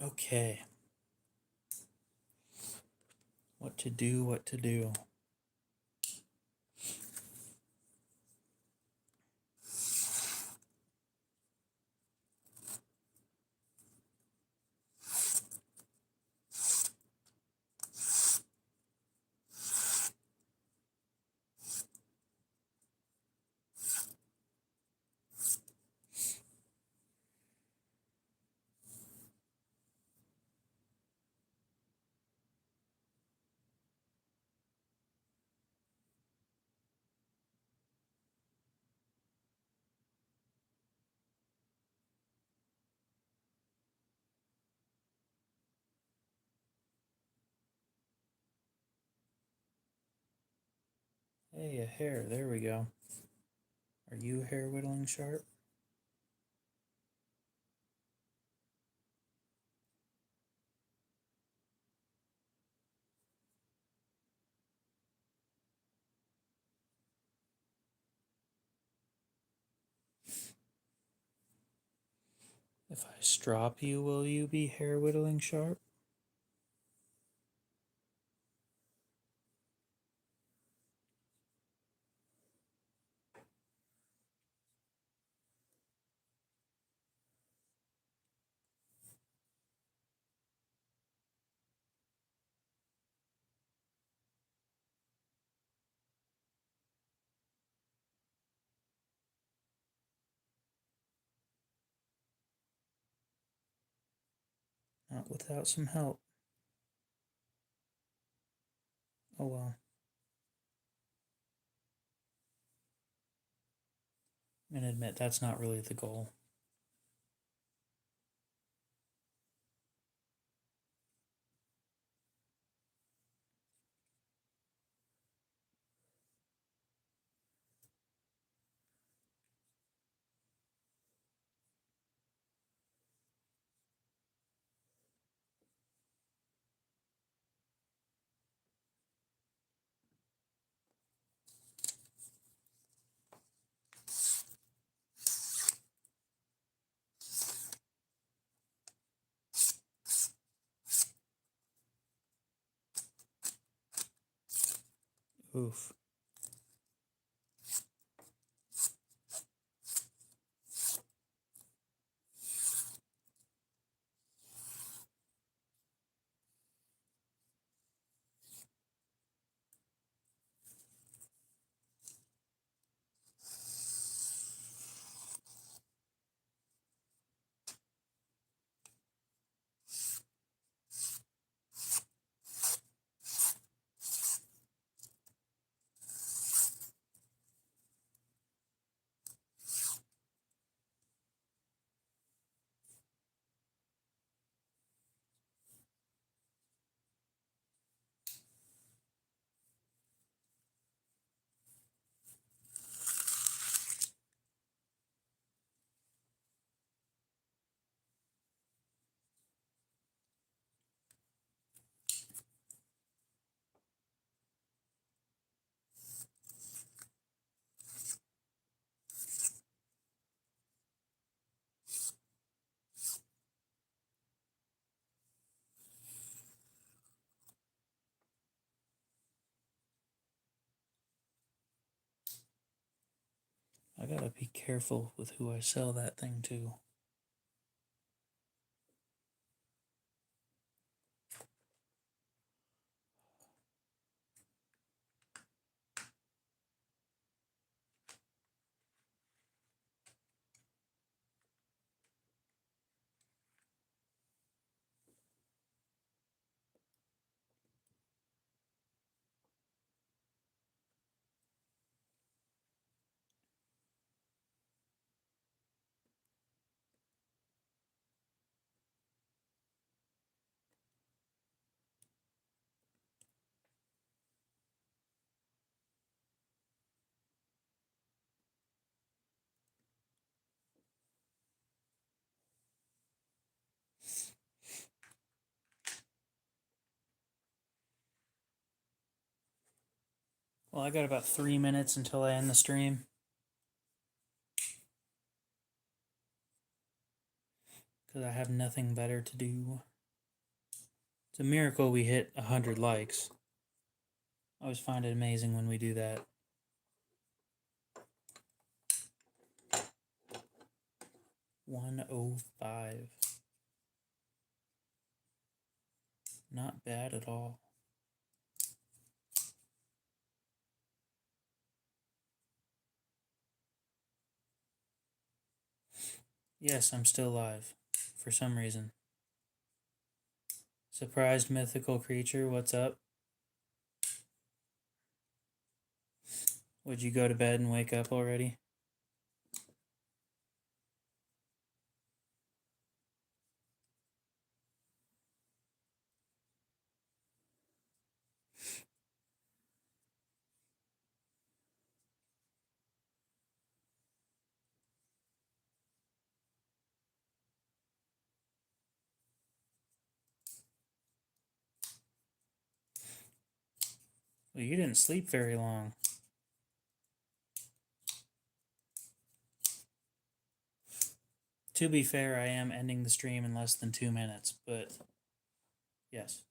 [SPEAKER 1] Okay. What to do, what to do. Hey, a hair. There we go. Are you hair whittling sharp? If I strop you, will you be hair whittling sharp? Not without some help. Oh well. I'm gonna admit that's not really the goal. Oof. I gotta be careful with who I sell that thing to. Well, I got about 3 minutes until I end the stream. Because I have nothing better to do. It's a miracle we hit 100 likes. I always find it amazing when we do that. $105. Not bad at all. Yes, I'm still live. For some reason. Surprised mythical creature, what's up? Would you go to bed and wake up already? Well, you didn't sleep very long. To be fair, I am ending the stream in less than 2 minutes, but yes.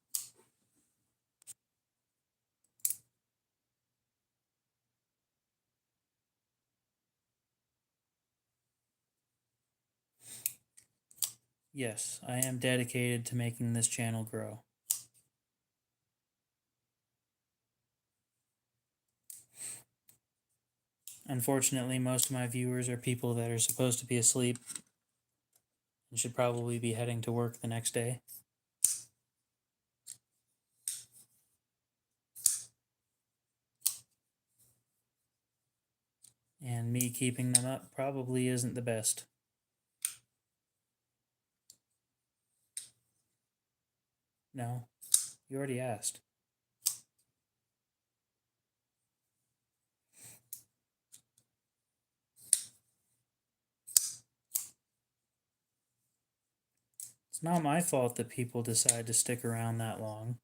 [SPEAKER 1] Yes, I am dedicated to making this channel grow. Unfortunately, most of my viewers are people that are supposed to be asleep and should probably be heading to work the next day. And me keeping them up probably isn't the best. No, you already asked. It's not my fault that people decide to stick around that long.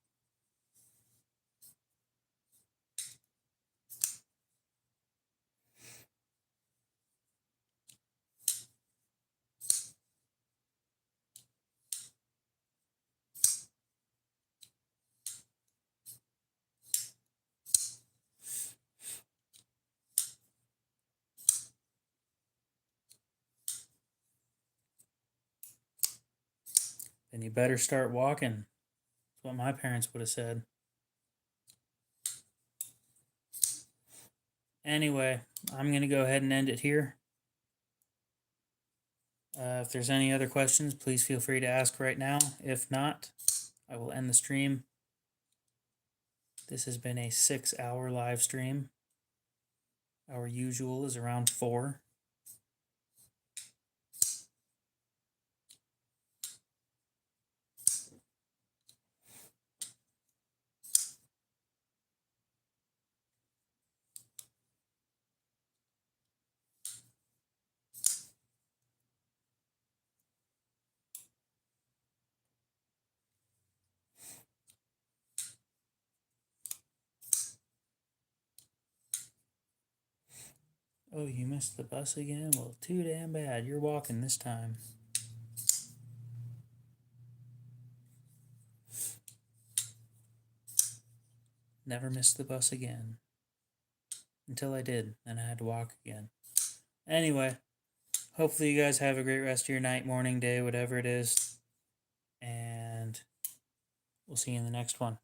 [SPEAKER 1] Then you better start walking. That's what my parents would have said. Anyway, I'm going to go ahead and end it here. If there's any other questions, please feel free to ask right now. If not, I will end the stream. This has been a 6-hour live stream. Our usual is around 4. Oh, you missed the bus again? Well, too damn bad. You're walking this time. Never missed the bus again. Until I did, and I had to walk again. Anyway, hopefully you guys have a great rest of your night, morning, day, whatever it is. And we'll see you in the next one.